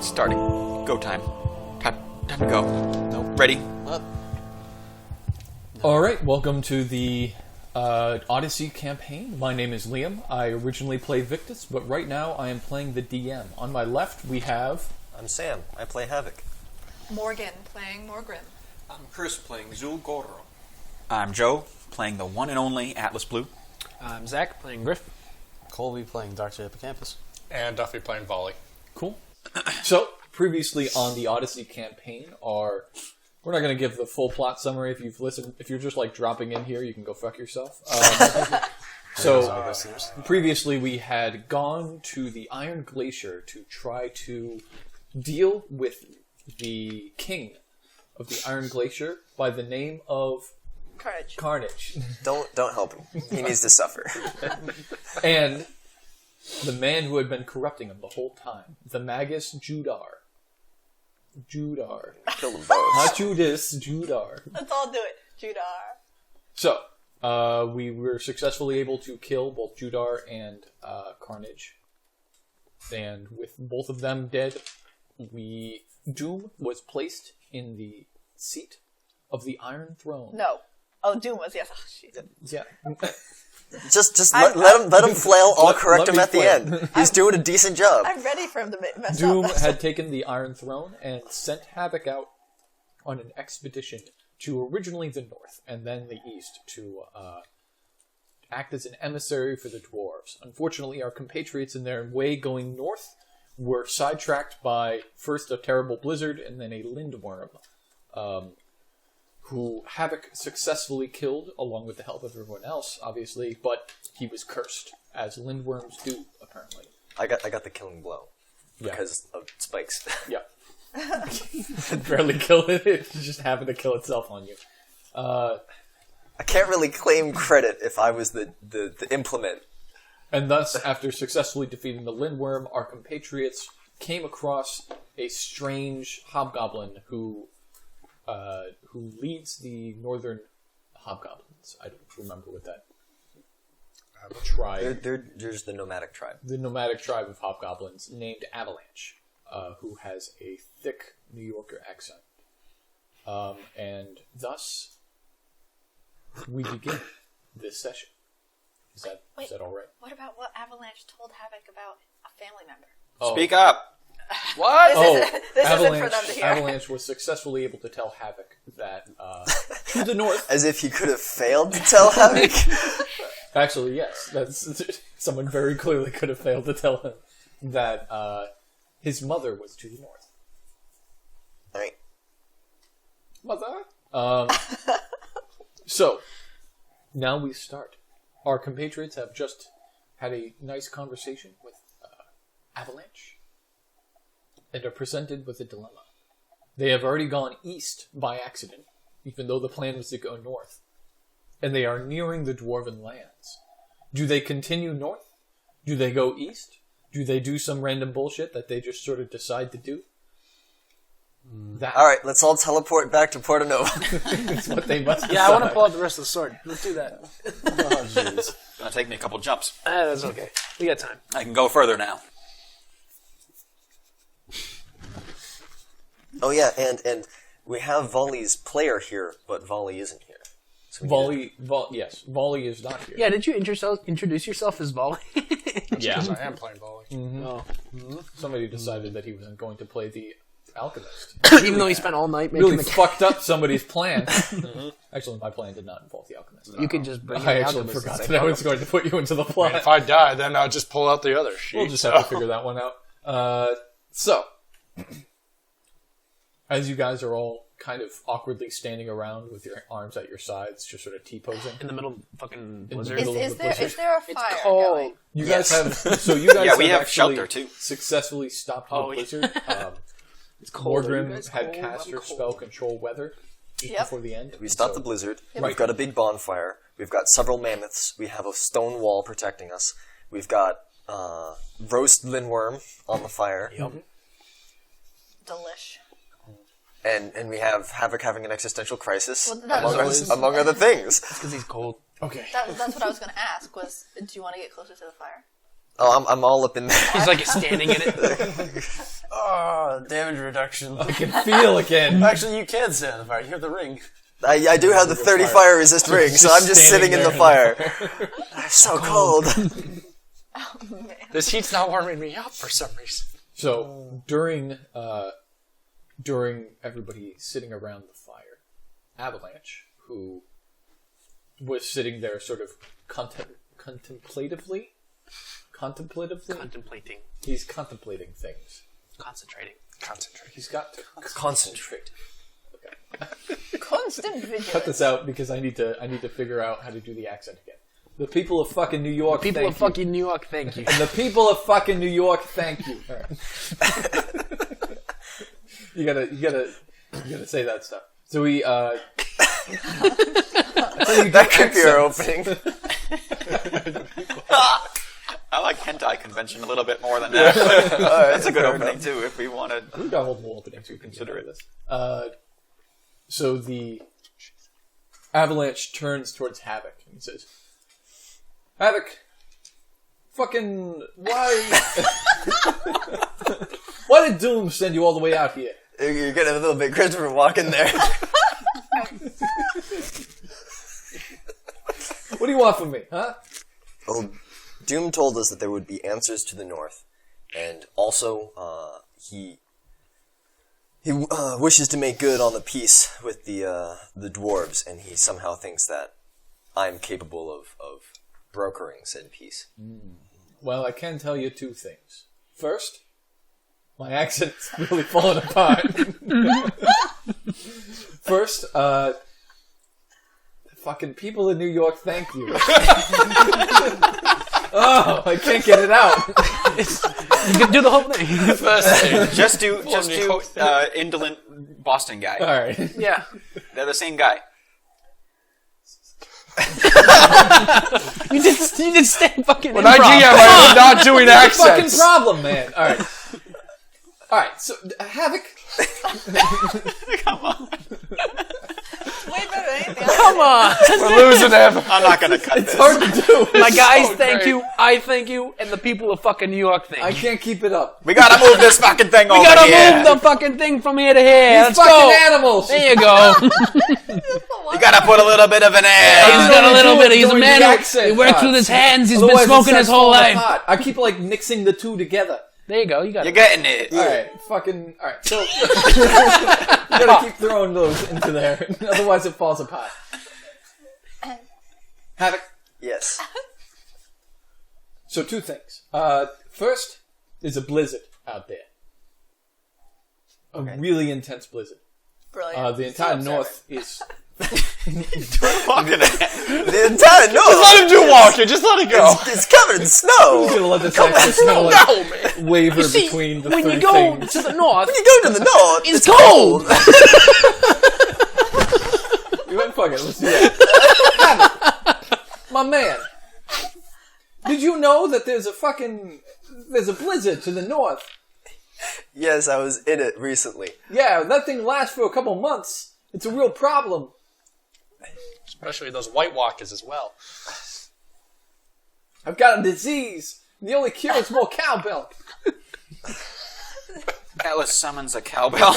It's starting. Go time. Time to go. Nope. Ready? Alright, welcome to the Odyssey Campaign. My name is Liam. I originally played Victus, but right now I am playing the DM. On my left, we have... I'm Sam. I play Havoc. Morgan, playing Morgrim. I'm Chris, playing Zul'Goro. I'm Joe, playing the one and only Atlas Blue. I'm Zach, playing Griff. Colby playing Dr. Hippocampus. And Duffy playing Vali. Cool. So, previously on the Odyssey Campaign we're not going to give the full plot summary. If you've listened, if you're just like dropping in here, you can go fuck yourself. Previously we had gone to the Iron Glacier to try to deal with the king of the Iron Glacier by the name of Carnage. Don't help him. He needs to suffer. And the man who had been corrupting him the whole time, the Magus Judar. Kill them both. Not Judas, Judar. Let's all do it. Judar. So, we were successfully able to kill both Judar and Carnage. And with both of them dead, Doom was placed in the seat of the Iron Throne. No. Oh, Doom was, yes. Oh, shit. Yeah. Just let him flail. I'll correct him at the flail. end. He's doing a decent job. I'm ready for him to mess Doom up. had taken the Iron Throne and sent Havoc out on an expedition to originally the north and then the east to act as an emissary for the dwarves. Unfortunately, our compatriots in their way going north were sidetracked by first a terrible blizzard and then a lindworm, who Havoc successfully killed, along with the help of everyone else, obviously, but he was cursed, as lindworms do, apparently. I got the killing blow Yeah. because of spikes. Yeah. Barely killed it, it just happened to kill itself on you. I can't really claim credit if I was the implement. And thus, after successfully defeating the lindworm, our compatriots came across a strange hobgoblin who leads the northern hobgoblins. I don't remember what that tribe. They're just the nomadic tribe. The nomadic tribe of hobgoblins named Avalanche, who has a thick New Yorker accent. And thus, we begin this session. Is that all right? What about what Avalanche told Havoc about a family member? Oh. Speak up! What? This Avalanche, isn't for them to hear. Avalanche was successfully able to tell Havoc that to the north. As if he could have failed to tell Havoc. Actually, yes. That's someone very clearly could have failed to tell him that his mother was to the north. Right. Mother. So now we start. Our compatriots have just had a nice conversation with Avalanche and are presented with a dilemma. They have already gone east by accident, even though the plan was to go north. And they are nearing the Dwarven lands. Do they continue north? Do they go east? Do they do some random bullshit that they just sort of decide to do? Alright, let's all teleport back to Porto Nova. That's what they must decide. Yeah, I want to pull out the rest of the sword. Let's do that. Oh, jeez. It's gonna take me a couple jumps. That's okay. We got time. I can go further now. Oh yeah, and we have Vali's player here, but Vali isn't here. So Yes, Vali is not here. Yeah, did you introduce yourself as Vali? Yeah. I am playing Vali. Oh. Somebody decided that he wasn't going to play the alchemist. Even though he spent all night making Really the fucked up somebody's plan. Actually, my plan did not involve the alchemist. You could just bring in I the actually alchemist forgot and that say, I was going to put you into the And plot. if I die, then I'll just pull out the other sheet. We'll just have to figure that one out. So, as you guys are all kind of awkwardly standing around with your arms at your sides, just sort of T-posing. in the middle of fucking In the blizzard. middle of Is the there blizzard. a fire cold. going? You guys have... So you guys Yeah, we have actually shelter, too. successfully stopped the Oh, yeah. blizzard. It's cold. Are you Morgrim guys had cold? cast I'm her cold. spell Control Weather just Yep. before the end. We stopped the blizzard. We've got a big bonfire. We've got several mammoths. We have a stone wall protecting us. We've got roast lindworm on the fire. Delish. And we have Havoc having an existential crisis, Well, that's among other things. Because he's cold. Okay. That's what I was going to ask. Was do you want to get closer to the fire? Oh, I'm all up in there. He's like standing in it. Oh, damage reduction. I can feel again. Actually, you can stand in the fire. You have the ring. I do have the 30 fire resist ring, so I'm just sitting in the fire. It's so cold. This heat's not warming me up for some reason. So during everybody sitting around the fire, Avalanche, who was sitting there sort of contemplatively, Contemplating. he's contemplating things. Concentrating. He's got to Concentrate. Constant vigilance. cut this out because I need to figure out how to do the accent again. The people of fucking New York, People thank of you. fucking New York, thank you. And the people of fucking New York, thank you. All right. You gotta say that stuff. So we That could be our opening. I like hentai convention a little bit more than that. That's a good opening too, if we wanted. We've got multiple openings. We consider it this. So the Avalanche turns towards Havoc and he says, "Havoc, fucking why? Why did Doom send you all the way out here?" You're getting a little bit Christopher Walken there. What do you want from me, huh? Well, Doom told us that there would be answers to the north, and also he wishes to make good on the peace with the dwarves, and he somehow thinks that I'm capable of brokering said peace. Well, I can tell you two things. First, my accent's really falling apart. First, fucking people in New York, thank you. Oh, I can't get it out. You can do the whole thing. First thing. Just do indolent Boston guy. All right. Yeah. They're the same guy. You did stand fucking When I improv. GM, I'm not doing What's the accents. fucking problem, man? All right. So Havoc. Come on. Way better than anything else. Come on. We're losing him. I'm not gonna cut this. Hard to do. My guys, so thank great. you. I thank you. And the people of fucking New York, thank you. I can't keep it up. We gotta move this fucking thing We over gotta here. move the fucking thing from here to here. These Let's fucking go. animals. There you go. You gotta put a little bit of an He's air. got a little bit. He's a Doing man the who accent works parts. with his hands. He's Otherwise been it smoking his starts whole falling life. apart. I keep like mixing the two together. There you go. You got You're it. getting it. All right, fucking. All right, so you gotta keep throwing those into there, otherwise it falls apart. Havoc. Yes. So two things. First, there's a blizzard out there. A really intense blizzard. Brilliant. The entire So north is. Fucking The entire north Let him do walking. Just let it go. is covered in I'm snow. gonna let this accent kind of like No, man. waver See, between the when three you go things. to the north, When you go to the north, it's cold. You went fuck it. Let's do it. Havoc, my man. Did you know that there's a blizzard to the north? Yes, I was in it recently. Yeah, that thing lasts for a couple months. It's a real problem. Especially those White Walkers as well. I've got a disease. The only cure is more cowbell. Atlas summons a cowbell.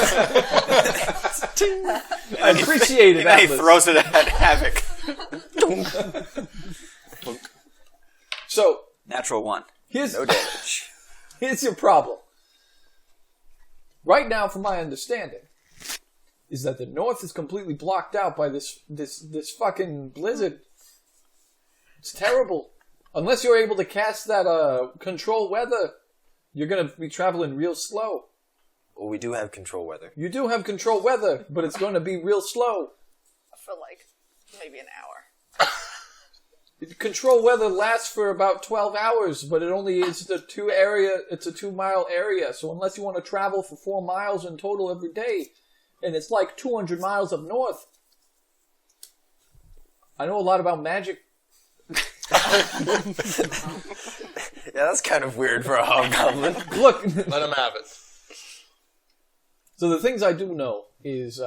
I appreciate it, And he Atlas. throws it at Havoc. So, Natural one. here's No damage. here's your problem. Right now, from my understanding, is that the north is completely blocked out by this fucking blizzard. It's terrible. Unless you're able to cast that control weather, you're gonna be traveling real slow. Well, we do have control weather. You do have control weather, but it's going to be real slow. For like maybe an hour. Control weather lasts for about 12 hours, but it only is it's a 2-mile area. So unless you want to travel for 4 miles in total every day, and it's like 200 miles up north. I know a lot about magic. Yeah, that's kind of weird for a hobgoblin. Look, Let him have it. so the things I do know is,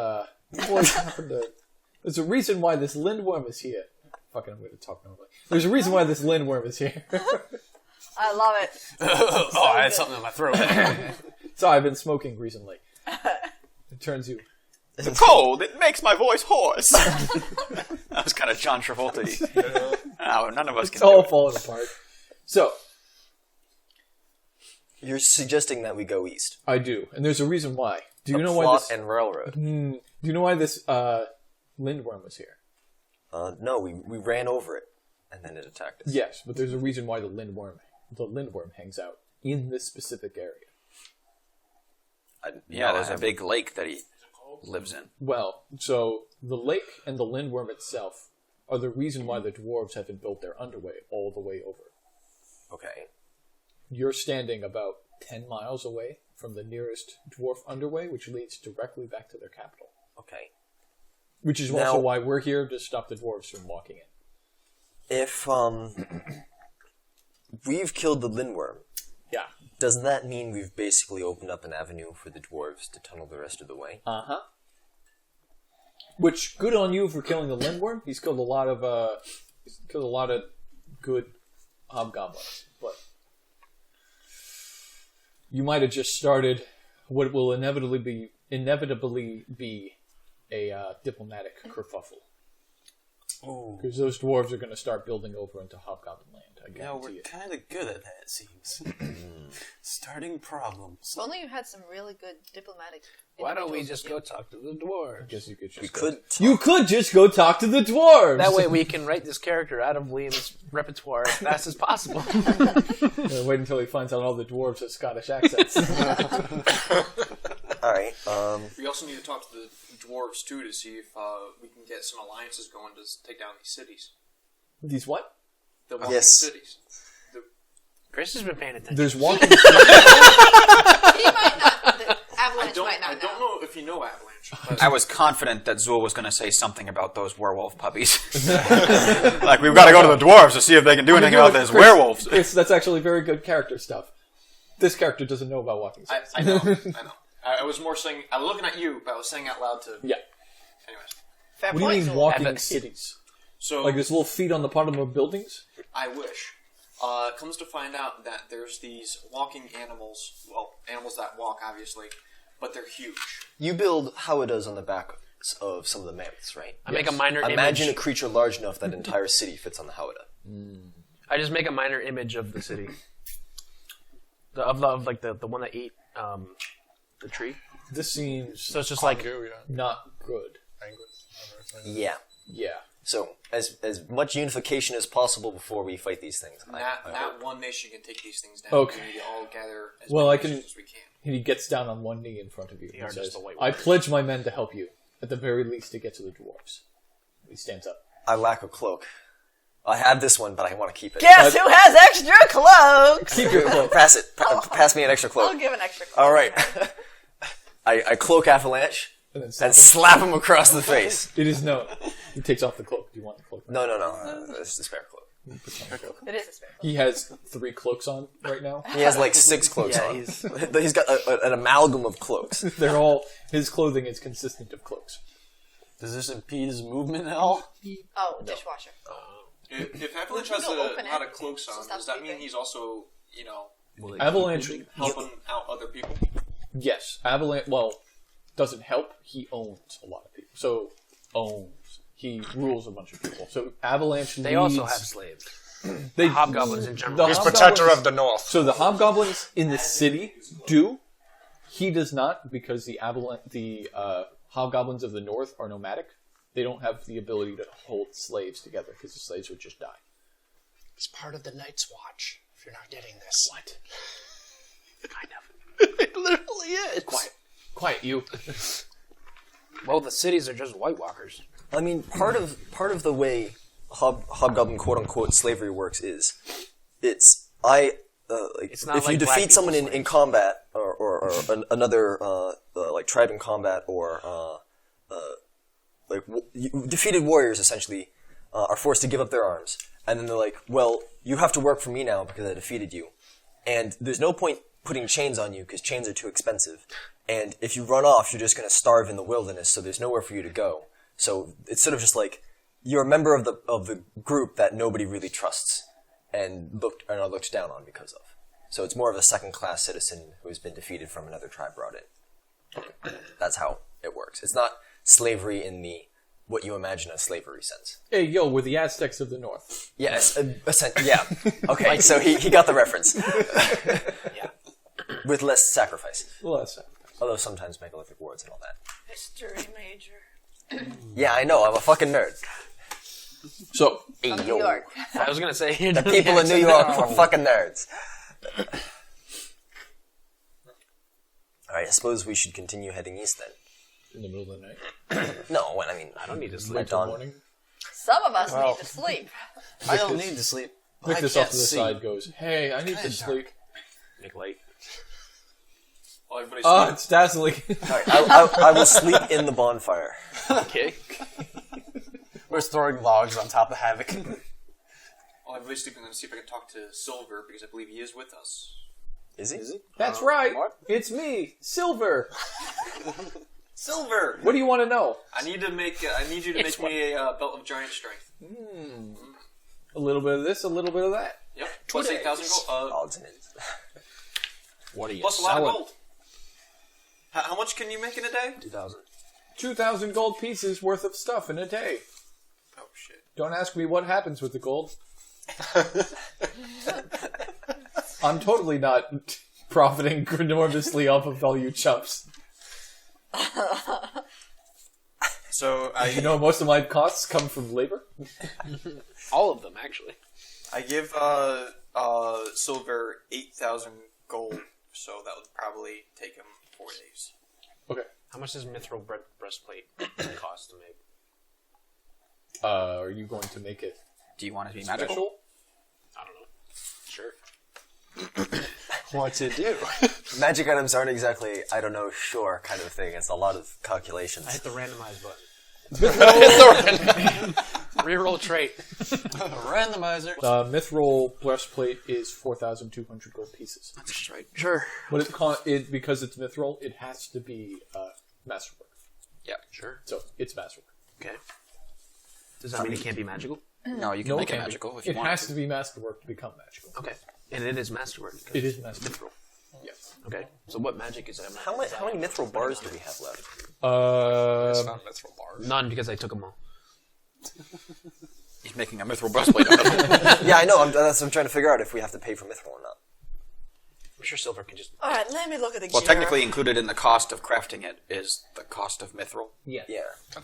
there's a reason why this lindworm is here. Fucking, I'm going to talk normally. There's a reason why this lindworm is here. I love it. Oh, I had something in my throat. So I've been smoking recently. It turns you. The cold, it makes my voice hoarse. That was kind of John Travolta-y. No, none of us can It's all do it. falling apart. So, You're suggesting that we go east. I do. And there's a reason why. Do you A know why plot this... and railroad. Do you know why this lindworm was here? No, we ran over it, and then it attacked us. Yes, but there's a reason why the lindworm hangs out in this specific area. Yeah, there's a big lake that he lives in. Well, so the lake and the lindworm itself are the reason why the dwarves haven't built their underway all the way over. Okay. You're standing about 10 miles away from the nearest dwarf underway, which leads directly back to their capital. Okay. Which is Now- also why we're here, to stop the dwarves from walking in. If we've killed the lindworm, Yeah. does that mean we've basically opened up an avenue for the dwarves to tunnel the rest of the way? Uh-huh. Which, good on you for killing the lindworm. He's killed a lot of good hobgoblins, but you might have just started what will inevitably be a diplomatic kerfuffle. Because those dwarves are going to start building over into hobgoblin land. I Yeah, guarantee we're it. kind of good at that, it seems. Starting problems. If only you had some really good diplomatic. Why don't we individuals just with go talk to the dwarves? Guess you could just We go- could. You could just go talk to the dwarves. That way we can write this character out of Liam's repertoire as fast as possible. Wait until he finds out all the dwarves have Scottish accents. All right. We also need to talk to the dwarves too to see if we can get some alliances going to take down these cities. These what? The walking Yes. cities. Chris has been paying attention. There's walking. He might not. The Avalanche might I not don't know. know if you know Avalanche. But I was confident that Zool was going to say something about those werewolf puppies. Like, we've got to go to the dwarves to see if they can do anything about these werewolves. Chris, that's actually very good character stuff. This character doesn't know about walking cities. I know. I was more saying, I was looking at you, but I was saying out loud to. Yeah. Anyways, Fair What do you point, mean Zool. walking Evan. cities? so Like there's little feet on the bottom of buildings? I wish. Comes to find out that there's these walking animals. Well, animals that walk, obviously, but they're huge. You build howitahs on the back of some of the mammoths, right? I make a minor Imagine a image. creature large enough that an entire city fits on the howitah. I just make a minor image of the city. The one that ate the tree. This seems So it's just like not good. Yeah. Yeah. So as much unification as possible before we fight these things. Not one nation can take these things down. Okay. We need to all gather as Well, many I can- nations as we can. And he gets down on one knee in front of you and are just says, the White I Walkers. pledge my men to help you, at the very least to get to the dwarves. He stands up. I lack a cloak. I have this one, but I want to keep it. Guess who has extra cloaks? Keep your cloak. Pass it. Pass me an extra cloak. I'll give an extra cloak. All right. I cloak Avalanche And then and slap him across the face. it is known. He takes off the cloak. Do you want the cloak? No. It's the spare cloak. It is a spare. He has 3 cloaks on right now. He has like 6 cloaks Yeah, on. he's- He's got an amalgam of cloaks. They're all, his clothing is consistent of cloaks. Does this impede his movement at all? Oh, dishwasher. If Avalanche has Go open a lot it. of cloaks So on, stop does that mean sleeping. he's also, Avalanche, helping out other people? yes. Avalanche, well, doesn't help. He owns a lot of people. So, owns. He rules a bunch of people. So, Avalanche they leads... also have slaves. They, Hobgoblins in general. the He's hobgoblins- of the North. So the hobgoblins in the city do. He does not, because the hobgoblins of the north are nomadic. They don't have the ability to hold slaves together because the slaves would just die. He's part of the Night's Watch. If you're not getting this, What? kind of. It literally is. Quiet, you. Well, the cities are just White Walkers. I mean, part of the way hobgoblin quote unquote slavery works is it's not if you like black defeat people someone in slaves. combat or another like tribe in combat or defeated warriors essentially are forced to give up their arms, and then they're like, well, you have to work for me now because I defeated you, and there's no point putting chains on you because chains are too expensive, and if you run off, you're just going to starve in the wilderness, so there's nowhere for you to go. So it's sort of just like you're a member of the group that nobody really trusts and are looked down on because of. So it's more of a second-class citizen who has been defeated from another tribe brought in. That's how it works. It's not slavery in the what you imagine a slavery sense. Hey, yo, we're the Aztecs of the North. Yes, yeah. Okay, so he got the reference. Yeah. With less sacrifice. Well, that's Although sometimes megalithic wards and all that. History major. Yeah, I know, I'm a fucking nerd. so. Hey, From yo. New York. I was gonna say The people in New York are fucking nerds. Alright, I suppose we should continue heading east then. In the middle of the night. No, I mean, I don't need to sleep. Late till dawn. morning. Some of us need to sleep. I don't need to sleep. I Victus can't off to the see. side goes, hey, I need to Kinda sleep. Make light. While everybody's Oh, sleeping, it's dazzling. Alright, I will sleep in the bonfire. Okay. We're throwing logs on top of Havoc. while everybody's sleeping, I'm going to see if I can talk to Silver, because I believe he is with us. Is he? That's right. what? It's me, Silver. Silver! What do you want to know? I need you to make me a belt of giant strength. A little bit of this, a little bit of that. Yep. Plus 8,000 gold. Odds and ends. What are you Plus a lot of selling? gold. How much can you make in a day? 2,000. 2,000 gold pieces worth of stuff in a day. Oh, shit. Don't ask me what happens with the gold. I'm totally not profiting enormously off of all you chumps. So You know, most of my costs come from labor. All of them, actually. I give Silver 8,000 gold, so that would probably take him 4 days. Okay. How much does mithril breastplate cost to make? Are you going to make it Do you want it to be magical? special? I don't know. Sure. What to do? Magic items aren't exactly, I don't know, sure kind of thing. It's a lot of calculations. I hit the randomize button. It's Reroll trait. a randomizer. Mithril breastplate is 4,200 gold pieces. That's right. Sure. But because it's mithril, it has to be masterwork. Yeah. Sure. So it's masterwork. Okay. Does that mean it can't be magical? No, you can No, make it can't be. magical if you It want. has to be masterwork to become magical. Okay. And it is masterwork. because It is masterwork. mithril. Yes. Okay. So what magic is that? How many mithril bars do we have left? It's not mithril bars. None, because I took them all. He's making a mithril breastplate out of it. Yeah, I know. I'm trying to figure out if we have to pay for mithril or not. I'm sure Silver can just... All right, let me look at the Well, gear. technically included in the cost of crafting it is the cost of mithril. Yeah. Yeah.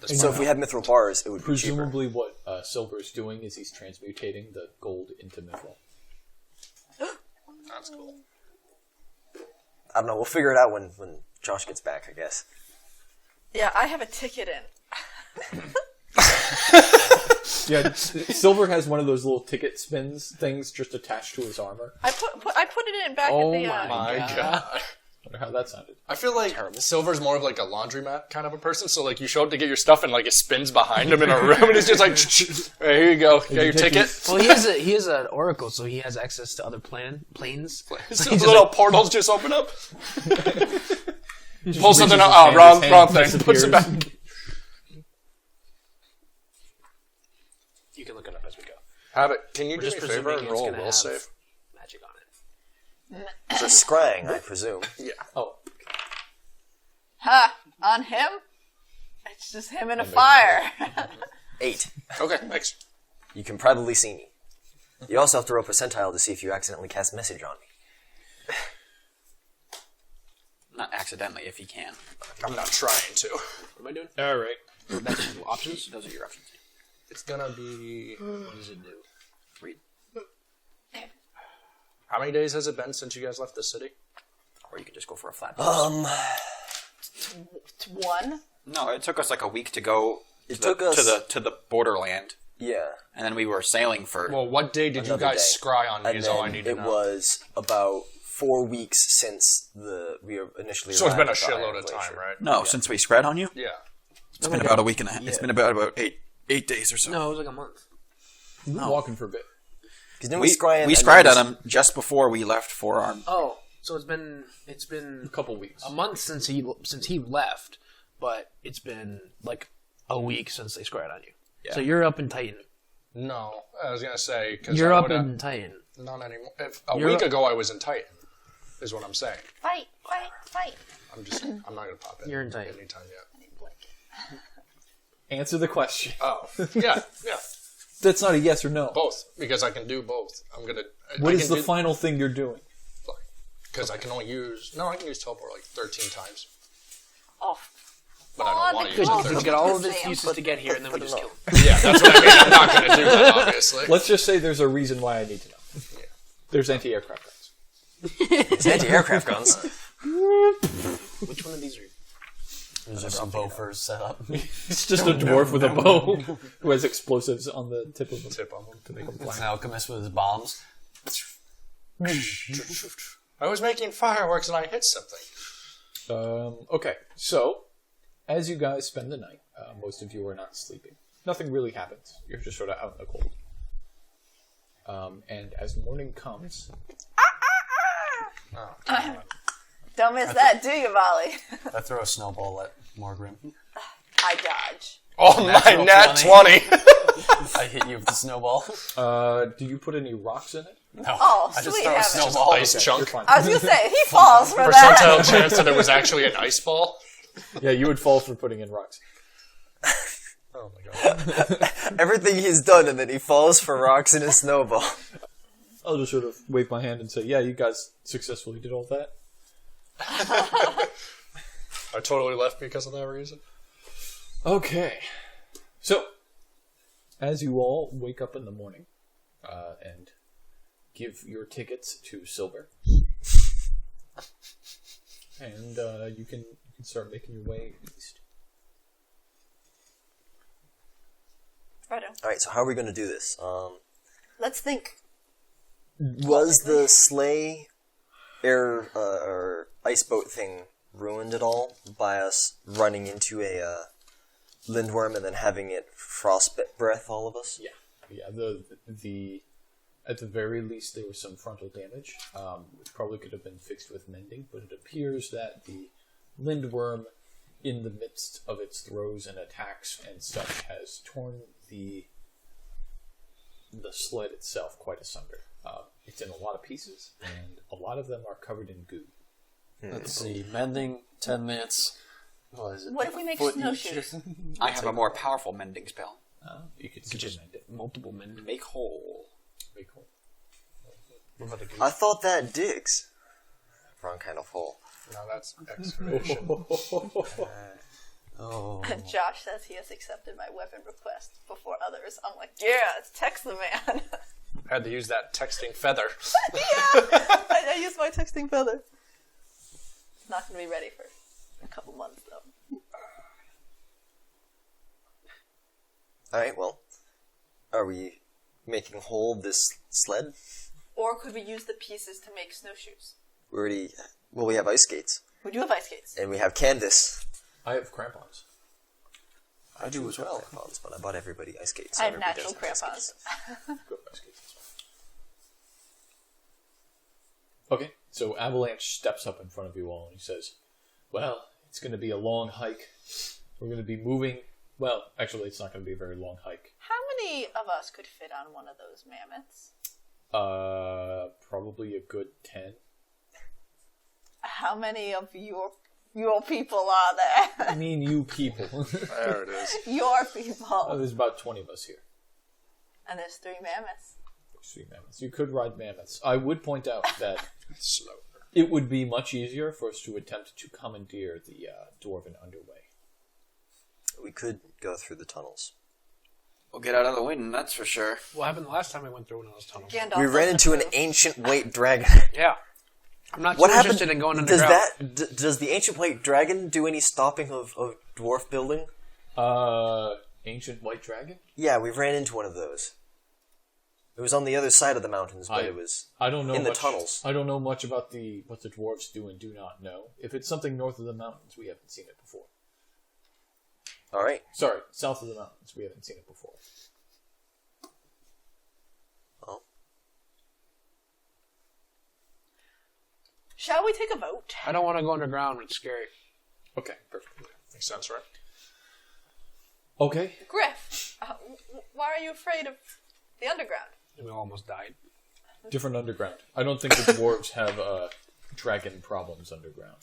So if we had mithril bars, it would be cheaper. Presumably, what Silver is doing is he's transmutating the gold into mithril. That's cool. I don't know. We'll figure it out when Josh gets back, I guess. Yeah, I have a ticket in. Yeah, Silver has one of those little ticket spins things just attached to his armor. I put it in back Oh at the. My God. I wonder how that sounded. I feel like Silver's more of like a laundromat kind of a person. So like you show up to get your stuff and like it spins behind him in a room and it's just like, hey, here you go, you got your ticket. Well, he is an oracle, so he has access to other planes. So He's little like- portals just open up. He Pull just something reaches out. his Oh, hand, his wrong hand thing. Puts it back. disappears. You can look it up as we go. Havoc, can you We're do just me a favor presuming and it's roll a gonna will have save? magic on it. For scrying, I presume. Oh, Ha! On him? It's just him in a fire. 8. Okay, thanks. You can privately see me. You also have to roll percentile to see if you accidentally cast message on me. Not accidentally, if he can. I'm not trying to. What am I doing? all right. That's options. Those are your options. It's gonna be... What does it do? Read. How many days has it been since you guys left the city? Or you could just go for a flat. Um, One. No, it took us like a week to go It took us- to the borderland, yeah. and then we were sailing for. Well, what day did you Another guys day. scry on me And is all I then need to it know. was about 4 weeks since we initially So it's been a arrived at the shitload Iron of time, Glacier. right? no, since we spread on you, Yeah. it's been about a week and a half. It's been about 8 days or so. No, it was like a month. We've been walking for a bit. Because then we scryed we scryed at him just before we left for our. Oh, so it's been A couple weeks. a month since he left, but it's been like a week since they scryed on you. So you're up in Titan. No, I was gonna say... 'cause You're I up would've- in Titan. Not anymore. A week ago, I was in Titan, is what I'm saying. Fight. I'm not going to pop in. You're in Titan. Anytime yet. Answer the question. Oh, yeah. That's not a yes or no. Both, because I can do both. What is the final thing you're doing? Because I can only use... No, I can use teleport like 13 times. Oh, But I don't want to use it. He's got all of his uses to get here, and then we just kill him. Yeah, that's what I mean. I'm not going to do that, obviously. Let's just say there's a reason why I need to know. Yeah. There's anti-aircraft guns. It's anti-aircraft guns. Which one of these are? There's just a bow first set up. It's just a dwarf with a bow who has explosives on the tip of them. To make them It's an alchemist with his bombs. I was making fireworks and I hit something. Okay, so as you guys spend the night, most of you are not sleeping. Nothing really happens. You're just sort of out in the cold. And as morning comes, don't miss that, do you, Vali? I throw a snowball at Morgrim. I dodge. Oh, my nat 20! I hit you with the snowball. do you put any rocks in it? No, Oh, I just sweet throw a heavens. snowball. Ice You're chunk. fine. I was going to say, he falls for that. Percentile chance that it was actually an ice ball. Yeah, you would fall for putting in rocks. Oh my god. Everything he's done, and then he falls for rocks in a snowball. I'll just sort of wave my hand and say, yeah, you guys successfully did all that. I totally left because of that reason. Okay. So, as you all wake up in the morning and give your tickets to Silver, and you can start making your way east. Righto. Alright, so how are we going to do this? Let's think. Was the sleigh or ice boat thing ruined at all by us running into a lindworm and then having it frost breath all of us? Yeah. The at the very least there was some frontal damage, which probably could have been fixed with mending. But it appears that the lindworm, in the midst of its throws and attacks and such, has torn the sled itself quite asunder. It's in a lot of pieces, and a lot of them are covered in goo. Let's see. Mending, 10 minutes. What is it? What if we make Foot snowshoes? each? I have a more powerful mending spell. You could Just just mend it. multiple men. Make whole. Very cool. I thought that digs. Wrong kind of hole. No, that's excavation. Oh. Josh says he has accepted my weapon request before others. I'm like, yeah, let's text the man. I had to use that texting feather. I used my texting feather. It's not going to be ready for a couple months, though. Alright, well, are we making whole this sled? Or could we use the pieces to make snowshoes? We have ice skates. We do have ice skates. And we have canvas. I have crampons. I do as well. Crampons, but I bought everybody ice skates. I have Everybody natural does have ice crampons. skates. Go ice skates as well. Okay, so Avalanche steps up in front of you all and he says, well, it's going to be a long hike. We're going to be moving. Well, actually, it's not going to be a very long hike. How many of us could fit on one of those mammoths? Probably a good 10. How many of your people are there? I mean, you people. There it is. Your people. There's about 20 of us here. And there's 3 mammoths. 3 mammoths. You could ride mammoths. I would point out that Slower. it would be much easier for us to attempt to commandeer the dwarven underway. We could go through the tunnels. We'll get out of the wind, that's for sure. What happened the last time I went through one of those tunnels? Gandalf We ran doesn't into an approve. ancient white dragon. Yeah. I'm not What too happened? interested in going Does underground. does the ancient white dragon do any stopping of dwarf building? Ancient white dragon? Yeah, we ran into one of those. It was on the other side of the mountains, but it was I don't know in the much, tunnels. I don't know much about what the dwarves do and do not know. If it's something north of the mountains, we haven't seen it before. All right. Sorry, south of the mountains, we haven't seen it before. Well, Shall we take a vote? I don't want to go underground. It's scary. Okay, perfect. Makes sense, right? Okay. Griff, why are you afraid of the underground? We almost died. Different underground. I don't think the dwarves have dragon problems underground.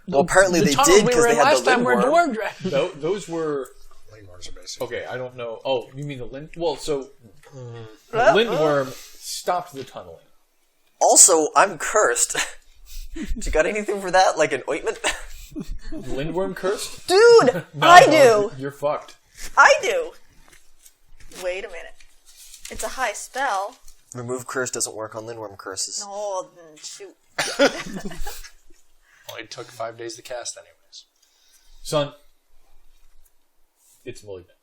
Well, apparently The they tunnels did we because were they in had last the time were lindworm. dwarf dragons. Those were... Lingworms are basically. Okay, I don't know. Oh, you mean the Lind... Well, so... The Lindworm stopped the tunneling. Also, I'm cursed. You got anything for that? Like an ointment? Lindworm cursed? Dude, No, I do. You're fucked. I do. Wait a minute. It's a high spell. Remove curse doesn't work on lindworm curses. No, then shoot. Well, it took 5 days to cast, anyways. Son, it's malignant.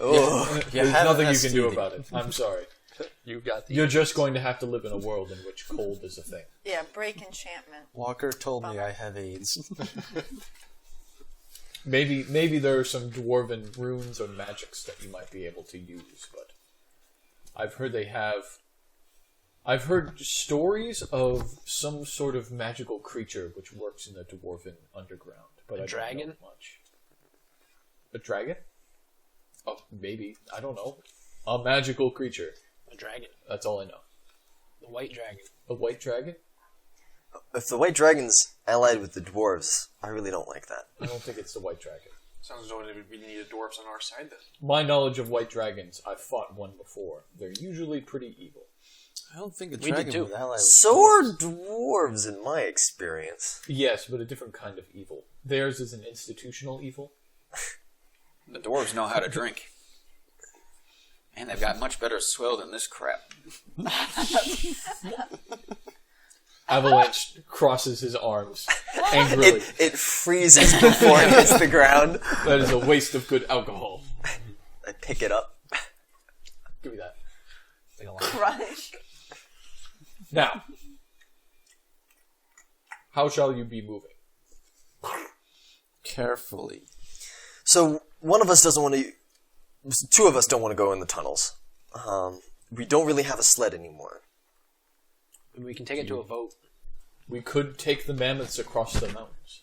Oh, There's have nothing an you can do STD. about it. I'm sorry. You got the. You're just going to have to live in a world in which cold is a thing. Yeah, break enchantment. Walker told me I have AIDS. Maybe there are some dwarven runes or magics that you might be able to use, but I've heard they have. I've heard stories of some sort of magical creature which works in the dwarven underground, but I don't dragon? know much. A dragon? Oh, maybe. I don't know. A magical creature. A dragon. That's all I know. The white dragon. A white dragon? if the white dragon's allied with the dwarves, I really don't like that. I don't think it's the white dragon. Sounds as though we need dwarves on our side then. My knowledge of white dragons, I've fought one before. They're usually pretty evil. I don't think a We did dragon too. would ally with So are dwarves, in my experience. Yes, but a different kind of evil. Theirs is an institutional evil. The dwarves know how to drink. And they've got much better swill than this crap. Avalanche crosses his arms angrily. It freezes before it hits the ground. That is a waste of good alcohol. I pick it up. Give me that. Crunch. Now, how shall you be moving? carefully. So one of us doesn't want to. Two of us don't want to go in the tunnels. We don't really have a sled anymore. We can take it to a vote. We could take the mammoths across the mountains.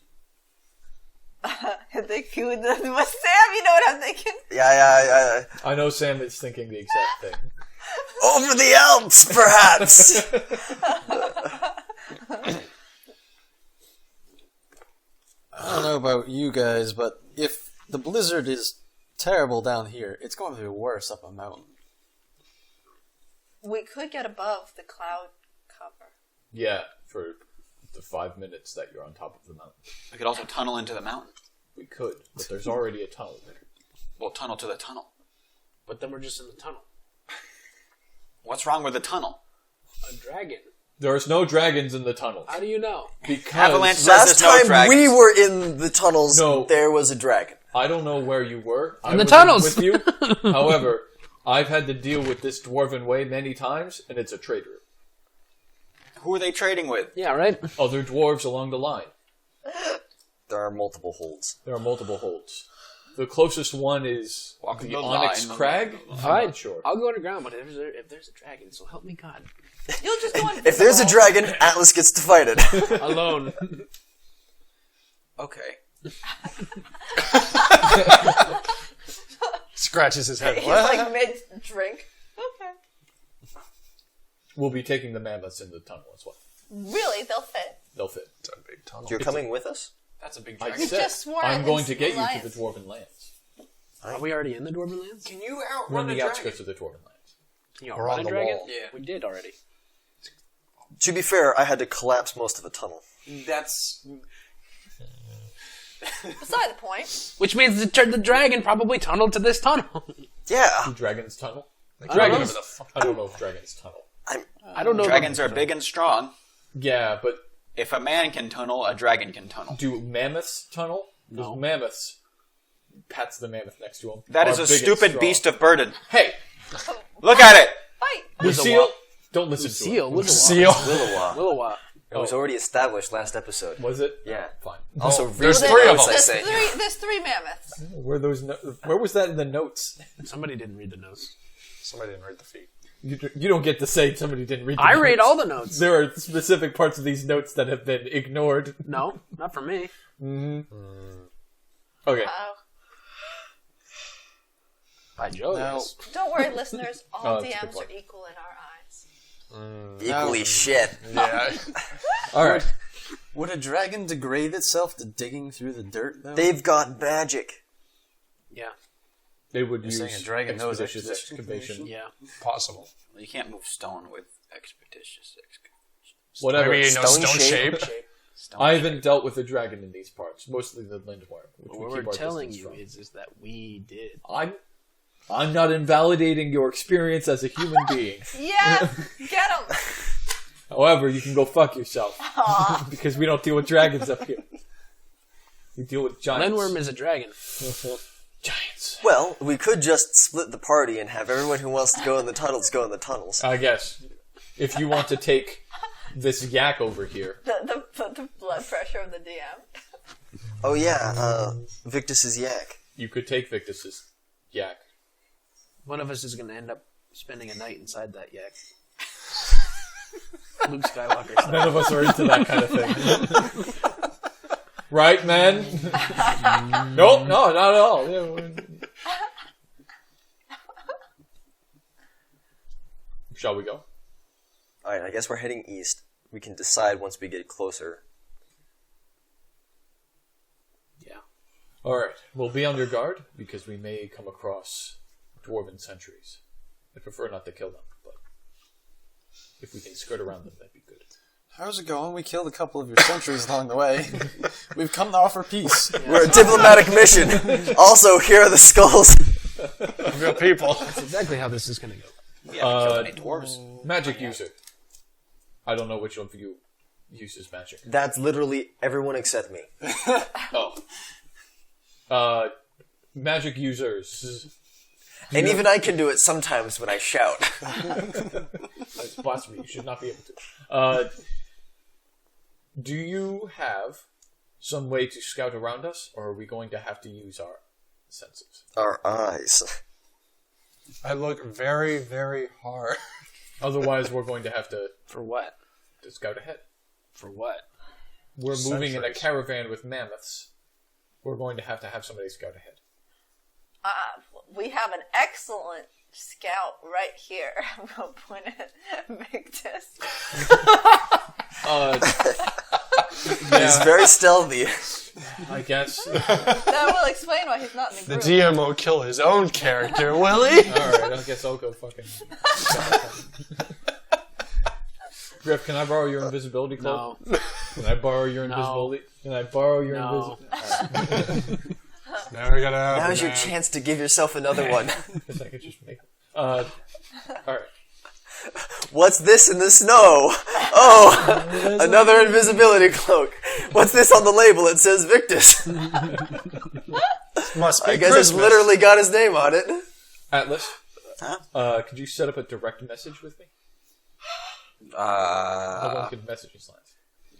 They cute. But Sam, you know what I'm thinking? Yeah. I know Sam is thinking the exact thing. Over the Alps, perhaps. I don't know about you guys, but if the blizzard is terrible down here, it's going to be worse up a mountain. We could get above the cloud cover. Yeah, for the 5 minutes that you're on top of the mountain. We could also tunnel into the mountain. We could, but there's already a tunnel there. We'll tunnel to the tunnel. But then we're just in the tunnel. What's wrong with the tunnel? A dragon. There's no dragons in the tunnels. How do you know? Because Avalanche says Last there's no time dragons. we were in the tunnels, No. there was a dragon. I don't know where you were. I In the wasn't tunnels. with you. However, I've had to deal with this dwarven way many times, and it's a traitor. Who are they trading with? Yeah, right? Other dwarves along the line. There are multiple holds. There are multiple holds. The closest one is Walking the the Onyx line. Crag. I'm Alright, not sure. I'll go underground, but if there's a dragon, so help me God. You'll just go on. If there's a dragon, Atlas gets to fight it. Alone. Okay. Scratches his head. He's like mid-drink. Okay. We'll be taking the mammoths in the tunnel as well. Really? They'll fit. They'll fit. It's a big tunnel. You're coming with us? That's a big I dragon. said, just swore I'm it going is to get you to alliance. the Dwarven Lands. Are we already in the Dwarven Lands? Can you We're in outrun a the dragon? outskirts of the Dwarven Lands. Can you We're outrun on a the dragon? wall. Yeah. We did already. To be fair, I had to collapse most of a tunnel. That's Beside the point. Which means the dragon probably tunneled to this tunnel. Yeah. Do dragons tunnel? Dragons. I don't know if dragons tunnel. I don't know. Dragons are big and strong. Yeah, but If a man can tunnel, a dragon can tunnel. do mammoths tunnel? Because No. mammoths, pats the mammoth next to him. That is are a big and stupid strong. beast of burden. Hey, Look at it! Fight! Lucille, don't listen to Seal. it. Seal. Willowa. Willowa. It was already established last episode. Was it? Yeah. Fine. Also, There's read the three of notes, them. I say. There's three mammoths. Where was that in the notes? Somebody didn't read the notes. Somebody didn't read the feed. You don't get to say somebody didn't read the I notes. read all the notes. There are specific parts of these notes that have been ignored. No, not for me. Okay. Wow. By Jove. Now, yes. Don't worry, listeners. All that's a good DMs point. are equal in our eyes. Equally shit. Yeah. All right. would a dragon degrade itself to digging through the dirt, though? They've got magic. Yeah. They would You're use saying a dragon knows expeditious excavation? excavation. Yeah. Possible. Well, you can't move stone with expeditious excavation. Whatever. Maybe no Stone stone shape? shape. Stone I haven't dealt with a dragon in these parts, mostly the lindworm, which What we we're keep our telling distance you from. is that we did. I'm not invalidating your experience as a human being. Yeah, get him. However, you can go fuck yourself because we don't deal with dragons up here. We deal with giants. Lindworm is a dragon. Giants. Well, we could just split the party and have everyone who wants to go in the tunnels go in the tunnels. I guess if you want to take this yak over here, The blood pressure of the DM. Oh yeah, Victus's yak. you could take Victus's yak. One of us is going to end up spending a night inside that yak. Luke Skywalker style. None of us are into that kind of thing. Right, man? Nope, no, not at all. Yeah, shall we go? Alright, I guess we're heading east. We can decide once we get closer. Yeah. Alright, we'll be on your guard because we may come across dwarven sentries. I prefer not to kill them, but if we can skirt around them, that'd be good. How's it going? We killed a couple of your sentries along the way. We've come to offer peace. We're a diplomatic mission. Also, here are the skulls. Real people. That's exactly how this is going to go. We haven't killed any dwarves. Magic user. I don't know which of you uses magic. That's literally everyone except me. Oh. Magic users. And even I can do it sometimes when I shout. That's blasphemy. You should not be able to. Do you have some way to scout around us, or are we going to have to use our senses? Our eyes. I look very, very hard. Otherwise, we're going to have to For what? scout ahead. For what? We're moving in a Sentries. caravan with mammoths. We're going to have somebody scout ahead. We have an excellent scout right here. I'm going to point at Victus. He's very stealthy. I guess. That will explain why he's not in the The group. DM will kill his own character, will he? Alright, I guess I'll go fucking... Griff, can I borrow your invisibility cloak? No. Can I borrow your invisibility? Can I borrow your No. invisibility? Never gonna happen. Now's your man. chance to give yourself another one. Guess I could just make... Alright. What's this in the snow? Oh, another invisibility cloak. What's this on the label? It says Victus. Must be I guess Christmas. it's literally got his name on it. Atlas, Huh? could you set up a direct message with me? How long could messages last?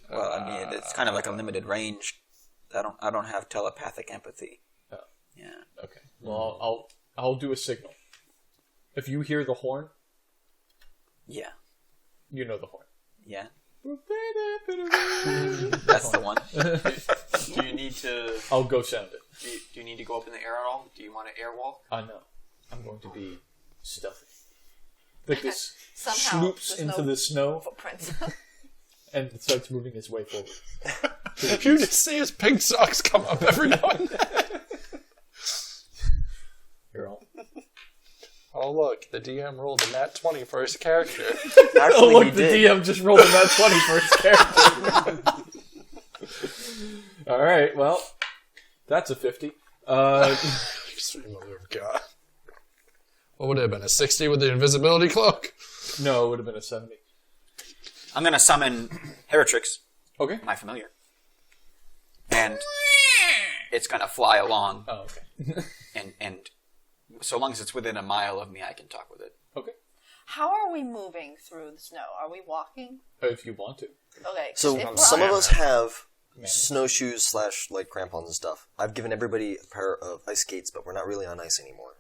Well, I mean, it's kind of like a limited range. I don't have telepathic empathy. Oh. Yeah. Okay. Well, I'll do a signal. If you hear the horn, Yeah. you know the horn. Yeah. That's the one. Do you need to? I'll go sound it. Do you need to go up in the air at all? Do you want to airwalk? I know. I'm going to be stealthy. Victus Somehow, swoops there's into no the snow footprints. and starts moving his way forward. You just see his pink socks come up every now and then. Here, I'll... Oh look, the DM rolled a nat 20 for his character. Oh, Actually, look, he the did. DM just rolled a nat 20 for his character. Alright, well, that's a 50. Sweet mother of God. What would it have been, a 60 with the invisibility cloak? No, it would have been a 70. I'm going to summon Heratrix, Okay. my familiar. And it's going to fly along. Oh, okay. And so long as it's within a mile of me, I can talk with it. Okay. How are we moving through the snow? Are we walking? If you want to. Okay. So if we're some on- of us have snowshoes / like crampons and stuff. I've given everybody a pair of ice skates, but we're not really on ice anymore.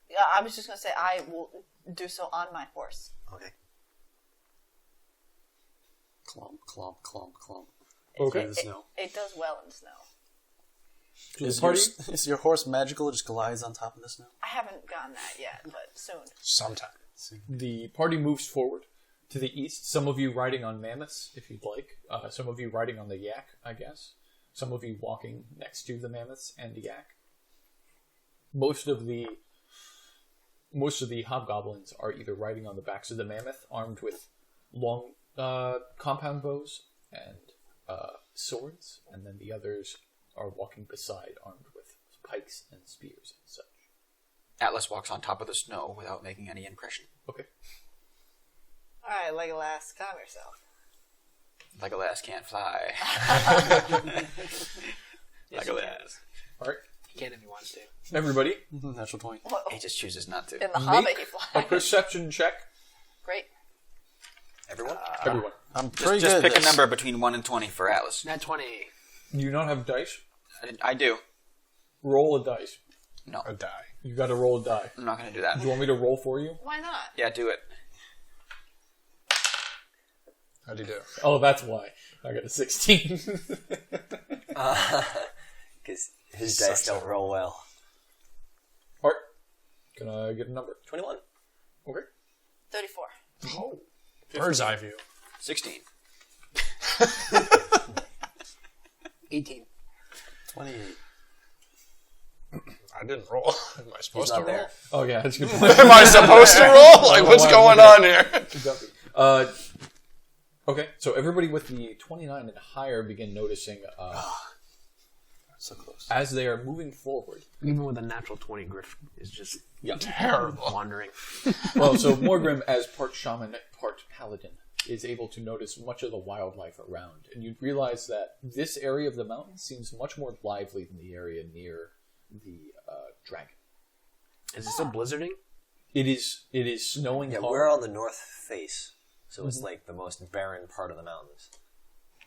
Yeah, I was just going to say I will do so on my horse. Okay. Clump, clump, clump, clump. Okay. Through the snow. It does well in the snow. So Is the party, is your horse magical? It just glides on top of the snow? I haven't gotten that yet, but soon. Sometime. the party moves forward to the east. Some of you riding on mammoths, if you'd like. Some of you riding on the yak, I guess. Some of you walking next to the mammoths and the yak. Most of the hobgoblins are either riding on the backs of the mammoth, armed with long compound bows and swords, and then the others are walking beside, armed with pikes and spears and such. Atlas walks on top of the snow without making any impression. Okay. Alright, Legolas, calm yourself. Legolas can't fly. Legolas. All right. He can if he wants to. Everybody, Natural 20. He just chooses not to. In the Hobbit, make he a flies. perception check. Great. Everyone? Everyone. I'm pretty Just good pick at a this. number between 1 and 20 for Atlas. Nat 20. Do you not have dice? I do. Roll a dice. No, A die. You got to roll a die. I'm not going to do that. Do you want me to roll for you? Why not? Yeah, do it. How'd you do? Oh, that's why. I got a 16. Because his dice don't roll well. Art, can I get a number? 21. Okay. 34. Oh. Bird's eye view. 16. 18. 28. I didn't roll. Am I He's supposed to not roll? there. Oh, yeah, that's a good point. Am I supposed to roll? Like, what's going on here? Exactly. Okay, so everybody with the 29 and higher begin noticing So close. as they are moving forward. Even with a natural 20, Griff is just Terrible. wandering. Well, so Morgrim, as part shaman, part paladin, is able to notice much of the wildlife around. And you realize that this area of the mountain seems much more lively than the area near the dragon. Is it still blizzarding? It is snowing Yeah, hard, we're on the north face, so it's like the most barren part of the mountains.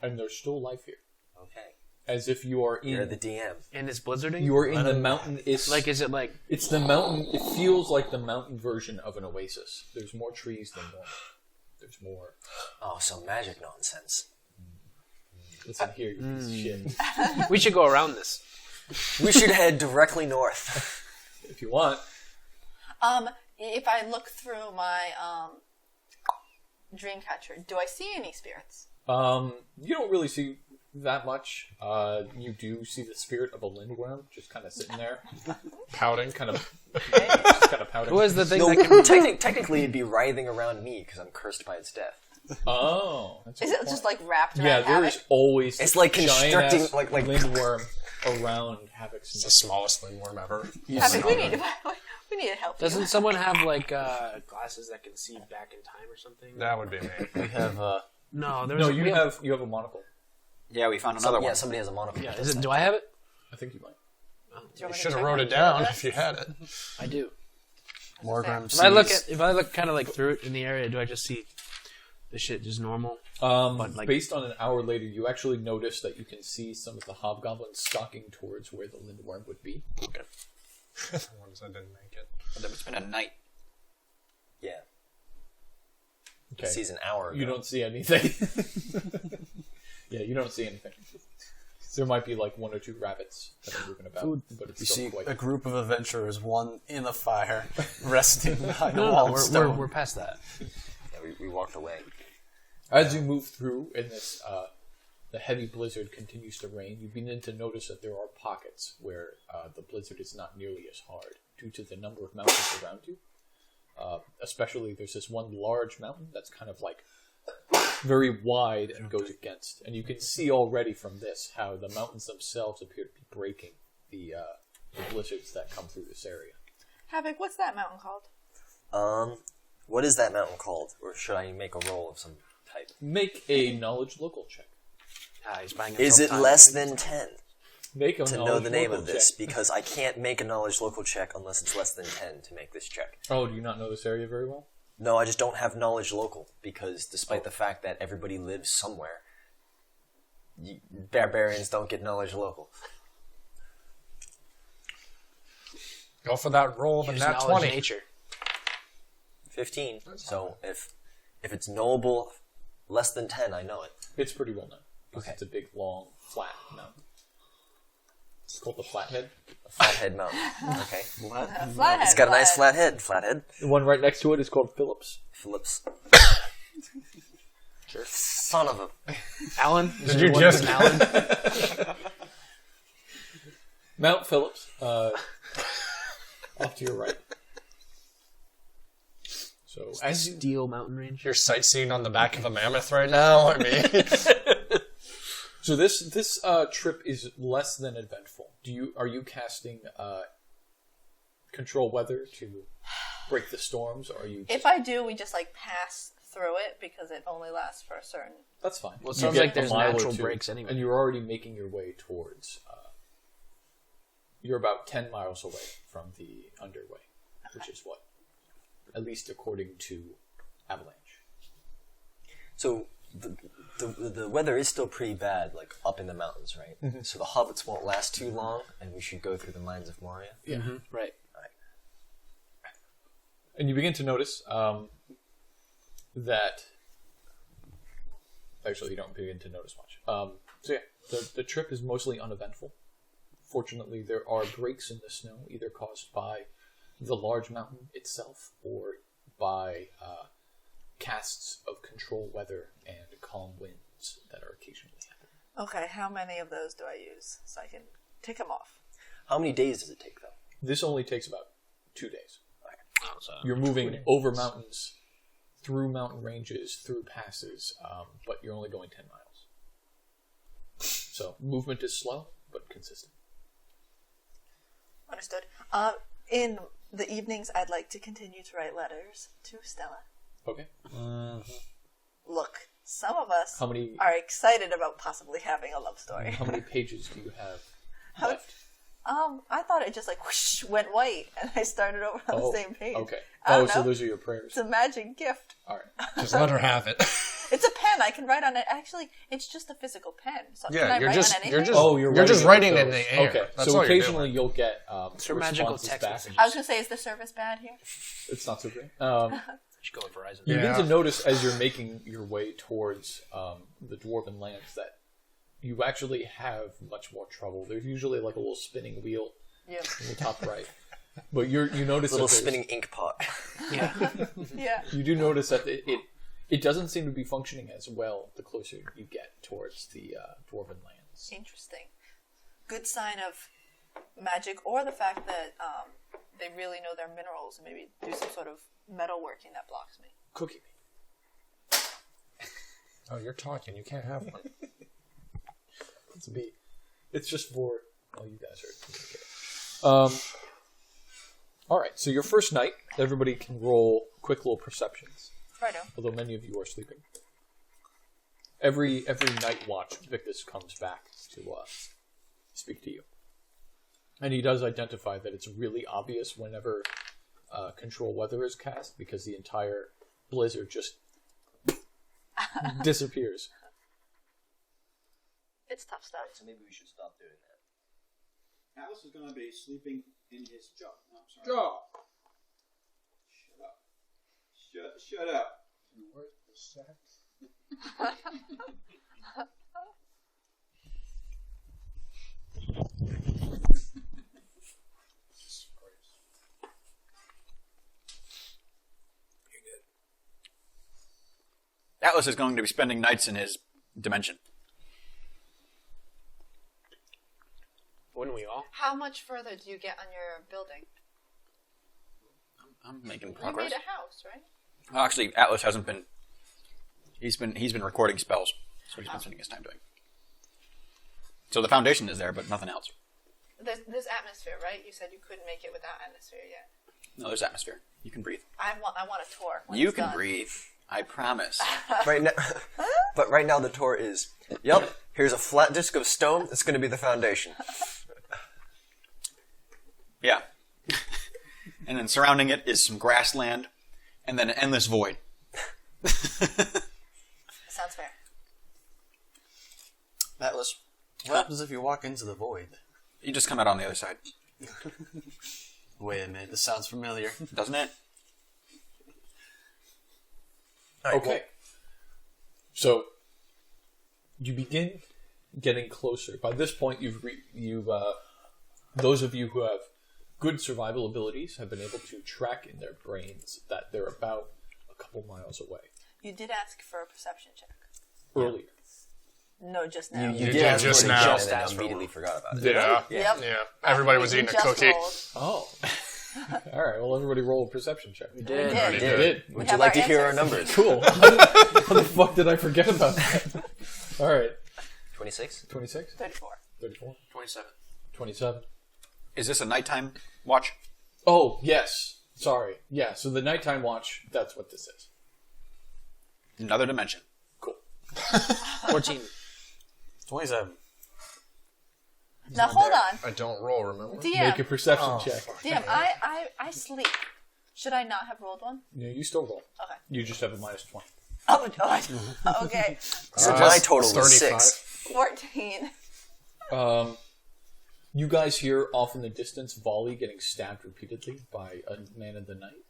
and there's still life here. Okay. As if you are You're in the DM. And it's blizzarding? you are in the mountain. It's Like, is it like... it's the mountain. It feels like the mountain version of an oasis. There's more trees than normal. There's more. Oh, some magic nonsense. Listen here, you piece of shit. We should go around this. We should head directly north. If you want. If I look through my Dreamcatcher, do I see any spirits? You don't really see that much. You do see the spirit of a lindworm just kind of sitting there, Pouting. kind of pouting. Who is the thing No, that can... technically it'd be writhing around me because I'm cursed by its death. Oh, that's a Is good it point. just like wrapped around Yeah, Havoc? there's always It's like constricting, giant-ass like- lindworm around Havoc's It's the neck. smallest lindworm ever. Havoc, we need help. Doesn't someone have, like, glasses that can see back in time or something? That would be me. We have, No, there's... No, you have a monocle. Yeah, we found another Yeah, one. somebody has a monocle. Yeah, is it... Do I have it? I think you might. You should have wrote it down if you had it. I do. Morgrim If I look kind of like through it in the area, do I just see the shit just normal? But, like- Based on an hour later, you actually notice that you can see some of the hobgoblins stalking towards where the lindworm would be. Okay. The ones that didn't make it. But it's been a night. Yeah. Okay. Sees an hour ago. You don't see anything. Yeah, you don't see anything. There might be like one or two rabbits that are moving about, but it's You still see quite. a group of adventurers, one in a fire, resting behind a No, wall no, of stone. we're past that. Yeah, we walked away. As you move through, and this the heavy blizzard continues to rain, you begin to notice that there are pockets where the blizzard is not nearly as hard due to the number of mountains around you. Especially, there's this one large mountain that's kind of like very wide and goes against, and you can see already from this how the mountains themselves appear to be breaking the blizzards that come through this area. Havoc, what's that mountain called? What is that mountain called? Or should I make a roll of some type? Make a knowledge local check. He's buying Is it time. less than 10 Make a to know knowledge the name local of this? check. Because I can't make a knowledge local check unless it's less than 10 to make this check. Oh, do you not know this area very well? No, I just don't have knowledge local because despite the fact that everybody lives somewhere, barbarians don't get knowledge local. Go for that roll of a Use nat knowledge 20. nature. 15. So if it's knowable less than 10, I know it. It's pretty well known. Because Okay. it's a big, long, flat mountain. It's called the Flathead. Flathead Mountain. Okay. Flathead. It's got a nice flat head. Flathead. The one right next to it is called Phillips. Phillips. Son of a... Alan? Did you just... Alan? Mount Phillips, off to your right. So as you Steel Mountain Range. You're sightseeing on the back of a mammoth right now? I mean... So this trip is less than eventful. Are you casting control weather to break the storms, or are you? If I do, we just like pass through it because it only lasts for a certain. That's fine. Well, it You sounds get like a there's mile or natural two, breaks anyway. and you're already making your way towards. You're about 10 miles away from the underway, which is what, at least according to Avalanche. So the weather is still pretty bad, like up in the mountains, right? Mm-hmm. So the hobbits won't last too long, and we should go through the mines of Moria. Yeah. Mm-hmm. Right. And you begin to notice that. Actually, you don't begin to notice much. So yeah, the trip is mostly uneventful. Fortunately, there are breaks in the snow, either caused by the large mountain itself or by casts of control weather and calm winds that are occasionally happening. Okay, how many of those do I use so I can tick them off? How many days does it take, though? This only takes about 2 days. Oh, so You're moving over mountains, through mountain ranges, through passes, but you're only going 10 miles. So movement is slow, but consistent. Understood. In the evenings, I'd like to continue to write letters to Stella. Okay. Look, some of us How many- are excited about possibly having a love story. How many pages do you have How- left? I thought it just like whoosh, went white, and I started over on the same page. Okay. I don't So know. those are your prayers. It's a magic gift. All right. Just let her have it. It's a pen. I can write on it. Actually, it's just a physical pen. So can Yeah, I you're write just on anything? you're just writing in with the those. air. Okay. That's So all you're occasionally doing. you'll get your magical responses text back. messages. I was gonna say, is the service bad here? It's not so great. You should go with Verizon. You Yeah. begin to notice as you're making your way towards the dwarven lands that you actually have much more trouble. There's usually like a little spinning wheel Yeah. in the top right, but you notice Little that there's- spinning ink pot. Yeah. Yeah. You do notice that it doesn't seem to be functioning as well the closer you get towards the dwarven lands. Interesting. Good sign of magic, or the fact that they really know their minerals and maybe do some sort of metalworking that blocks me. Cookie. Oh, you're talking. You can't have one. It's a bee. It's just for you guys are. All right. So your first night, everybody can roll quick little perceptions. Righto. Although many of you are sleeping. Every night watch, Victus comes back to speak to you, and he does identify that it's really obvious whenever control weather is cast because the entire blizzard just disappears. It's tough stuff. So maybe we should stop doing that. Alice is going to be sleeping in his job. No, I'm sorry. Oh. Shut up. Atlas is going to be spending nights in his dimension. Wouldn't we all? How much further do you get on your building? I'm making You progress. made a house, right? Well, actually, Atlas hasn't been. He's been recording spells. That's what he's been spending his time doing. So the foundation is there, but nothing else. There's atmosphere, right? You said you couldn't make it without atmosphere yet. No, there's atmosphere. You can breathe. I want a tour. When You it's can done. breathe. I promise. Right now, but right now the tour is. Yep. Here's a flat disc of stone. That's going to be the foundation. Yeah. And then surrounding it is some grassland, and then an endless void. Sounds fair. Atlas, what happens if you walk into the void? You just come out on the other side, Wait a minute, this sounds familiar. doesn't it? Okay. So you begin getting closer. By this point, you've those of you who have good survival abilities have been able to track in their brains that they're about a couple miles away. You did ask for a perception check. Earlier. No, just now. You did ask just for it now. again, and then immediately forgot about it. Yeah. Yep. Yeah. Everybody was You eating a just cookie. rolled. Oh. All right. Well, everybody roll a perception check. We did. did. You You did. Would have you like our to hear our answers. numbers? Cool. How the fuck did I forget about that? All right. 26? 26? 34. 34? 27. 27? Is this a nighttime watch? Oh, yes. Sorry. Yeah, so the nighttime watch, that's what this is. Another dimension. Cool. 14. 27. Now hold on. I don't roll, remember? DM. Make a perception check. DM, I sleep. Should I not have rolled one? No, you still roll. Okay. You just have a minus 20. Oh, okay. So my total was 35. 6. 14. You guys hear off in the distance Vali getting stabbed repeatedly by a man in the night.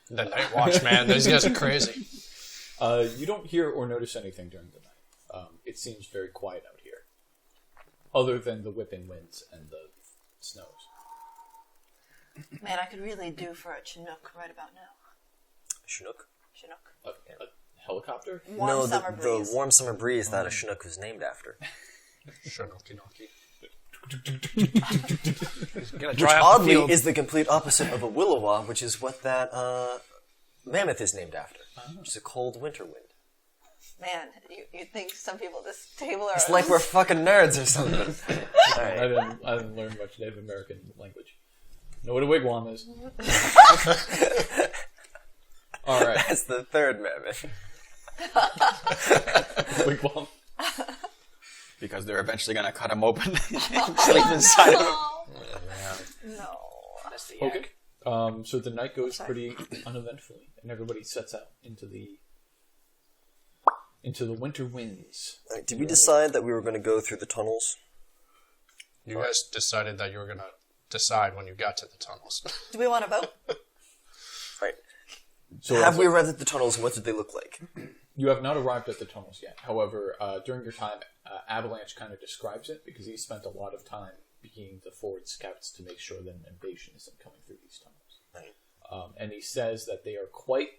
The Night Watch, man. These guys are crazy. You don't hear or notice anything during the night. It seems very quiet out here. Other than the whipping winds and the snows. Man, I could really do for a Chinook right about now. Chinook? Chinook. A helicopter? Warm summer breeze. The warm summer breeze that a Chinook was named after. Shunoki-noki. Gonna Which dry up the oddly field. is the complete opposite of a willowa, which is what that mammoth is named after. Which is a cold winter wind. Man, you think some people at this table are... It's like we're fucking nerds or something. I didn't learn much Native American language. Know what a wigwam is. Alright. That's the third mammoth. Wigwam. Because they're eventually going to cut him open and sleep inside of him. No. That's the Okay. yak. So the night goes pretty uneventfully, and everybody sets out into the winter winds. Alright, did we decide that we were going to go through the tunnels? You guys decided that you were going to decide when you got to the tunnels. Do we want to vote? Right. So Have we arrived at the tunnels, and what did they look like? You have not arrived at the tunnels yet. However, during your time, Avalanche kind of describes it because he spent a lot of time being the forward scouts to make sure that an invasion isn't coming through these tunnels. Right. And he says that they are quite...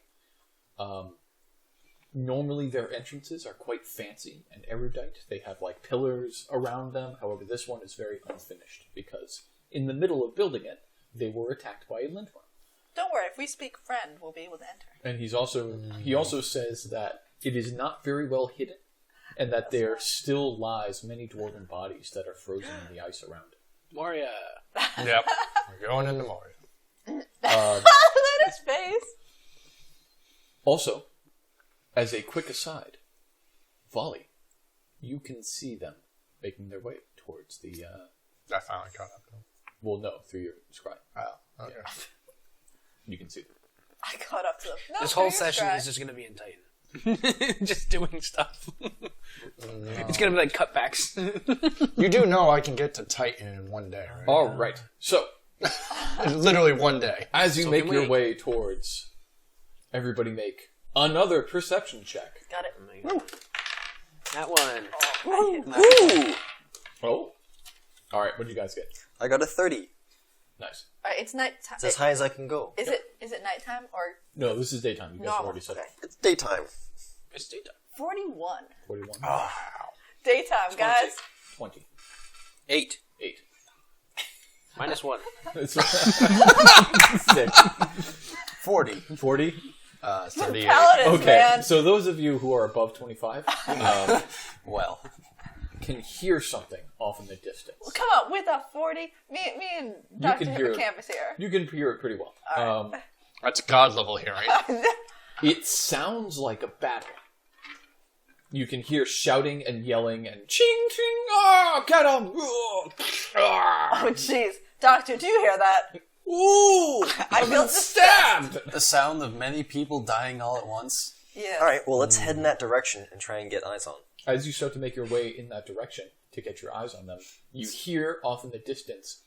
normally their entrances are quite fancy and erudite. They have like pillars around them. However, this one is very unfinished because in the middle of building it, they were attacked by a lindworm. Don't worry, if we speak friend, we'll be able to enter. And he also says that it is not very well hidden, and that there still lies many dwarven bodies that are frozen in the ice around it. Moria. Yep. We're going into Moria. Look at his face. Also, as a quick aside, Vali, you can see them making their way towards the. I finally caught up. Well, no, through your scribe. Oh, okay. You can see them. I caught up to them. No, This whole for your session stride. is just going to be in Titan. Just doing stuff. It's going to be like cutbacks. You do know I can get to Titan in one day, right? All right. So, Literally one day. as you So make can your we. way towards, everybody make another perception check. Got it. That one. Ooh! Oh. All right. What did you guys get? I got a 30. Nice. All right, it's night time. It's as high as I can go. Is it nighttime or No, this is daytime. You guys have normal? already said Okay. it. It's daytime. It's daytime. 41. 41. Daytime, guys. 20. 8. 8. Minus 1. It's 6. 40. 40. 38. Paladins, Okay, man. so those of you who are above 25 Well, can hear something off in the distance. Come on, with a 40. Me and Dr. can hear it. Hippocampus here. You can hear it pretty well. That's God level hearing. It sounds like a battle. You can hear shouting and yelling and ching ching, ah, get him! Oh, jeez. Doctor, do you hear that? Ooh, I I've feel been stabbed! the sound of many people dying all at once. Yeah. Alright, well, let's head in that direction and try and get eyes on. As you start to make your way in that direction to get your eyes on them, you hear off in the distance.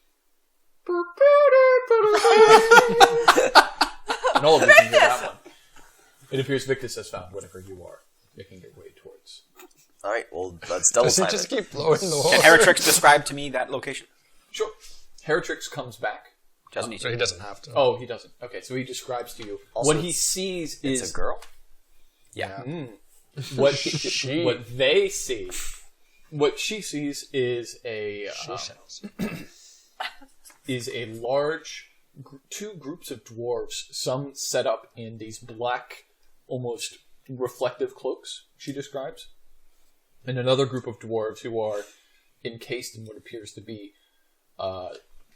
And all of you can hear that one. It appears Victus has found whatever you are making your way towards. Alright, well, let's double Does it time just it. keep blowing the wall? Can Eritrix describe to me that location? Sure. Heritrix comes back. Doesn't he? So he doesn't have to. Oh, he doesn't. Okay, so he describes to you. Also, What he sees It's is a girl. Yeah. what they see. What she sees is a large two groups of dwarves. Some set up in these black, almost reflective cloaks. She describes, and another group of dwarves who are encased in what appears to be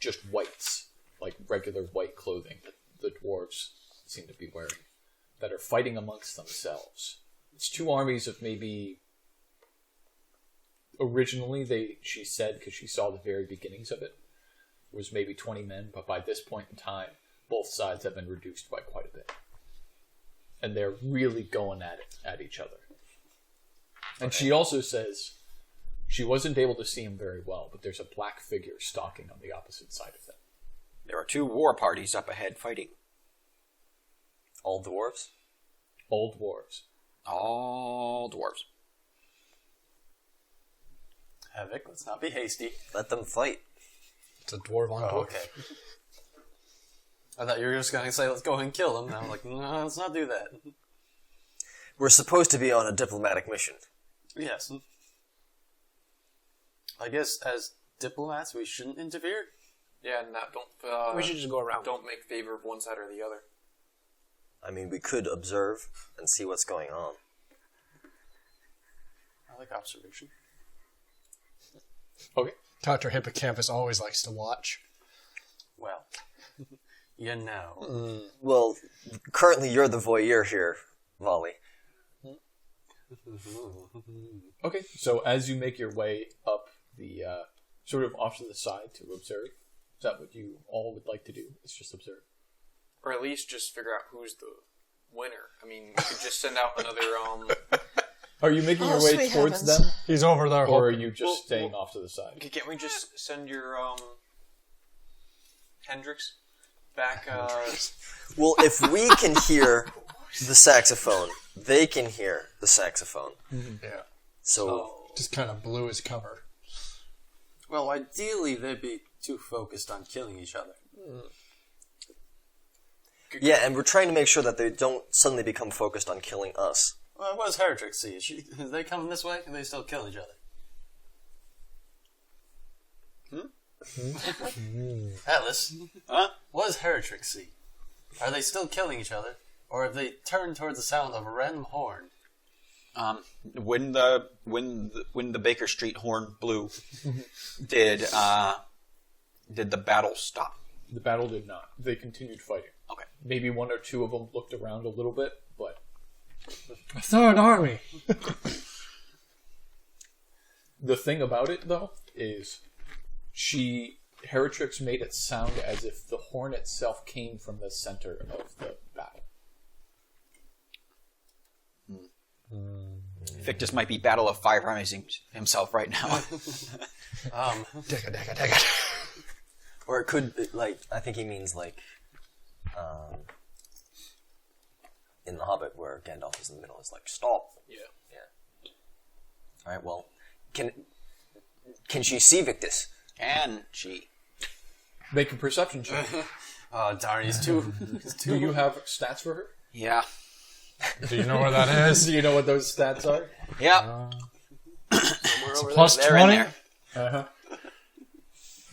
just whites, like regular white clothing that the dwarves seem to be wearing, that are fighting amongst themselves. It's two armies of maybe... Originally, she said, because she saw the very beginnings of it, was maybe 20 men, but by this point in time, both sides have been reduced by quite a bit. And they're really going at each other. And she also says she wasn't able to see him very well, but there's a black figure stalking on the opposite side of them. There are two war parties up ahead fighting. All dwarves? All dwarves. All dwarves. Havoc, let's not be hasty. Let them fight. It's a dwarf on dwarf. Okay. I thought you were just going to say, let's go ahead and kill them. And I'm like, no, let's not do that. We're supposed to be on a diplomatic mission. Yes. I guess as diplomats, we shouldn't interfere. Yeah, don't. We should just go around. Don't make favor of one side or the other. I mean, we could observe and see what's going on. I like observation. Okay. Dr. Hippocampus always likes to watch. Well, you know. Well, currently you're the voyeur here, Vali. Okay, so as you make your way up the, sort of off to the side to observe, is that what you all would like to do? Is just observe? Or at least just figure out who's the winner. I mean, we could just send out another, Are you making your way sweet towards heavens. them? He's over there. Or are you just staying off to the side? Can't we just send your, Hendrix back, Well, if we can hear the saxophone, they can hear the saxophone. Yeah. So, Just kind of blew his cover. Well, ideally, they'd be too focused on killing each other. yeah, and we're trying to make sure that they don't suddenly become focused on killing us. Well, what does Heritrix see? Is they coming this way, and they still kill each other? Atlas, Huh? what does Heritrix see? Are they still killing each other, or have they turned towards the sound of a random horn? When the Baker Street horn blew, did the battle stop? The battle did not. They continued fighting. Okay. Maybe one or two of them looked around a little bit, but... A third army. The thing about it, though, is Heritrix made it sound as if the horn itself came from the center of the battle. Victus might be Battle of Fire Rising himself right now. Or it could be, like, I think he means, like, in The Hobbit where Gandalf is in the middle, it's like, stop. Yeah. Alright, well, can she see Victus? Can she? Make a perception check. Oh, darn, he's too... Do you have stats for her? Yeah. Do you know where that is? Do you know what those stats are? Yeah. Plus They're in 20? there. Uh-huh.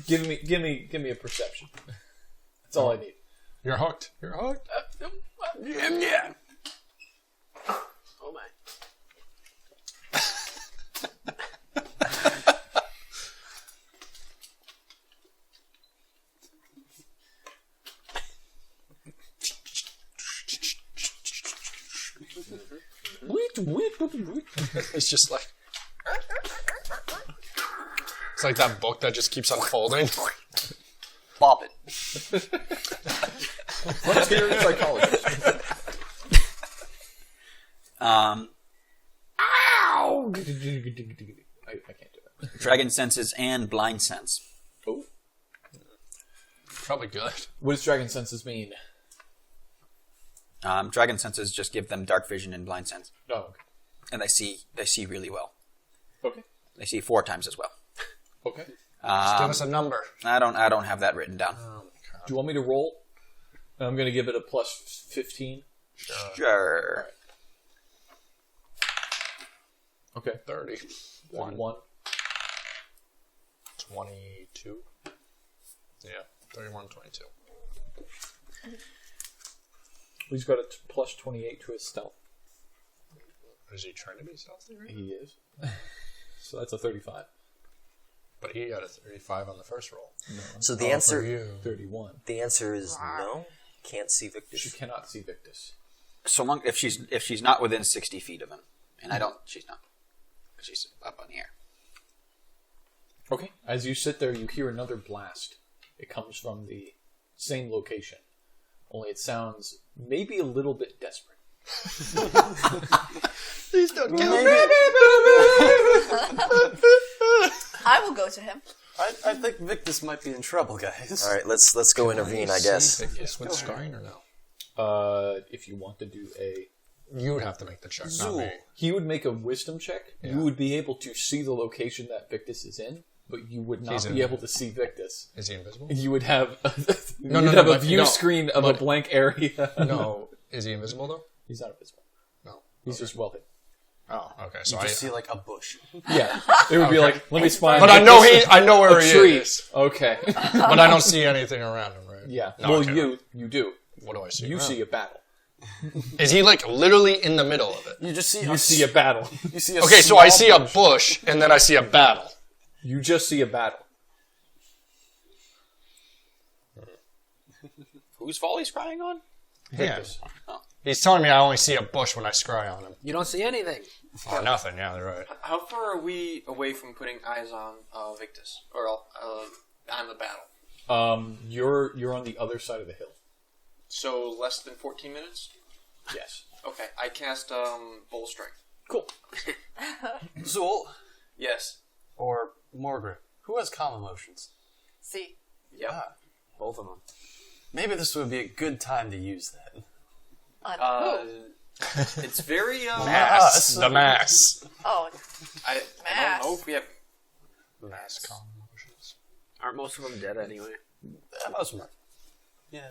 Give me a perception. That's all I need. You're hooked. You're hooked. Yeah. Oh my. It's just like... It's like that book that just keeps unfolding. Bop it. Frontier psychologist. Ow! I can't do that. Dragon senses and blind sense. Oh. Probably good. What does dragon senses mean? Dragon senses just give them dark vision and blind sense, Oh, okay. and they see really well. Okay. They see 4 times as well. Okay. Just give us a number. I don't have that written down. Do you want me to roll? I'm going to give it a plus 15. Sure. Okay. 31. 1. 22. Yeah, 31, 22. He's got a plus 28 to his stealth. Is he trying to be stealthy? Right? He is. So that's a 35. But he got a 35 on the first roll. So the For answer, you. 31. the answer is no. Can't see Victus. She cannot see Victus. So long if she's not within 60 feet of him, and she's not, because she's up on the air. Okay. As you sit there, you hear another blast. It comes from the same location, only it sounds maybe a little bit desperate. Please don't kill me. I will go to him. I think Victus might be in trouble, guys. All right, let's go intervene, I guess. Yes, with scrying or no? If you want to do a... You would have to make the check, not me. He would make a wisdom check. Yeah. You would be able to see the location that Victus is in, but you would not He's in be there. able to see Victus. Is he invisible? You would have No, a but view no, screen of a blank area. No. Is he invisible, though? He's not invisible. No. He's just well hidden. Oh, okay. So You I just see like a bush. Yeah, it would be like, let me spy. But I know where a he tree. is. Okay. But I don't see anything around him, right? Yeah. No, Well, okay. you do. What do I see? You around? see a battle. Is he like literally in the middle of it? You just see. You see a battle. You see a Okay, so I small see a bush. bush, and then I see a battle. You just see a battle. Who's Vali's crying on? Victus. He's telling me I only see a bush when I scry on him. You don't see anything. Or nothing, yeah, they're right. How far are we away from putting eyes on Victus? Or on the battle? You're on the other side of the hill. So less than 14 minutes? Yes. Okay, I cast Bull Strength. Cool. Zool Yes. or Morgrim. Who has calm emotions? See. Yep. Both of them. Maybe this would be a good time to use that. On who? It's very Mass. The mass. Oh, I don't know if we have. Mass calm emotions. Aren't most of them dead anyway? Most of them. Yeah,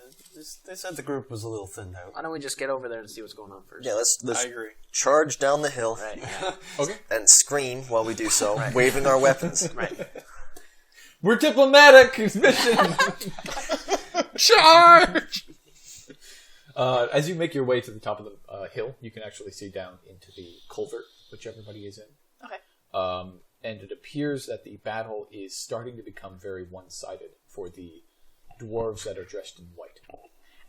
they said the group was a little thinned out. Why don't we just get over there and see what's going on first? Yeah, let's I agree. charge down the hill Right. Yeah. Okay. and scream while we do so, waving our weapons. Right. We're diplomatic mission. Charge! As you make your way to the top of the hill, you can actually see down into the culvert, which everybody is in. okay. And it appears that the battle is starting to become very one-sided for the dwarves that are dressed in white.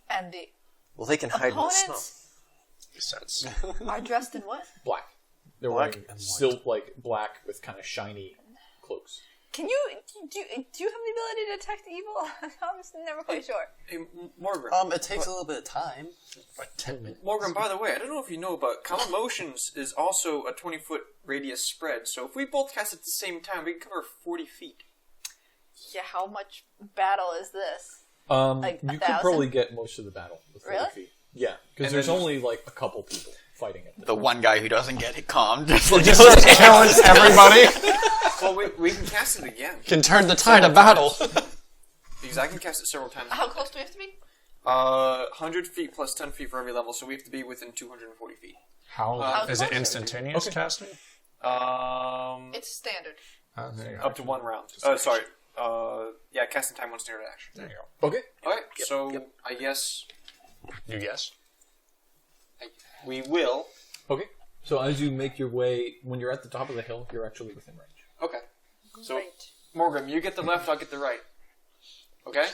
And the Well, they can hide in the snow. opponents Makes sense. are dressed in what? Black. They're Black wearing and white. still like black with kind of shiny cloaks. Can you do you have the ability to detect evil? I'm just never quite sure. Hey, Morgan. It takes a little bit of time. Like 10 minutes. Morgan, by the way, I don't know if you know, but Calm Emotions is also a 20-foot radius spread. So if we both cast at the same time, we can cover 40 feet. Yeah, how much battle is this? You could 1,000? probably get most of the battle with 40 Really? feet. Yeah, because And there's then- only like a couple people fighting it. The one guy who doesn't get it calmed. Killing everybody. Well, we can cast it again. Can turn the tide of battle. Because I can cast it several times. How close do we have to be? 100 feet plus 10 feet for every level, so we have to be within 240 feet. How is it close? instantaneous casting? It's standard. There you go. Up to one round. Sorry. Yeah, casting time, one standard action. There you go. Okay. Okay, so I guess You guess. we will. Okay. So as you make your way, when you're at the top of the hill, you're actually within range. Okay. So, Great. Morgan, you get the left, I'll get the right. Okay?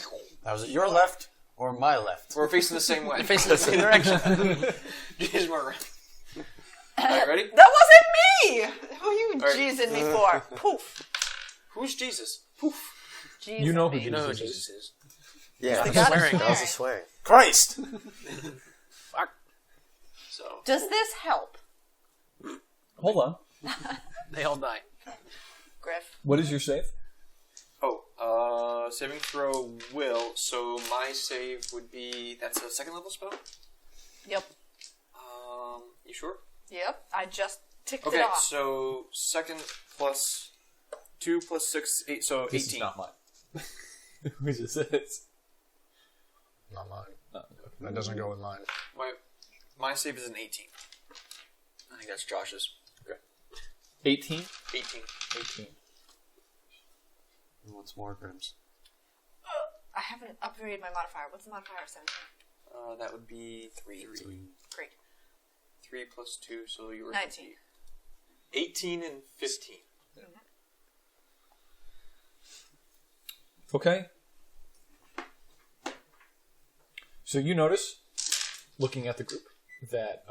Now, is it your left or my left? We're facing the same way. Facing the same direction. Jeez, Morgan. Alright, ready? That wasn't me! Who are you right. jeezing me for? Poof. Who's Jesus? Poof. Jeezing You know who me. You know who Jesus Jesus is. Yeah, The God of swearing. that was swearing. a swearing. Christ! So, Does this help, Hold on. They all die. Griff? What is your save? saving throw will, so my save would be, that's a second level spell? Yep. You sure? Yep. I just ticked Okay, it off. so second plus 2 plus 6, 8, so This 18. is not mine. Which is this? Not mine. That doesn't go with mine. My save is an 18. I think that's Josh's. 18? 18. 18. What's more, Grims? I haven't upgraded my modifier. What's the modifier of 17? That would be 3. Great. 3 plus 2, so you were 19. 18 and 15. Okay. So you notice, looking at the group, that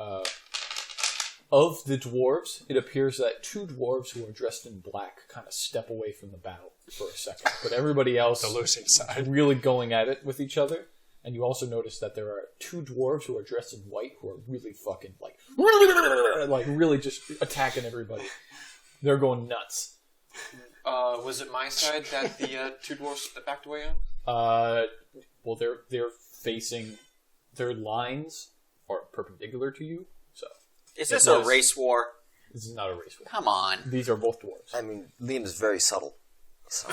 of the dwarves, it appears that 2 dwarves who are dressed in black kind of step away from the battle for a second. But everybody else The losing side. really going at it with each other. And you also notice that there are 2 dwarves who are dressed in white who are really fucking like really just attacking everybody. They're going nuts. Was it my side that the 2 dwarfs backed away on? Well, they're facing, their lines are perpendicular to you, so Is this a race war? this is not a race war. Come on. These are both dwarves. I mean, Liam is very subtle. So.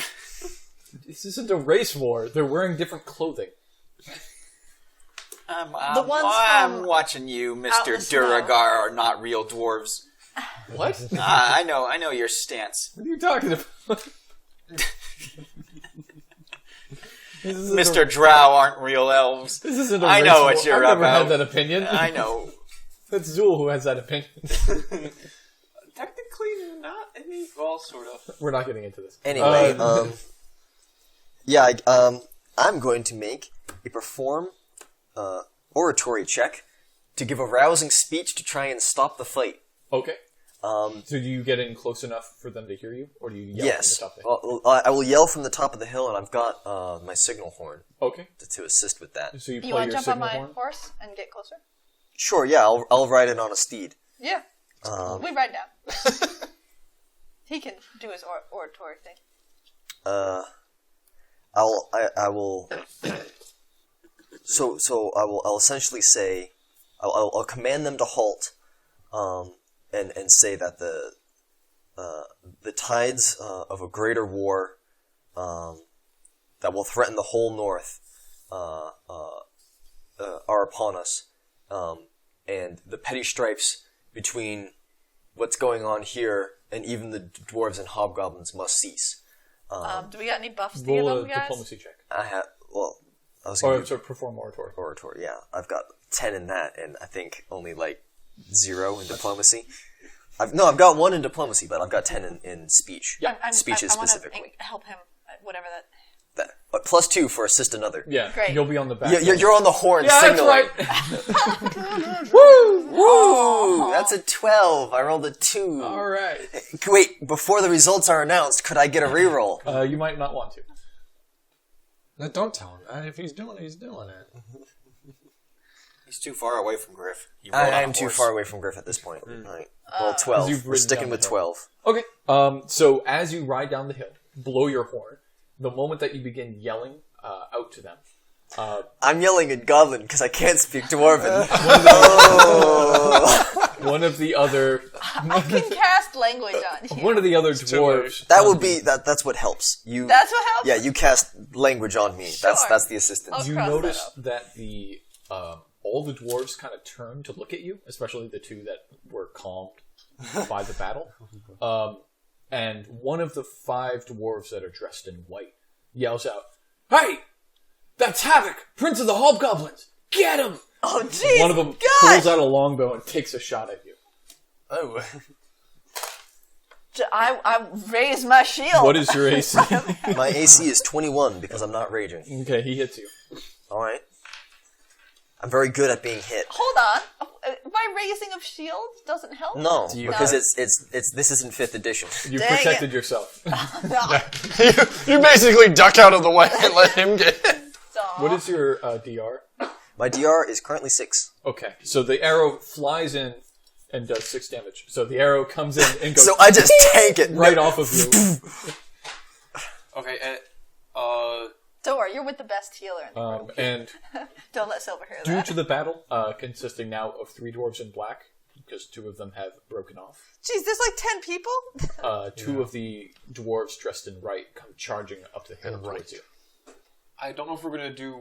This isn't a race war. They're wearing different clothing. ones I'm from watching you, out Mr. in the snow. Duragar, are not real dwarves. What? I know your stance. What are you talking about? This isn't Mr. Drow aren't real elves. This isn't a I race know war. what you're I've never about. had that opinion. I know. That's Zool who has that opinion. Technically not any. Well, sort of. We're not getting into this. Anyway, I'm going to make a perform oratory check to give a rousing speech to try and stop the fight. Okay. So do you get in close enough for them to hear you, or do you yell Yes, from the top of the hill? I will yell from the top of the hill, and I've got my signal horn Okay. to assist with that. So you play You want your to jump on signal my horn? horse and get closer? Sure, yeah, I'll ride it on a steed. Yeah. We ride down. He can do his oratory thing. I'll essentially say, I'll command them to halt, and say that the tides of a greater war that will threaten the whole North are upon us, and the petty stripes between what's going on here and even the dwarves and hobgoblins must cease. Do we got any buffs to give Roll a them, guys? diplomacy check. I was Or going to perform oratory. oratory, yeah. I've got 10 in that, and I think only, 0 in diplomacy. I've got 1 in diplomacy, but I've got 10 in speech. Yeah. Speeches I want to specifically. help him, whatever that... But plus 2 for assist another. Yeah. Great. You'll be on the back. You're on the horn Yeah, signaling. that's right. Woo! That's a 12. I rolled a 2. All right. Wait, before the results are announced, could I get a reroll? You might not want to. No, don't tell him. If he's doing it, he's doing it. He's too far away from Griff. He rode I on a am too horse. far away from Griff at this point. Right. Well, 12. you've We're ridden sticking down with the hill. 12. Okay. So as you ride down the hill, blow your horn. The moment that you begin yelling out to them, I'm yelling in Goblin because I can't speak Dwarven. one of the other I can cast language on you. one of the other too dwarves. That will be that's what helps. You That's what helps? Yeah, you cast language on me. Sure. That's the assistance. I'll You cross notice that that the all the dwarves kind of turn to look at you, especially the 2 that were calmed by the battle. And one of the 5 dwarves that are dressed in white yells out, "Hey, that's Havoc, Prince of the Hobgoblins! Get him!" Oh, jeez! One of them God! pulls out a longbow and takes a shot at you. Oh. I raise my shield. What is your AC? My AC is 21 because I'm not raging. Okay, he hits you. All right. I'm very good at being hit. Hold on. My raising of shields doesn't help? No, you- because it's this isn't 5th edition. You Dang protected it. yourself. You basically duck out of the way and let him get it. What is your DR? My DR is currently 6. Okay, so the arrow flies in and does 6 damage. So the arrow comes in and goes So I just tank it right off of you. Okay, Don't worry, you're with the best healer in the world. And Don't let Silver hear due that. to the battle, consisting now of 3 dwarves in black, because 2 of them have broken off. Jeez, there's like 10 people? 2 of the dwarves dressed in white come charging up the hill towards you. I don't know if we're going to do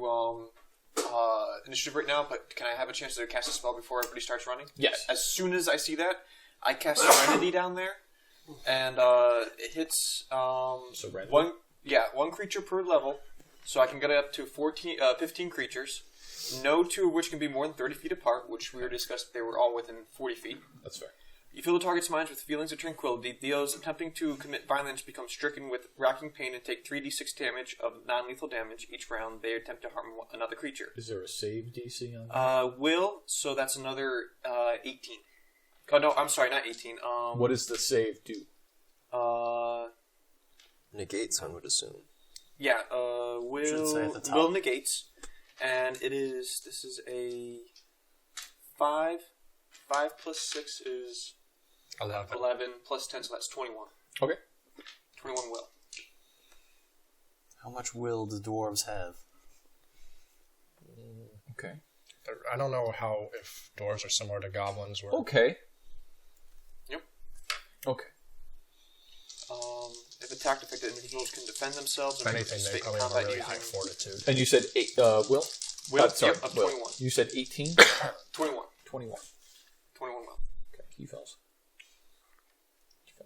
initiative right now, but can I have a chance to cast a spell before everybody starts running? Yes. As soon as I see that, I cast Serenity down there, and it hits Serenity? one creature per level, so I can get it up to 15 creatures. No 2 of which can be more than 30 feet apart, which we were discussed they were all within 40 feet. That's fair. You fill the target's minds with feelings of tranquility. Those attempting to commit violence become stricken with racking pain and take 3d6 damage of non-lethal damage each round they attempt to harm another creature. Is there a save DC on that? Will, so that's another 18. Oh, no, I'm sorry, not 18. What does the save do? Negates, I would assume. Yeah, Should say at the top. Will negates, and this is a 5. 5 plus 6 is 11 plus 10, so that's 21. Okay. 21 will. How much will the dwarves have? Okay. I don't know if dwarves are similar to goblins. Where Okay. Yep. Okay. If attacked, affected individuals can defend themselves. if anything, they probably have a really high fortitude. And you said 8, Will? Will, Sorry, yep, Will. 21. You said 18? 21. 21. 21 will. Okay, he fails.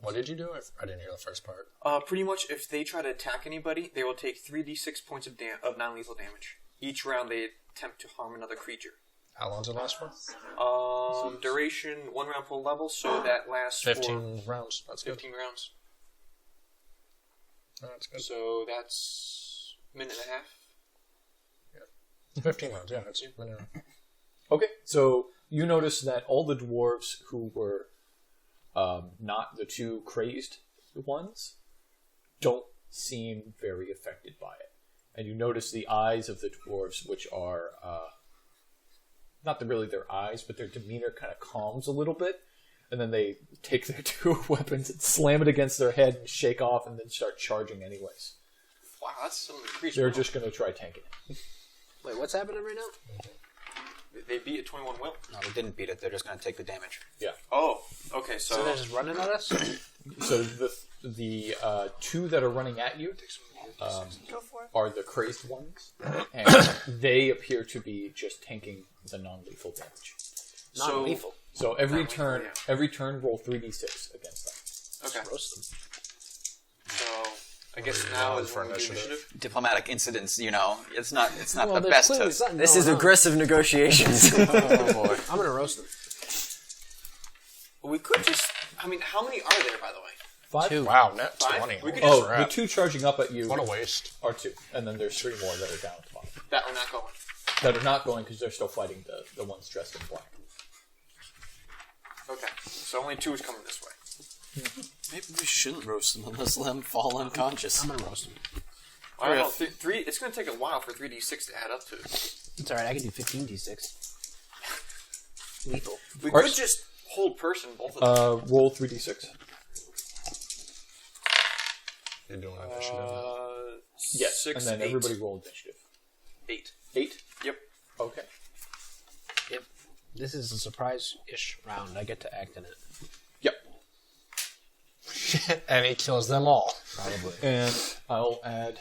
What did you do? I didn't hear the first part. Pretty much, if they try to attack anybody, they will take 3d6 points of non-lethal damage. Each round, they attempt to harm another creature. How long does it last for? Duration, 1 round per level, so that lasts 15 rounds. That's for 15 rounds. good. That's good. So that's a minute and a half. 15 rounds, yeah. That's a minute. Okay, so you notice that all the dwarves who were not the 2 crazed ones don't seem very affected by it. And you notice the eyes of the dwarves, which are not really their eyes, but their demeanor kind of calms a little bit. And then they take their 2 weapons and slam it against their head and shake off and then start charging anyways. Wow, that's some of the creatures. They're just going to try tanking it. Wait, what's happening right now? They beat a 21 will. No, they didn't beat it. They're just going to take the damage. Yeah. Oh, okay, So they're just running at us? So the 2 that are running at you Go for it. are the crazed ones, and they appear to be just tanking the non-lethal damage. Non-lethal. So every Non-lethal, turn, yeah. every turn, roll 3d6 against them. Okay. Roast them. So I guess now is when we do initiative. Diplomatic incidents, it's not Well, the there's best clearly test. something This going is on. aggressive negotiations. Oh boy. I'm gonna roast them. We could just. I mean, how many are there, by the way? 5? Wow, net 5? 20. We could Oh, just. the 2 charging up at you What a waste. are 2, and then there's 3 more that are down at the bottom. That are not going. That are not going because they're still fighting the ones dressed in black. Okay. So only 2 is coming this way. Maybe we shouldn't roast them unless let them fall unconscious. I'm gonna roast them. I don't know. 3. It's going to take a while for 3d6 to add up to. It's alright, I can do 15d6. Lethal. We Or- could just hold person both of them. Roll 3d6. You're doing initiative. Yes, 6, and then 8. everybody roll initiative. 8. 8? Yep. Okay. Yep. This is a surprise-ish round. I get to act in it. Yep. And he kills them all. Probably. And I'll add...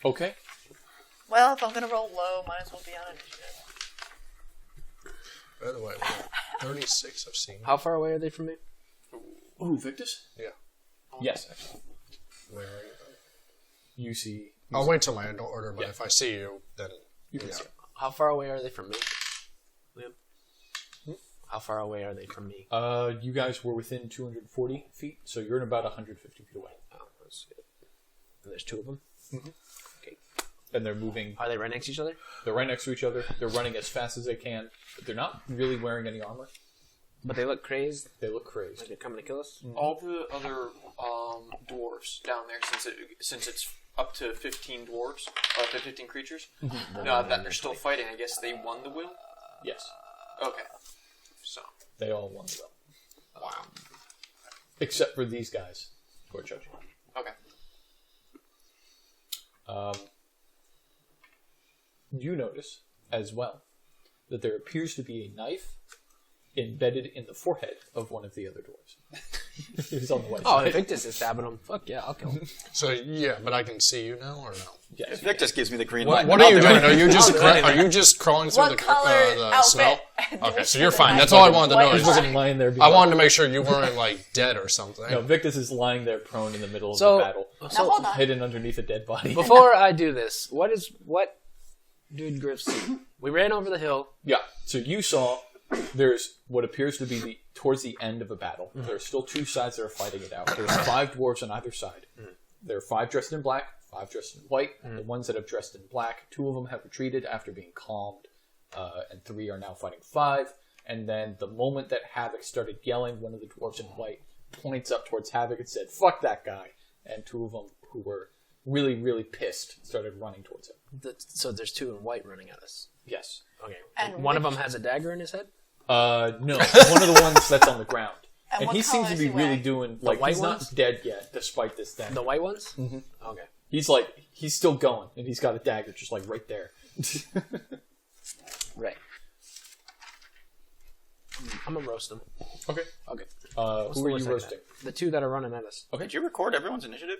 Okay. Well, if I'm going to roll low, might as well be on initiative. By the way, 36 I've seen. How far away are they from me? Ooh, Victus? Yeah. Yes, actually. Where are you? You see... I'll wait till my end order, but Yeah. if I see you, then You can yeah. see it. How far away are they from me? Liam? How far away are they from me? You guys were within 240 feet, so you're in about 150 feet away. Oh, that's good. And there's 2 of them? Okay. And they're moving... Are they right next to each other? They're right next to each other. They're running as fast as they can. But they're not really wearing any armor. But they look crazed. They look crazed. Like they're coming to kill us? All the other dwarves down there, since it's up to 15 dwarves, up to 15 creatures, that they're still fighting, I guess they won the will? Yes. Okay. So. They all won the will. Wow. Except for these guys who are judging. Okay. You notice, as well, that there appears to be a knife embedded in the forehead of one of the other dwarves. He's on the white Oh, side. if Victus is stabbing him, fuck yeah, I'll kill him. So yeah, but I can see you now or no? Yes. If Vic just gives me the green What, light, what then are you I'll do doing? anything. Are you just crawling through What the color the smell? outfit? Okay, so you're fine. That's all I wanted to know. White Is He's just- just lying there. I wanted to make sure you weren't like dead or something. No, Victus is lying there prone in the middle of So- the battle, Now hold on. hidden underneath a dead body. Before I do this, what did Griff see? We ran over the hill. Yeah. So you saw there's what appears to be towards the end of a battle. There are still two sides that are fighting it out. There's 5 dwarves on either side. There are 5 dressed in black, 5 dressed in white. The ones that have dressed in black, 2 of them have retreated after being calmed, and 3 are now fighting 5. And then the moment that Havoc started yelling, one of the dwarves in white points up towards Havoc and said, "Fuck that guy!" And 2 of them, who were really, really pissed, started running towards him. So there's 2 in white running at us. Yes. Okay. And One of which- them has a dagger in his head? No, one of the ones that's on the ground. And And what he seems color to is be he really wearing? doing, like, white he's ones? not dead yet, despite this thing. The white ones? Mm-hmm. Okay. He's like, he's still going, and he's got a dagger just like right there. Right. I'm gonna roast them. Okay. Okay. Who are you roasting? The 2 that are running at us. Did you record everyone's initiative?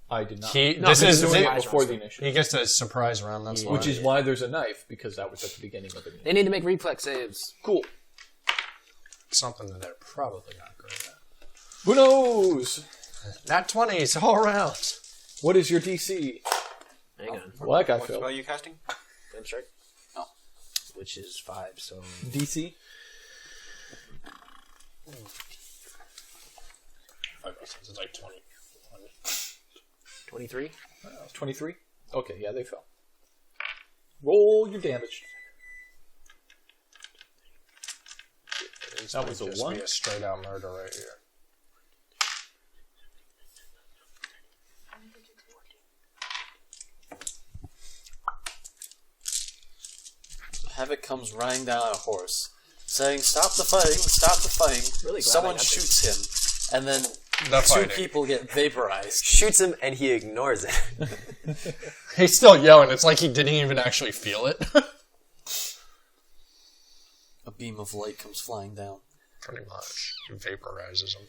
I did not. This He's is doing it it- before the initiative. he gets a surprise round. That's why. Which is why there's a knife, because that was at the beginning of the game. They need to make reflex saves. Cool. something that they're probably not great at. Who knows? Not 20s all around. What is your DC? Hang on. Well, that guy What failed. spell are you casting? Flame strike. Oh. Which is 5, so... DC? It's like 20. 23? 23? Okay, yeah, they fell. Roll your damage. That was a Just 1. be a straight out murder right here. Havoc comes riding down on a horse, saying, "Stop the fighting! Stop the fighting!" Really glad Someone I got shoots him, and then The 2 fighting. people get vaporized. Shoots him and he ignores it. He's still yelling. It's like he didn't even actually feel it. A beam of light comes flying down. Pretty much. He vaporizes him.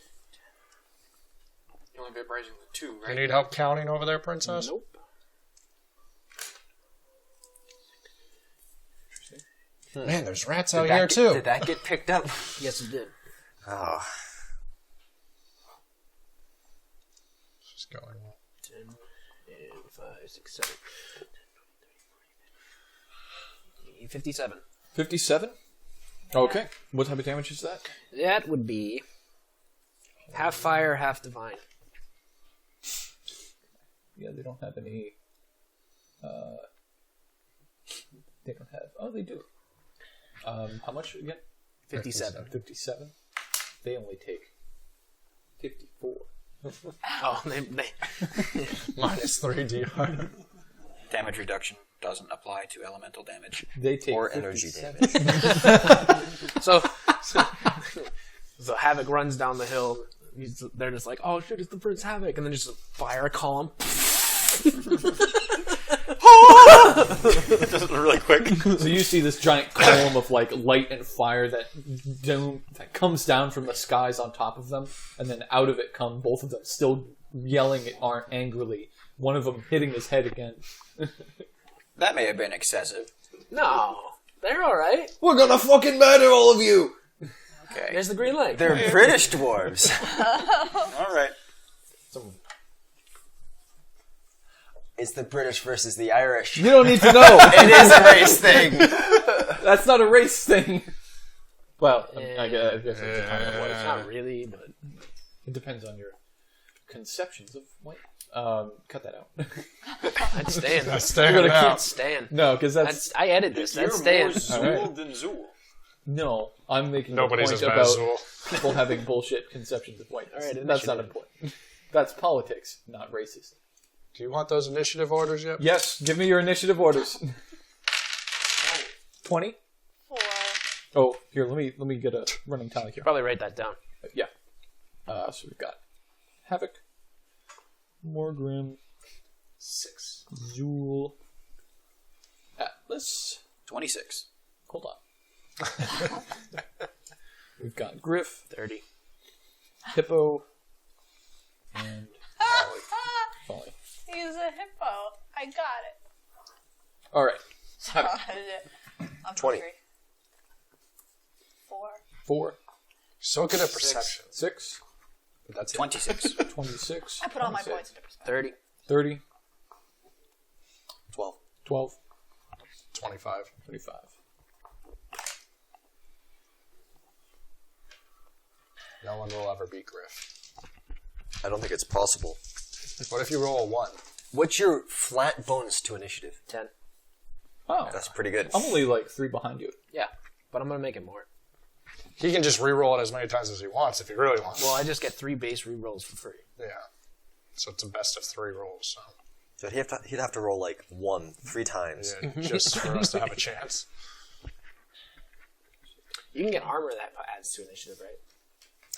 You're only vaporizing the 2, You right? need help counting over there, Princess? Nope. Man, there's rats out here too. Did that get picked up? Yes, it did. Oh. Just going. 10, and 5, 6, 7. 57. 57? Okay. What type of damage is that? That would be half fire, half divine. Yeah, they don't have any... they don't have... Oh, they do. How much again? 57. 57. They only take 54. Oh, they Minus 3 DR. Damage reduction doesn't apply to elemental damage. They take Or energy 57. damage. so Havoc runs down the hill. They're just like, "Oh shit, it's the Prince Havoc," and then just fire a column. Just really quick. So you see this giant column of like light and fire that comes down from the skies on top of them, and then out of it come both of them still yelling angrily. One of them hitting his head again. That may have been excessive. No, they're all right. We're gonna fucking murder all of you! Okay. There's the green light. They're British dwarves. All right. It's the British versus the Irish. You don't need to know! It is a race thing. That's not a race thing! Well, I guess it depends on what It's not really, but it depends on your conceptions of white. Cut that out. I'd stand. That's staying You're gonna out. I'd stand. No, because that's... I edit this. You're That's more stand. Zool Alright. than Zool. No, I'm making Nobody's a as point bad as about Zool. people having bullshit conceptions of whiteness. All right, That's not initiative. important. That's politics, not racist. Do you want those initiative orders yet? Yes, give me your initiative orders. 20? 4. Oh, here, let me get a running tally here. Probably write that down. Yeah. So we've got Havoc, Morgrim, 6. Zool, Atlas, 26. Hold on. We've got Griff, 30. Hippo, and Vali. He's a hippo. I got it. All right. I'm 20. 23. 4. 4, So good at perception. 6, But that's it. 26. 26. I put all my 26, points into perspective. 30. 30, 12. 12, 25. 25. No one will ever beat Griff. I don't think it's possible. What if you roll a 1? What's your flat bonus to initiative? 10. Oh, That's pretty good. I'm only like 3 behind you. Yeah, but I'm going to make it more. He can just re-roll it as many times as he wants if he really wants. Well, I just get 3 base rerolls for free. Yeah. So it's a best of 3 rolls. So. So he'd have to roll like 1 3 times. Yeah, just for us to have a chance. You can get armor that adds to initiative, right?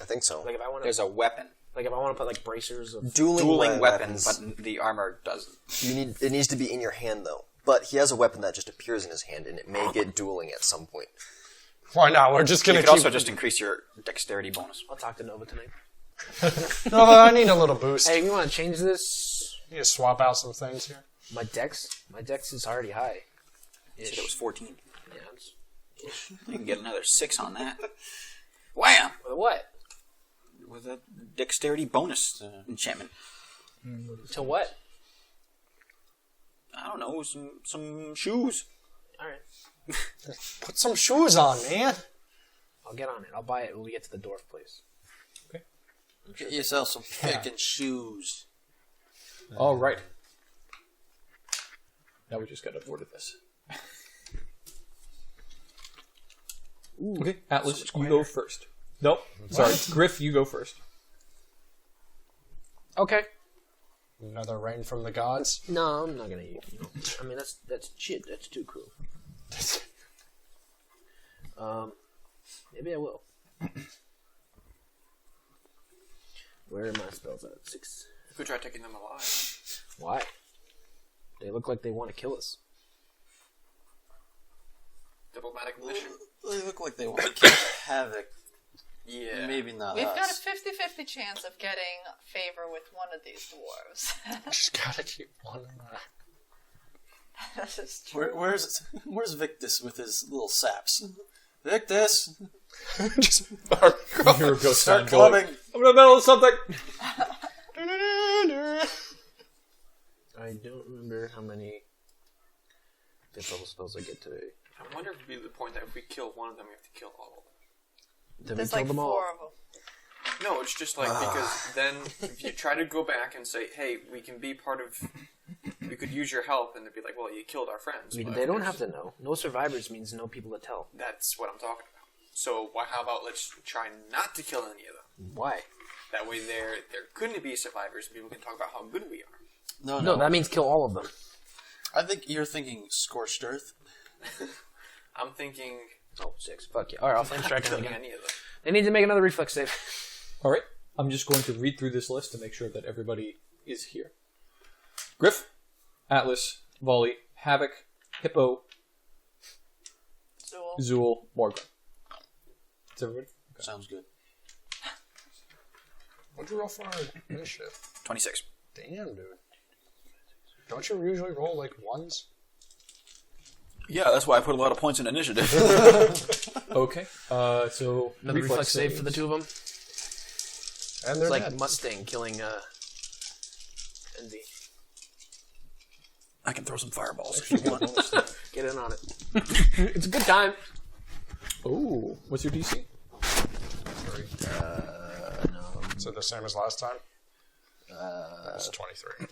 I think so. Like if I want to, There's a weapon. like if I want to put like bracers of. Dueling weapon, weapons. but the armor doesn't. It needs to be in your hand though. But he has a weapon that just appears in his hand, and it may get dueling at some point. Why not? We're just You going to could keep... also just increase your dexterity bonus. I'll talk to Nova tonight. No, but I need a little boost. Hey, you want to change this? You need to swap out some things here. My dex is already high. So that was 14. Yeah, it's- You can get another 6 on that. Wham! With what? With a dexterity bonus enchantment. To what? I don't know, some shoes. All right, Put some shoes on, man. I'll get on it. I'll buy it when we get to the dwarf place. Get yourself some fucking shoes. All right. Now we just got to order this. Okay, Atlas, you go first. Nope. Sorry, Griff, you go first. Okay. Another rain from the gods. No, I'm not gonna eat. You know. I mean, that's shit. That's too cruel. Maybe I will. Where are my spells at? 6. You could try taking them alive. Why? They look like they want to kill us. Diplomatic mission. They look like they want to kill Havoc. Yeah. Maybe not We've us. got a 50-50 chance of getting favor with one of these dwarves. Just gotta keep one eye. That is true. Where's Victus with his little saps? Victus! Just You're a ghost Start sign going, clubbing! I'm in the middle of something! I don't remember how many fifth level spells I get today. I wonder if it would be the point that if we kill one of them, we have to kill all of them. Did we There's kill like them 4 all? of them. No, it's just like, because then if you try to go back and say, hey, we can be part of, we could use your help, and they'd be like, well, you killed our friends. I mean, But they don't have to know. No survivors means no people to tell. That's what I'm talking about. So how about let's try not to kill any of them. Why? That way there couldn't be survivors, and people can talk about how good we are. No, that means kill all of them. I think you're thinking scorched earth. I'm thinking Oh, 6. Fuck yeah. Alright, I'll flame strike them killing again. any of them. They need to make another reflex save. All right, I'm just going to read through this list to make sure that everybody is here. Griff, Atlas, Vali, Havoc, Hippo, Zool. Zool, Morgan. Is everybody? Sounds good. What'd you roll for initiative? 26. Damn, dude. Don't you usually roll like 1s? Yeah, that's why I put a lot of points in initiative. Okay, so Another reflex save for the two of them. And they're It's like dead. Mustang killing Envy. I can throw some fireballs if you want. Get in on it. It's a good time. Oh, what's your DC? Is it the same as last time? It's 23.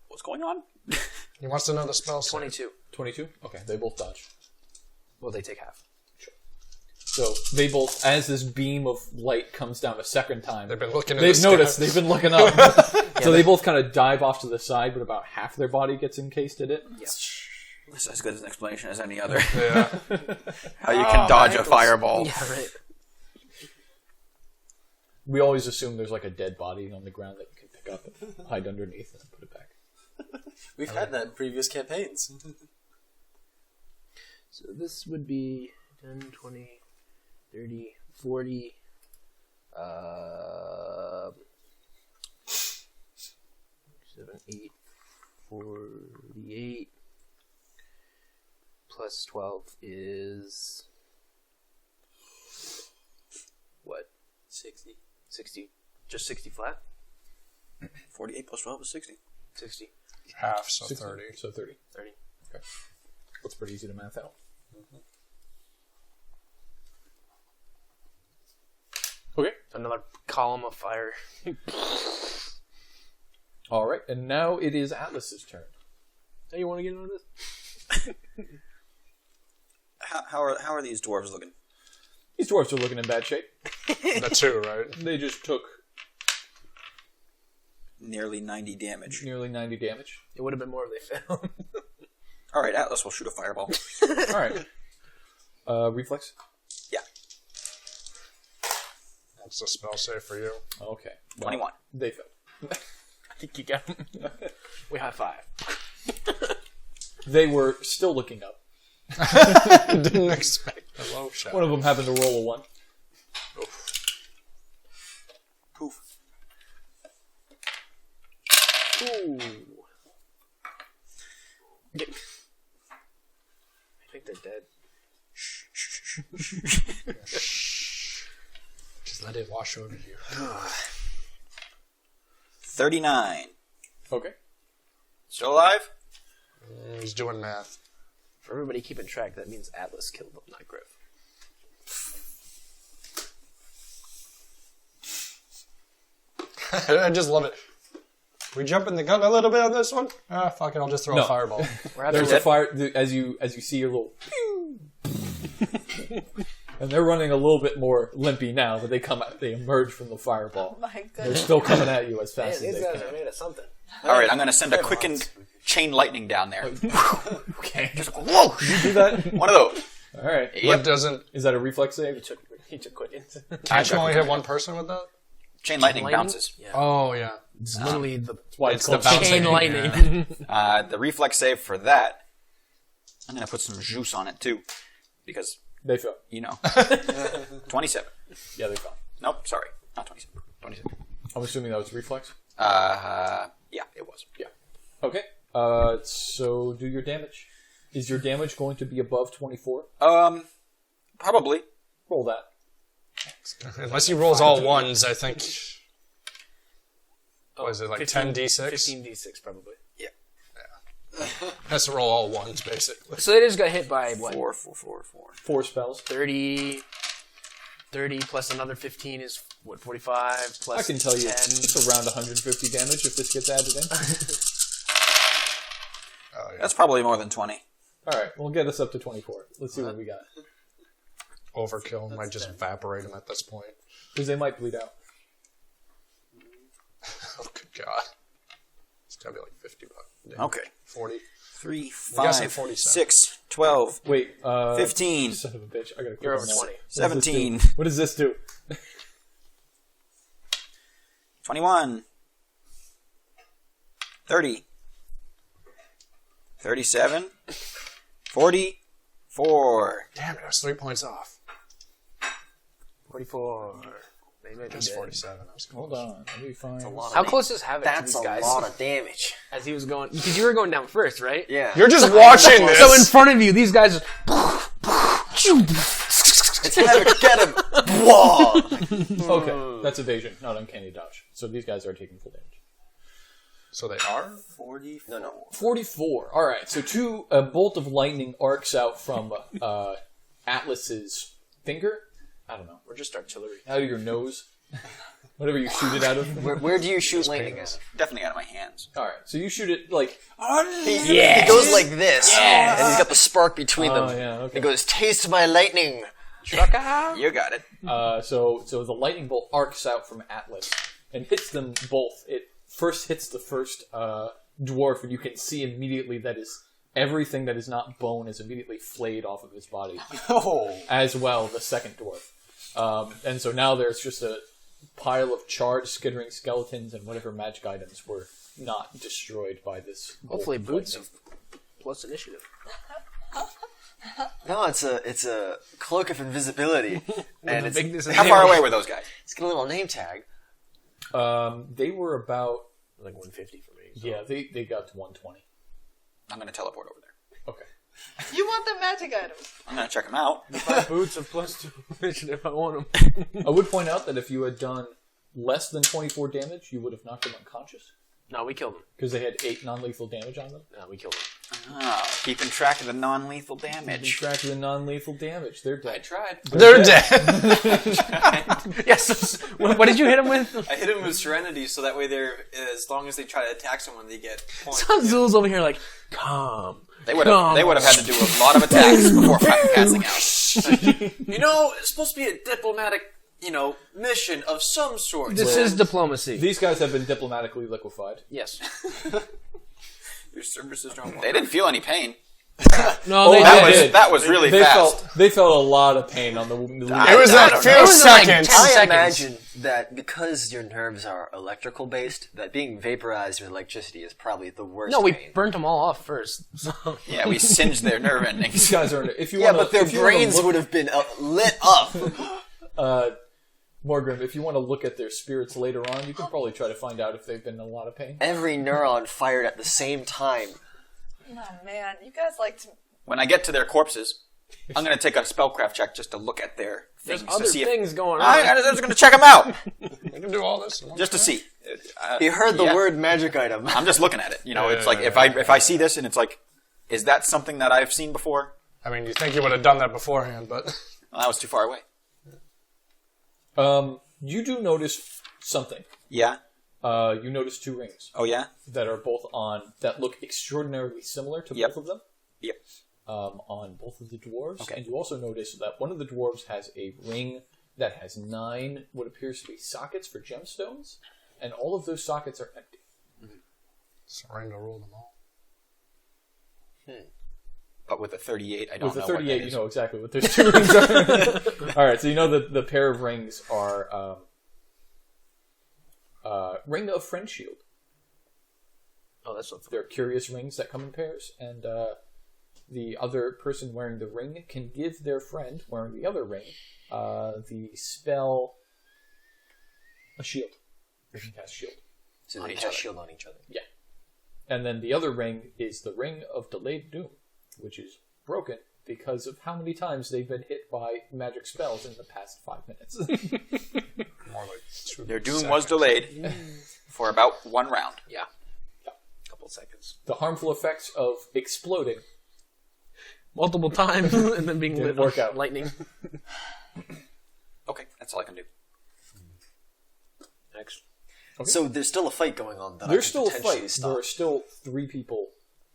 What's going on? He wants to know the spell save. 22. 22? Okay, they both dodge. Well, they take half. So they both, as this beam of light comes down a second time, They've been looking in they've the sky. noticed, they've been looking up. So they both kind of dive off to the side, but about half their body gets encased in it. This is as good as an explanation as any other. Yeah. How you can dodge a fireball. Yeah, right. We always assume there's like a dead body on the ground that you can pick up and hide underneath and put it back. We've had that in previous campaigns. So this would be 10, 20, 30, 40, 7, 8, 48, plus 12 is... what? 60. 60. Just 60 flat? 48 plus 12 is 60. 60. Half, so 60. 30. So 30. 30. Okay. That's pretty easy to math out. Okay. Another column of fire. All right, and now it is Atlas's turn. Hey, you want to get into this? How are these dwarves looking? These dwarves are looking in bad shape. The two, right? They just took Nearly 90 damage. nearly 90 damage. It would have been more if they failed. All right, Atlas will shoot a fireball. All right. Reflex? Yeah, That's a spell save for you. Okay. Well, 21. They failed. I think you got him. We high five. They were still looking up. Didn't expect a low shot. One of them happened to roll a 1. Poof. Ooh. I think they're dead. Just let it wash over you. 39. Okay. Still alive? He's doing math. For everybody keeping track, that means Atlas killed them, not Griff. I just love it. We jumping the gun a little bit on this one? Ah, fuck it, I'll just throw No. a fireball. There's a fire as you see your little and they're running a little bit more limpy now that they emerge from the fireball. My They're goodness. still coming at you as fast Man, as these they guys can. are made of something. All right, I'm going to send a quickened chain lightning down there. Okay. Whoa! Do that. One of those. All right. But doesn't... Is that a reflex save? He took Quickens. Can't you only hit one person with that? Chain lightning bounces. Yeah. Oh, yeah. It's literally the Why It's the called bouncing. chain lightning. The reflex save for that, I'm going to put some juice on it too. Because, They fell. you know. 27. Yeah, they fell. Nope, sorry. Not 27. 27. I'm assuming that was reflex. Yeah, it was. Yeah. Okay. So do your damage. Is your damage going to be above 24? Probably. Roll that. Unless he rolls all ones, I think... What is it, like 15, 10d6? 15d6, probably. Has to roll all ones, basically. So they just got hit by, what, 4. 4 spells. 30 plus another 15 is, what, 45 plus I can tell you 10. it's around 150 damage if this gets added in. Oh, yeah. That's probably more than 20. All right, we'll get us up to 24. Let's see what we got. Overkill might just evaporate him at this point. Because they might bleed out. Oh, good God. It's gotta be like 50 bucks. Yeah. Okay. 40. 3, guessing 5, 47. 6, 12, Wait, 15, son of a bitch. I gotta click You're on over that. 20. What does this do? 17, What does this do? 21, 30, 37, 44. Damn it, I was 3 points off. 44. They may be That's dead. 47. I was Hold on, let me find. How close is Havoc to That's these a guys? lot of damage. As he was going, because you were going down first, right? Yeah. You're just watching this. So in front of you, these guys. It's Havoc, get him! Whoa! Okay, that's evasion, not uncanny dodge. So these guys are taking full damage. So they are? 44. No. 44. All right, so a bolt of lightning arcs out from Atlas's finger. I don't know. We're just artillery. Out of your nose. Whatever you shoot it out of. Where do you shoot lightning at? Definitely out of my hands. All right, so you shoot it like. He goes like this, and he's got the spark between Oh them. yeah, okay. He goes, taste my lightning. You got it. So the lightning bolt arcs out from Atlas and hits them both. It first hits the first dwarf, and you can see immediately that is everything that is not bone is immediately flayed off of his body. Oh. As well, the second dwarf. And so now there's just a pile of charred, skittering skeletons and whatever magic items were not destroyed by this. bolt Hopefully, of boots lightning. plus initiative. No, it's a cloak of invisibility, and it's How far away were those guys? got a little name tag. They were about Like 150 for me. So. yeah. They got to 120. I'm going to teleport over there. Okay. You want the magic items. I'm going to check them out. Boots of +2 vision if I want them. I would point out that if you had done less than 24 damage, you would have knocked them unconscious No, we killed them. because they had 8 non-lethal damage on them. No, we killed them. Oh, keeping track of the non-lethal Keep damage. track of the non-lethal damage. They're I dead. tried. They're dead. Yes. What did you hit him with? I hit him with Serenity, so that way they're as long as they try to attack someone, they get points. Zul's over here like, calm. They would have had to do a lot of attacks before passing out. You know, it's supposed to be a diplomatic, mission of some sort. This is diplomacy. These guys have been diplomatically liquefied. Yes. Your services don't work. They didn't feel any pain. No, they did. That was really fast. They felt a lot of pain on the It was a few seconds. I imagine that because your nerves are electrical based, that being vaporized with electricity is probably the worst. No, we pain. burnt them all off first. So. Yeah, we singed their nerve These endings. guys are. If you Yeah, wanna, but their if you wanna brains look- would have been lit up. Morgan, if you want to look at their spirits later on, you can probably try to find out if they've been in a lot of pain. Every neuron fired at the same time. Oh man, you guys like to. When I get to their corpses, I'm going to take a spellcraft check just to look at their things There's other to see things going on. I was going to check them out We can do all this. just to see. You heard the Yeah. word magic item. I'm just looking at it. It's like yeah, if I see this and it's like, is that something that I've seen before? I mean, you think you would have done that beforehand, but Well, that was too far away. You do notice something. Yeah. You notice 2 rings Oh yeah. that are both that look extraordinarily similar to Yep. both of them. Yep. On both of the dwarves. Okay. And you also notice that one of the dwarves has a ring that has 9 what appears to be sockets for gemstones, and all of those sockets are empty. surrender rule them all. But with a 38, I don't With know the what 38, that you is. know exactly what those 2 rings are. Alright, so you know that the pair of rings are Ring of Friend Shield. Oh, that's what. They're curious rings that come in pairs, and the other person wearing the ring can give their friend wearing the other ring the spell a shield. They can cast shield. So On they each cast other. shield on each other. Yeah. And then the other ring is the Ring of Delayed Doom, which is broken because of how many times they've been hit by magic spells in the past 5 minutes. More like 2 Their doom seconds. was delayed for about 1 round. Yeah. Couple seconds. The harmful effects of exploding. Multiple times and then being Didn't lit work by out. lightning. Okay, that's all I can do. Next. So there's still a fight going on. That There's I still could a potentially fight. Stop. There are still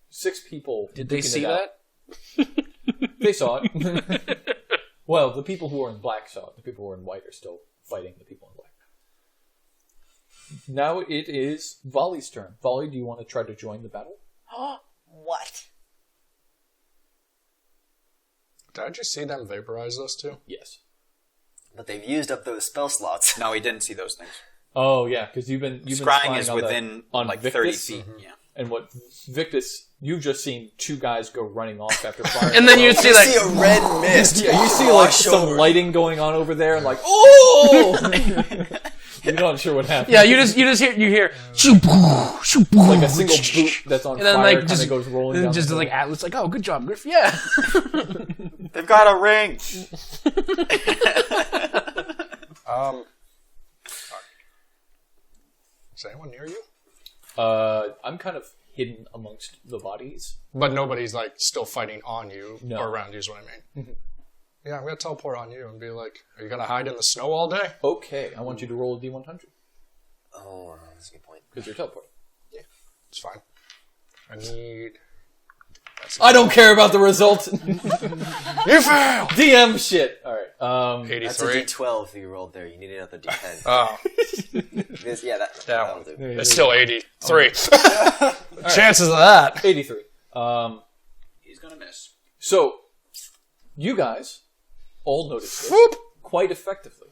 6 people. Did they duking see it out. that? They saw it. Well, the people who are in black saw it. The people who are in white are still fighting the people in black. Now it is Vali's turn. Vali, do you want to try to join the battle? What? Did I just see them vaporize those two? Yes. But they've used up those spell slots. No, he didn't see those things. Oh yeah, because you've been Scrying spying is on within on like Victus, 30 feet. Yeah. and what Victus, you've just seen 2 guys go running off after firing. And then you see You like see a red mist. yeah, you see like wash some over. lighting going on over there, and like oh, you're not sure what happened. yeah, you just hear like a single boot that's on and then fire like kind just of goes rolling and down. just the like hill. Atlas like, oh, good job, Griff. Yeah. They've got a ring. Is anyone near you? I'm kind of hidden amongst the bodies. But nobody's like still fighting on you No. or around you is what I mean. Yeah, I'm gonna teleport on you and be like, are you gonna hide in the snow all day? Okay, I want you to roll a d100 Oh, that's a good point. because you're teleporting. It's fine. I need. I don't care about the result. You fail. DM shit. All right. That's a 83. D12 you rolled there. You need another D10. Oh, Yeah, that'll do. it's still 83. Chances of that. 83. He's gonna miss. So, you guys all notice this Whoop. quite effectively.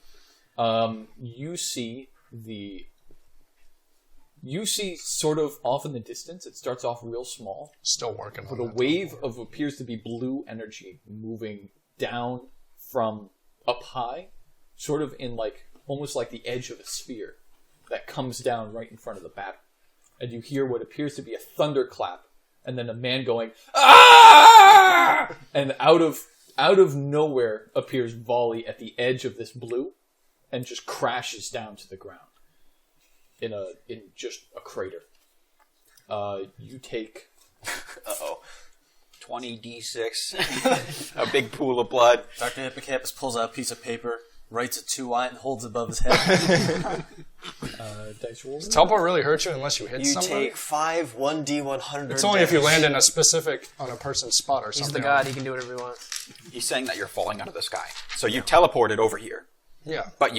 You see the You see, sort of off in the distance, it starts off real small, Still working on but a that. wave of appears to be blue energy moving down from up high, sort of in like almost like the edge of a sphere that comes down right in front of the battle. And you hear what appears to be a thunderclap, and then a man going, "Ah!" And out of nowhere appears Vali at the edge of this blue, and just crashes down to the ground in just a crater. You take 20d6. A big pool of blood. Dr. Hippocampus pulls out a piece of paper, writes it 2i, and holds it above his head. dice rolls. Teleport really hurts you unless you hit You somebody. take 5 1d100. It's only if you land in a specific on a person's spot or He's something. the god. He can do whatever he wants. He's saying that you're falling out of the sky. So you teleported over here, Yeah, but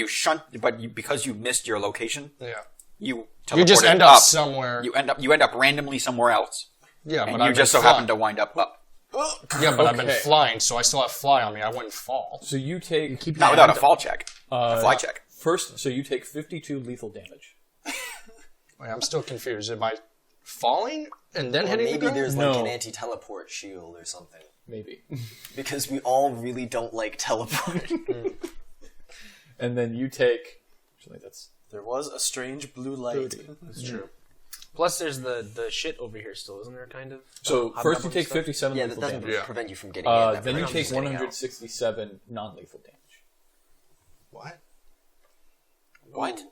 because you missed your location, yeah. you You just teleported end up somewhere. You end up randomly somewhere else, Yeah, and but you I've just been so happen to flying. wind up up. Yeah, but I've been Okay. flying, so I still have fly on me. I wouldn't fall. So you take Not without a fall check, a fly check. first. So you take 52 lethal damage. Wait, I'm still confused. Am I falling and then Or hitting the maybe ground? there's No. like an anti-teleport shield or something. Maybe. Because we all really don't like teleport. And then you take. Actually, that's There was a strange blue light. That's true. Plus, there's the shit over here still, isn't there? Kind of. So Hobgoblin first you take stuff? 57 Yeah, that lethal doesn't damage. Yeah. prevent you from getting in. That Then you prevents take from getting out. 167 non-lethal damage. What? What?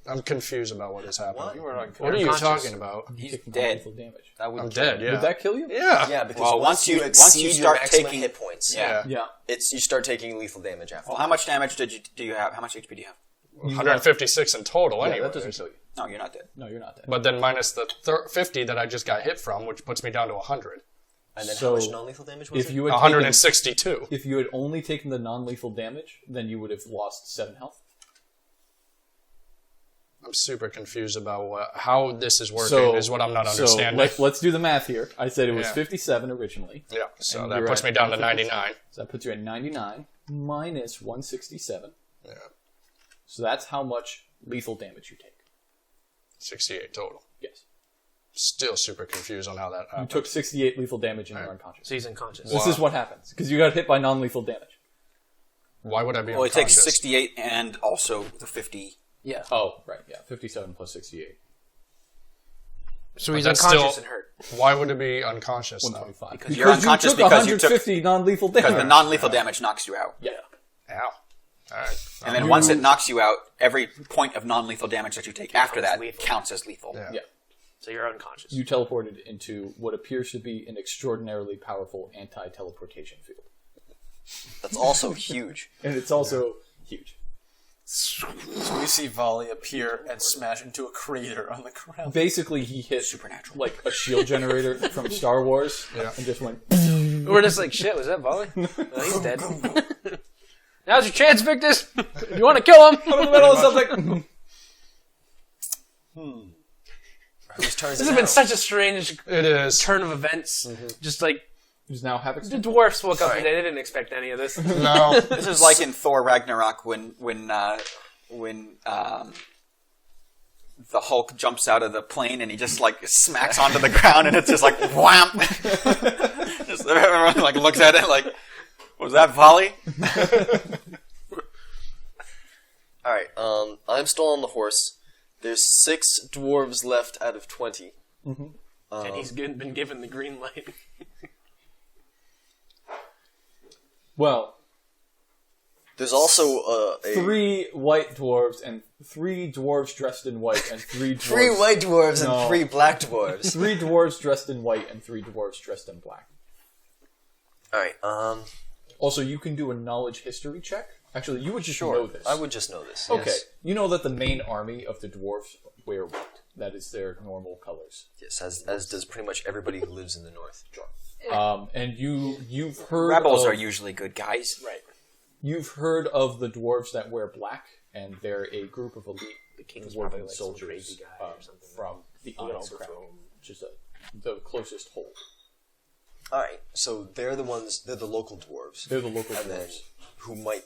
I'm confused about what is happening. What? What are you Unconscious. talking about? He's Taking dead. non-lethal damage. I'm I'm dead. Yeah. Would that kill you? Yeah. Yeah, because Well, once you once you exceed start your maximum taking- hit points, Yeah. Yeah. you start taking lethal damage after. Well, how much damage do you have? How much HP do you have? 156 in total. Yeah, Anyway, that doesn't kill you. No, you're not dead. No, you're not dead. but then minus the 50 that I just got hit from, which puts me down to 100. And then So, how much non-lethal damage was If it? you had taken, 162. if you had only taken the non-lethal damage, then you would have lost 7 health. I'm super confused about how this is working. Is what I'm not understanding. So let's do the math here. I said it was Yeah. 57 originally. Yeah, so And that you're puts at me down to 156. 99. So that puts you at 99 minus 167. Yeah, So that's how much lethal damage you take. 68 total. Yes. Still super confused on how that You happened. took 68 lethal damage and you're unconscious. So he's unconscious. This is what happens because you got hit by non-lethal damage. Why would I be Well, it unconscious? takes 68 and also the 50. Yeah. Oh, right, yeah, 57 plus 68. So he's that's unconscious still- and hurt. Why would it be unconscious? Though? 125. Because you're unconscious you took because you took- 150 non-lethal damage. Because the non-lethal damage knocks you out. Yeah. Ow. All right. And then once it knocks you out, every point of non-lethal damage that you take after that counts as lethal. Yeah. Yeah. So you're unconscious. You teleported into what appears to be an extraordinarily powerful anti-teleportation field. That's also huge. And it's also huge. So we see Vali appear and smash into a crater on the ground. Basically, he hit Supernatural. like a shield generator from Star Wars Yeah. and just went. We're just like, shit, was that Vali? No, he's dead. Now's your chance, Victus. You want to kill him? Out of the middle of something. Whose turn is This it has been now? such a strange It is. turn of events. Just like Who's now Havoc? the dwarfs woke up today. They didn't expect any of this. No. This is like in Thor Ragnarok when the Hulk jumps out of the plane and he just like smacks onto the ground and it's just like wham. Just everyone like looks at it like, was that Vali? All right. I'm still on the horse. There's 6 dwarves left out of 20. And he's been given the green light. Well, There's also a 3 white dwarves and 3 dwarves dressed in white and 3 dwarves. 3 white dwarves No. and 3 black dwarves. 3 dwarves dressed in white and 3 dwarves dressed in black. All right. Also, you can do a knowledge history check. Actually, you would just know this. I would just know this. Okay, Yes. you know that the main army of the dwarves wear white. That is their normal colors. Yes, as does pretty much everybody who lives in the north. And you've heard Rebels of, are usually good guys. Right. You've heard of the dwarves that wear black, and they're a group of elite The king's dwarven probably like some soldiers crazy guy or something. from the Who would Onyx Crown, overthrow him. which is the closest hold. All right. So they're the ones. They're the local dwarves. They're the local And then dwarves. who might?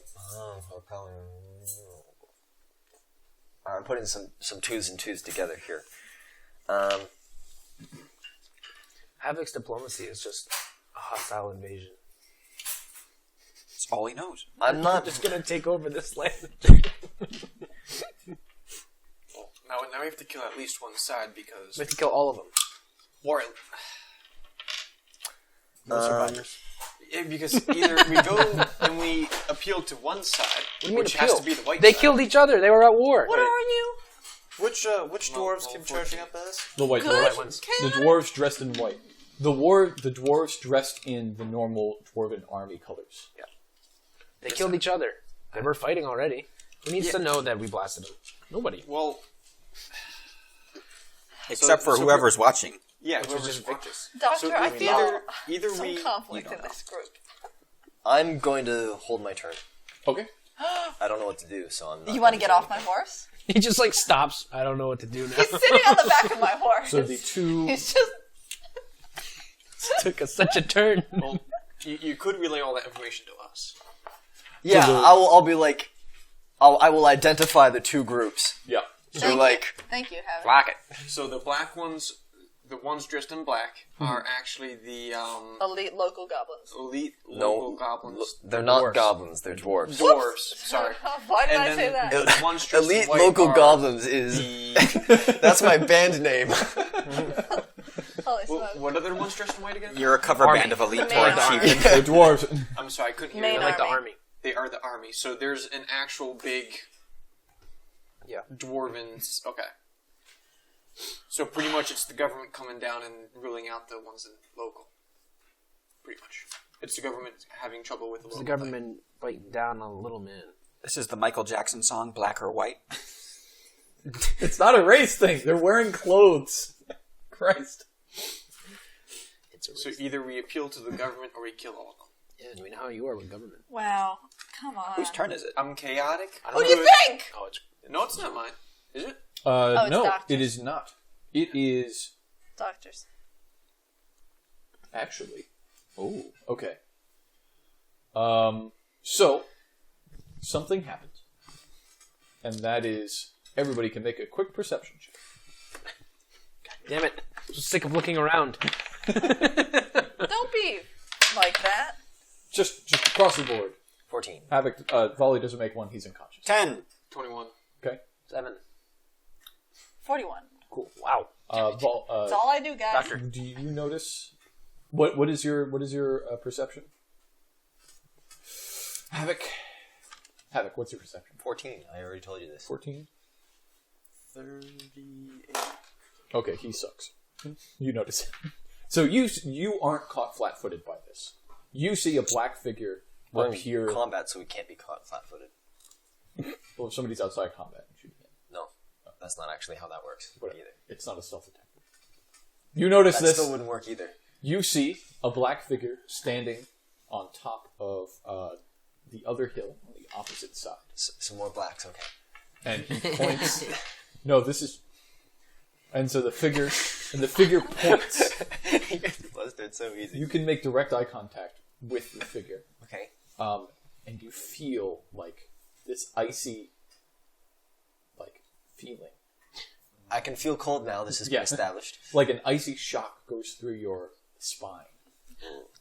I'm putting some 2s and 2s together here. Havoc's diplomacy is just a hostile invasion. It's all he knows. I'm not Just gonna take over this land. Now we have to kill at least one side because We have to kill all of them. Warren. No survivors. Because either we go and we appeal to one side, What do you mean which appeal? has to be the white They side. killed each other. They were at war. What are you? Which dwarves keep charging up as? The white Good dwarves. ones. The dwarves dressed in white. The dwarves dressed in the normal dwarven army colors. They killed each other. They were fighting already. Who needs to know that we blasted them? Nobody. Well, Except for so whoever's watching. yeah, Which is whoever's just watching. victors. Doctor, I either- feel either some we- conflict in this group. I'm going to hold my turn. Okay. I don't know what to do, so I'm not You want to gonna get do off my horse? He just like stops. I don't know what to do now. He's sitting on the back of my horse. So the two. He's just. Took us such a turn. Well, you could relay all that information to us. Yeah, So the- I'll be like, I will identify the two groups. Yeah. So like, Thank you, Havoc. Block it. So the black ones, the ones dressed in black, are actually the Elite local goblins. elite No. local goblins. they're not Dwarves. goblins, they're dwarves. Dwarves. Sorry. Why did And I say then that? the ones dressed in Elite white local are goblins is the- that's my band name. Holy Well, smokes. what other ones dressed in white again? You're a cover Army. band of elite The main dwarves. army. The dwarves. I'm sorry, I couldn't hear Main you. They're like the Army. army. They are the army. So there's an actual big Yeah. dwarven. Okay. So pretty much it's the government coming down and ruling out the ones in local. Pretty much. It's the government having trouble with the It's local. the government biting down on the little man. This is the Michael Jackson song, Black or White. It's not a race thing. They're wearing clothes. Christ. It's a So either we appeal to the government or we kill all of them. Yeah, and we know how you are with government. Wow. Come on. Whose turn is it? I'm chaotic. Who do you think? Oh, it's No, it's not mine. Is it? it's No, doctors. it is not. It is Doctors. actually. Oh, okay. So something happens, and that is everybody can make a quick perception check. damn it. I'm so sick of looking around. Don't be like that. Just across the board. 14. Havoc, Vali doesn't make one. He's unconscious. 10. 21. Okay, 7. 41. cool. Wow. That's all I do, guys. Doctor. Do you notice what is your perception? Havoc, what's your perception? 14. I already told you this. 14. 38. Okay, he sucks. You notice. So you aren't caught flat-footed by this. You see a black figure We're appear. in combat, so we can't be caught flat-footed. Well, if somebody's outside combat, you shoot him. No, that's not actually how that works Whatever. either. It's not a stealth attack. You notice That this. still wouldn't work either. You see a black figure standing on top of the other hill on the opposite side, Some more blacks, okay. and he points. No, this is. And so the figure points. You guys busted so easy. You can make direct eye contact with the figure, Okay. and you feel like this icy, feeling. I can feel cold now. This has been Yeah. established. Like an icy shock goes through your spine,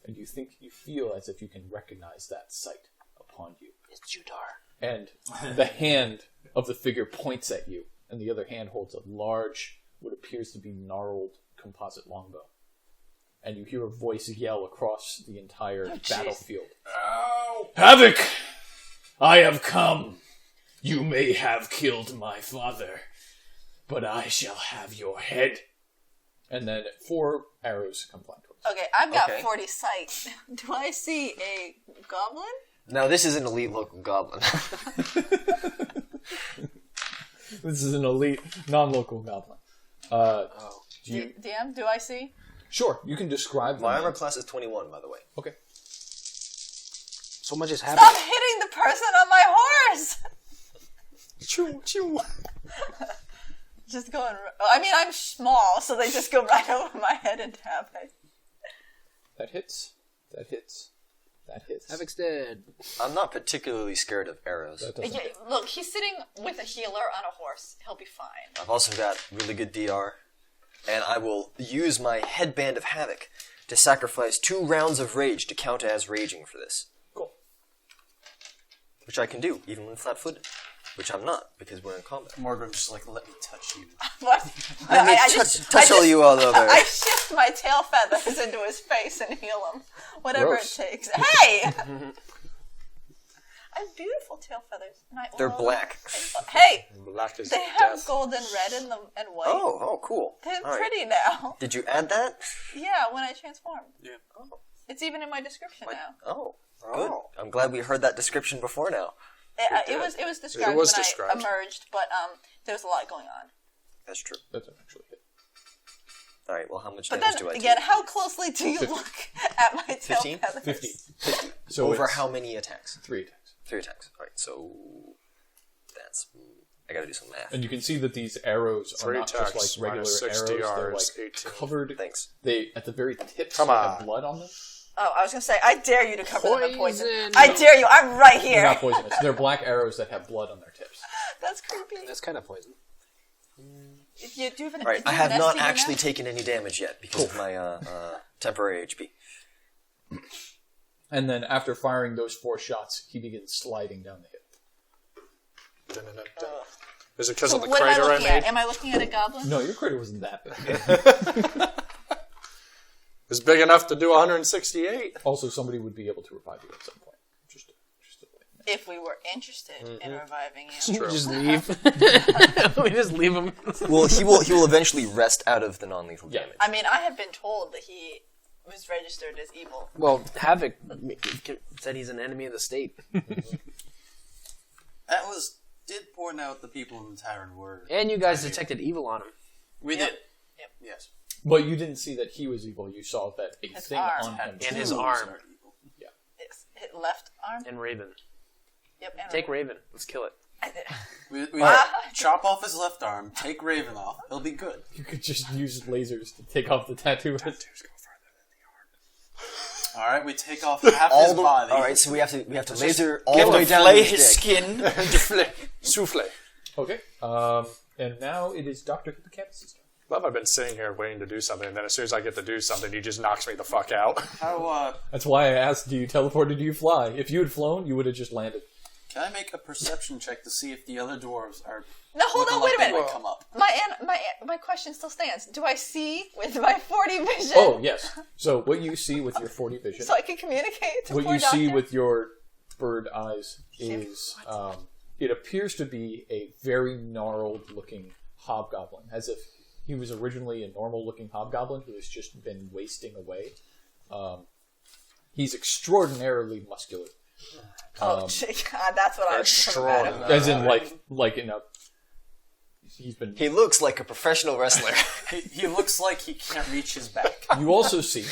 and you feel as if you can recognize that sight upon you. It's Judar. And the hand of the figure points at you, and the other hand holds a large, what appears to be gnarled composite longbow. And you hear a voice yell across the entire battlefield. Ow! Havoc! I have come. You may have killed my father, but I shall have your head. And then 4 arrows come flying towards you. Okay, I've got Okay. 40 sight. Do I see a goblin? Now, this is an elite local goblin. This is an elite, non-local goblin. DM, do I see? Sure, you can describe My them. armor class is 21, by the way. Okay. So much is happening. Stop hitting the person on my horse! Just going. I mean, I'm small, so they just go right over my head and tap it. That hits. That hits. That hits. Havoc's dead. I'm not particularly scared of arrows. That doesn't Yeah, hit. look, he's sitting with a healer on a horse. He'll be fine. I've also got really good DR. and I will use my headband of Havoc to sacrifice 2 rounds of rage to count as raging for this. Cool. Which I can do, even when flat-footed. Which I'm not, because we're in combat. Morgan's just like, let me touch you. What? Let me touch all you all over. I shift my tail feathers into his face and heal him. Whatever Gross. it takes. Hey! I have beautiful tail feathers. And I They're oil black. them. Hey! Black is They have death. gold and red and white. Oh, cool. They're All right. pretty now. Did you add that? Yeah, when I transform. Yeah. Oh. It's even in my description now. Oh, good. I'm glad we heard that description before now. It was described It was when described. I emerged, but there was a lot going on. That's true. That's actually it. All right, well, how much But damage then do I again, take? how closely do you look at my tail 15? feathers? 50. So Over it's how many attacks? 3 attacks. 3 attacks. All right, so that's... I gotta do some math. And you can see that these arrows are 3 not attacks, just like regular minus 60 arrows. yards, They're like 18. covered. Thanks. They at the very tips Come they on. have blood on them. Oh, I was gonna say, I dare you to cover them in poison. Poison. I dare you. I'm right They're here. not poisonous. They're black arrows that have blood on their tips. That's creepy. That's kind of poison. If you do have an, All right, do I you have an not STD actually now? taken any damage yet because of my temporary HP. And then after firing those 4 shots, he begins sliding down the hill. Dun-dun-dun-dun. Is it because So of the what am I crater I looking made? at? Am I looking at a goblin? No, your critter wasn't that big. It's big enough to do 168. Also, somebody would be able to revive you at some point. Just a point. If we were interested in reviving you. True. Just leave. We just leave him. Well, he will eventually rest out of the non-lethal Yeah. damage. I mean, I have been told that he was registered as evil. Well, Havoc said he's an enemy of the state. That did point out the people in the tavern were... And you guys detected evil on him. We Yep. did. Yep. Yes. But you didn't see that he was evil. You saw that a His thing arm. on him. And his Two arm. are evil. It's his left arm. And Raven. Yep. And Take Raven. Let's kill it. We Ah. chop off his left arm, take Raven off. He'll be good. You could just use lasers to take off the tattoo. All right, we take off half his body. All right, so we have to laser all the way down Flay to his dick. skin. Souffle. Okay. And now it is Dr. Hippocampus' turn. Love, I've been sitting here waiting to do something, and then as soon as I get to do something, he just knocks me the fuck out. How, That's why I asked, do you teleport or do you fly? If you had flown, you would have just landed. can I make a perception check to see if the other dwarves are... No, hold looking on, like wait a they minute. might come up? My question still stands. Do I see with my 40 vision? Oh, yes. So what you see with your 40 vision, So I can communicate to what poor you see doctor? with your bird eyes is it appears to be a very gnarled looking hobgoblin, as if he was originally a normal looking hobgoblin who has just been wasting away. He's extraordinarily muscular, Oh, shit. God, that's what I was talking about. as in like in a. He's been. He looks like a professional wrestler. He looks like he can't reach his back. You also see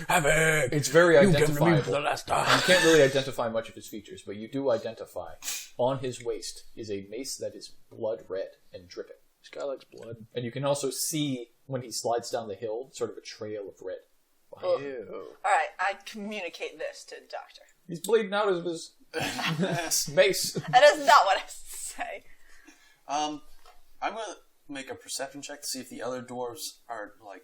Havoc! it's very You can identifiable. remove the last time. You can't really identify much of his features, but you do identify on his waist is a mace that is blood red and dripping. This guy likes blood. And you can also see when he slides down the hill, sort of a trail of red. Ew. Alright, I communicate this to doctor. He's bleeding out of his mace. That is not what I say. I'm gonna make a perception check to see if the other dwarves are, like,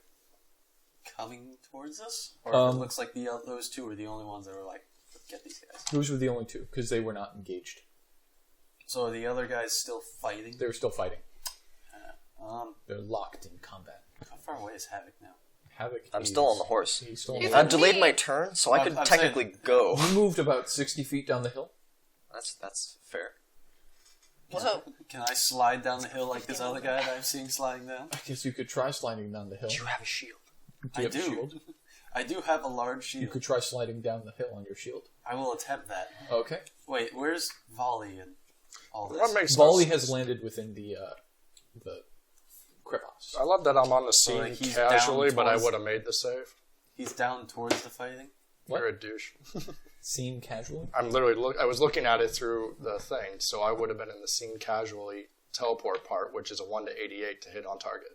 coming towards us. Or if it looks like those two are the only ones that are like, get these guys. Those were the only two, because they were not engaged. So are the other guys still fighting? They were still fighting. They're They're locked in combat. how far away is Havoc now? Havoc. I'm is- still on the horse. He's still on He's the I've delayed my turn, so I could I'm technically saying- go. You moved about 60 feet down the hill. That's fair. So, Can I slide down the hill like this other guy that I'm seeing sliding down? I guess you could try sliding down the hill. You have a shield. Do you have a shield? I do have a large You shield. could try sliding down the hill on your shield. I will attempt that. Okay. Wait, where's Vali and all That this? makes no Volley sense. has landed within the crevasse. I love that I'm on the scene like, he's casually, down but I towards- would have made the save. He's down towards the fighting. What? You're a douche. Seen casually. I'm literally I was looking at it through the thing, so I would have been in the scene casually teleport part, which is a 1 to 88 to hit on target.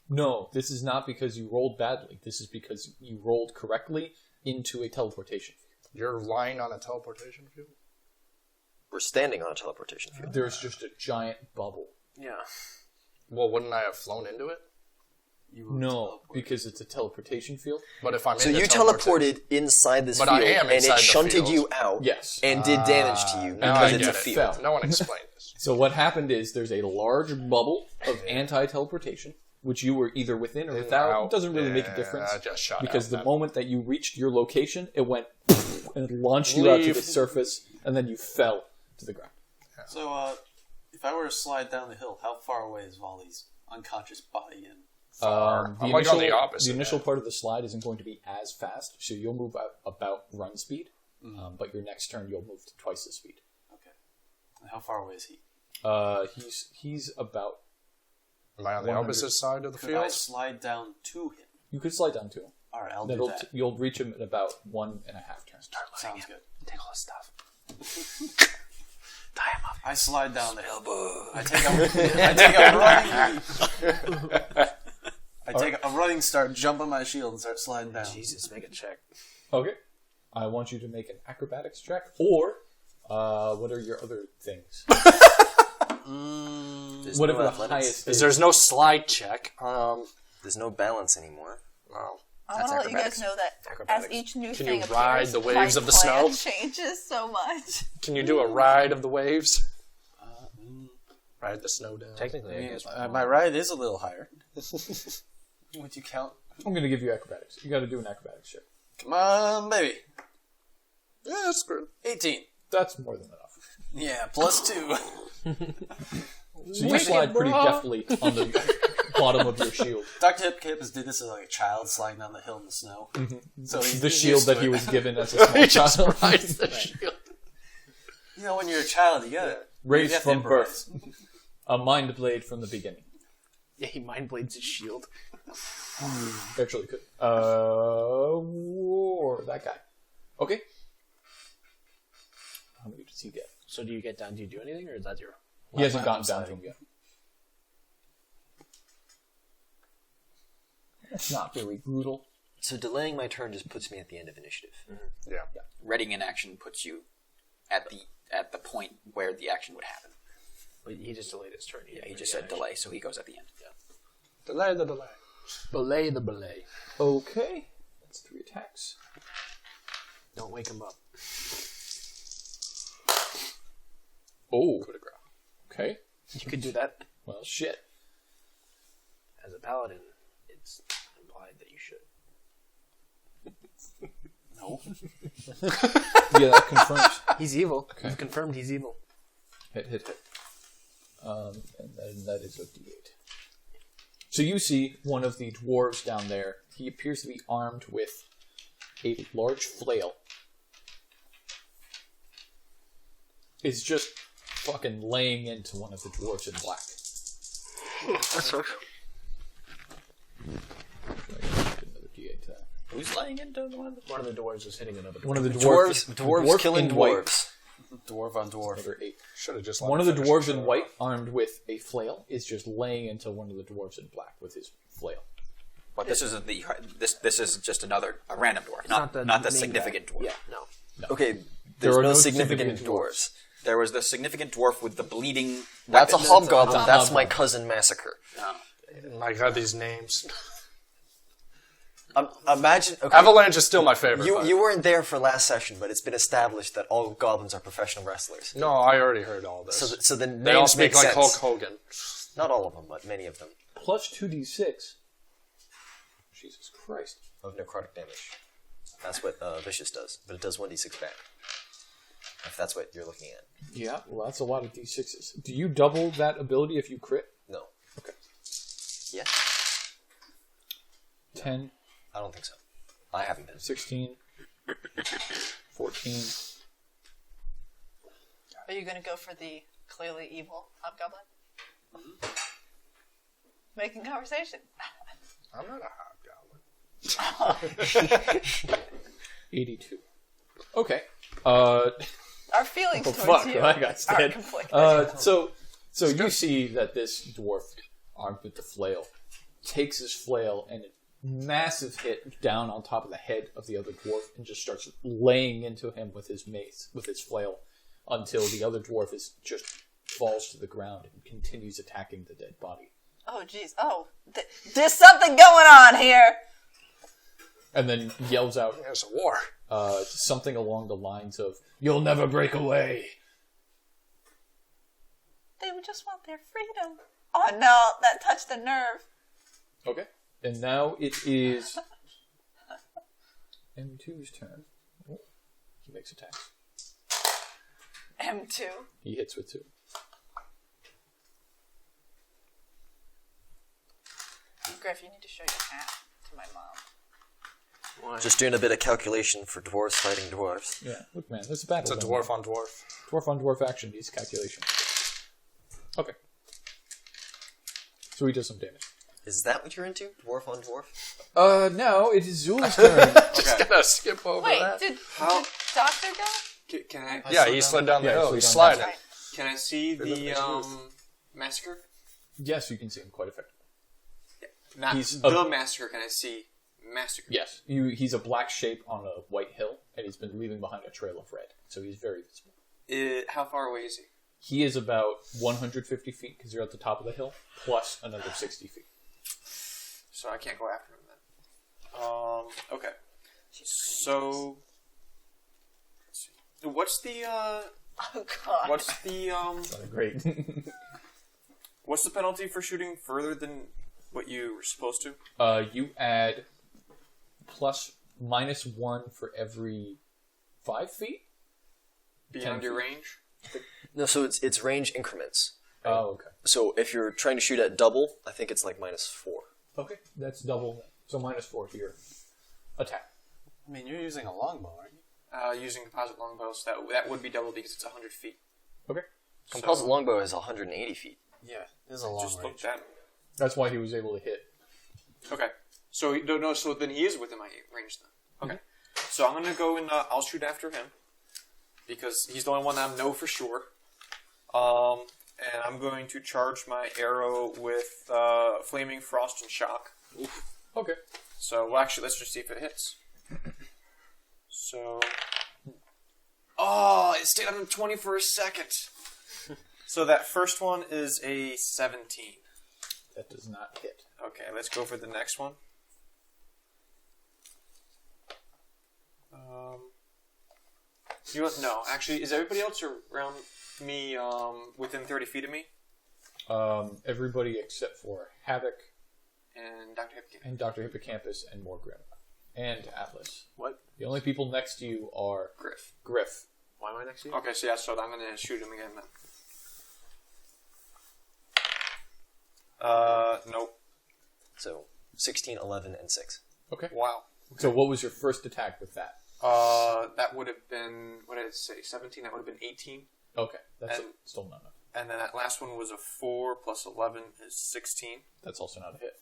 No, this is not because you rolled badly. This is because you rolled correctly into a teleportation field. You're lying on a teleportation field? We're standing on a teleportation field. There's just a giant bubble. Yeah. Well, wouldn't I have flown into it? You were No, teleported. because it's a teleportation field. But if I'm So in the you teleportation- teleported inside this But field, I am and inside it the shunted field. you out, Yes. and did damage to you Now because I it's a get it. field. No one explained this. So what happened is there's a large bubble of anti-teleportation, which you were either within or without. Out. It doesn't really make a difference. I just shot Because out the then. moment that you reached your location, it went and it launched you out to Leave. the surface, and then you fell to the ground. So, if I were to slide down the hill, how far away is Vali's unconscious body in? I'm like on the opposite the initial end. part of the slide isn't going to be as fast, so you'll move out about run speed, but your next turn you'll move to twice the speed. Okay. And how far away is he? He's about. Am I on the 100. opposite side of the Could I field? slide down to him? You could slide down to him. All right, I'll Then do that. you'll reach him in about 1.5 turns. Sounds good. Take all his stuff. Tie him up. I slide down the hill. I take a running. I take a running start, jump on my shield, and start sliding down. Jesus, make a check. Okay. I want you to make an acrobatics check, or what are your other things? There's Whatever no the athletics. highest is. There's no slide check. There's no balance anymore. Wow. I want to let you guys acrobatics. know that Acrobatics. as each new Can thing you appears, ride the waves my of the plan snow? changes so much. Can you do a ride of the waves? Ride the snow down. Technically, I guess. My ride is a little higher. Would you count? I'm going to give you acrobatics. You got to do an acrobatics check. Come on, baby. Yeah, that's good. 18. That's more than enough. Yeah, +2. So you slide pretty deftly on the bottom of your shield. Dr. Hipkippus did this as like a child sliding down the hill in the snow. So he's The shield used to that he it. was given as a small child. Rides the shield. You know, when you're a child, you gotta Raised you have to from improvise. birth. A mind blade from the beginning. Yeah, he mind blades his shield. Actually, could. Or that guy. Okay. How many does he get? So do you get down? Do you do anything, or is that your? He hasn't gotten down to him yet. That's not very brutal. So delaying my turn just puts me at the end of initiative. Yeah. Readying in action puts you at the point where the action would happen. But he just delayed his turn. Yeah, he just said delay, so he goes at the end. Yeah. Delay the delay. Belay the belay. Okay. That's 3 attacks. Don't wake him up. Oh. Okay. You could do that Well, shit. as a paladin. It's implied that you should. No. Yeah, that confirms. He's evil. You've confirmed he's evil. Hit. And then that is a d8. So you see one of the dwarves down there. He appears to be armed with a large flail. Is just fucking laying into one of the dwarves in black. That's so. Another d8 to that. Who's laying into one? One of the dwarves is hitting another dwarf. One of the Dwarves dwarf killing in white. dwarves. Dwarf on dwarf. Another 8. Should have just. One of the dwarves in white, armed with a flail, is just laying into one of the dwarves in black with his flail. But this isn't this is just a random dwarf, not the main significant guy. dwarf. Yeah, no. Okay, There there's are no no significant significant dwarves. There was the significant dwarf with the bleeding. That's a weapons. hobgoblin. a That's my hobgoblin. cousin Massacre. I got these names. Imagine. Okay, Avalanche is still my favorite. but- you weren't there for last session, but it's been established that all goblins are professional wrestlers. No, I already heard all this. So the they all names speak make like sense. Hulk Hogan. Not all of them, but many of them. Plus 2d6. Jesus Christ. Of necrotic damage. That's what Vicious does, but it does 1d6 back. If that's what you're looking at. Yeah, well, that's a lot of d6s. Do you double that ability if you crit? No. Okay. Yeah? 10, I don't think so. I haven't been. 16, 14. Are you going to go for the clearly evil hobgoblin? Making conversation. I'm not a hobgoblin. 82. Okay. Our feelings towards Fuck, you I got are dead. conflicted. So you see that this dwarf, armed with the flail, takes his flail and a massive hit down on top of the head of the other dwarf and just starts laying into him with his mace, with his flail, until the other dwarf is just falls to the ground and continues attacking the dead body. Oh, jeez. Oh, there's something going on here. And then yells out There's a war. something along the lines of, "You'll never break away." They would just want their freedom. Oh no, that touched a nerve. Okay. And now it is M2's turn. Oh, he makes attacks. M2. He hits with 2. Griff, you need to show your hat to my mom. Just doing a bit of calculation for dwarves fighting dwarves. Yeah, look, man, there's a battle. It's a going dwarf on dwarf. on. Dwarf on dwarf action needs calculation. Okay. So he does some damage. Is that what you're into? Dwarf on dwarf? Now it is Zul's turn. Just gonna skip over Wait, that. did How- Doctor go? Can I? Yeah, he slid down the Yeah, hill. he He's slid down sliding. Right. Can I see the massacre? Yes, you can see him quite effectively. Not He's the a- massacre. Can I see massacre? Yes, he's a black shape on a white hill, and he's been leaving behind a trail of red. So he's very visible. How far away is he? He is about 150 feet because you're at the top of the hill, plus another 60 feet. So I can't go after him then. Okay. So, let's see. What's the Oh god. Not great. what's the penalty for shooting further than what you were supposed to? You add ±1 for every 5 feet. Beyond 10 your feet. range? No, so it's range increments. Oh, okay. So if you're trying to shoot at double, I think it's like -4. Okay, that's double. So -4 to your attack. I mean, you're using a longbow, aren't you? Using composite longbows, that would be double because it's 100 feet. Okay. Composite longbow is 180 feet. Yeah, this is a long Just range. looked at. That's why he was able to hit. Okay. So no. So then he is within my range then. Okay. So I'm gonna go and I'll shoot after him because he's the only one that I know for sure. And I'm going to charge my arrow with flaming frost and shock. Okay. So well, actually, let's just see if it hits. So, it stayed on 20 for a second. So that first one is a 17. That does not hit. Okay, let's go for the next one. You know what? No, actually, is everybody else around me within 30 feet of me? Everybody except for Havoc And Dr. Hipkin. and Dr. Hippocampus and Morgrim. And Atlas. What? The only people next to you are Griff. Griff. Why am I next to you? Okay, so yeah, so I'm gonna shoot him again then. Nope. So 16, 11, and 6. Okay. Wow. So what was your first attack with that? That would have been, what did it say, 17? That would have been 18. Okay. That's And- still not enough. And then that last one was a 4 plus 11 is 16. That's also not a hit.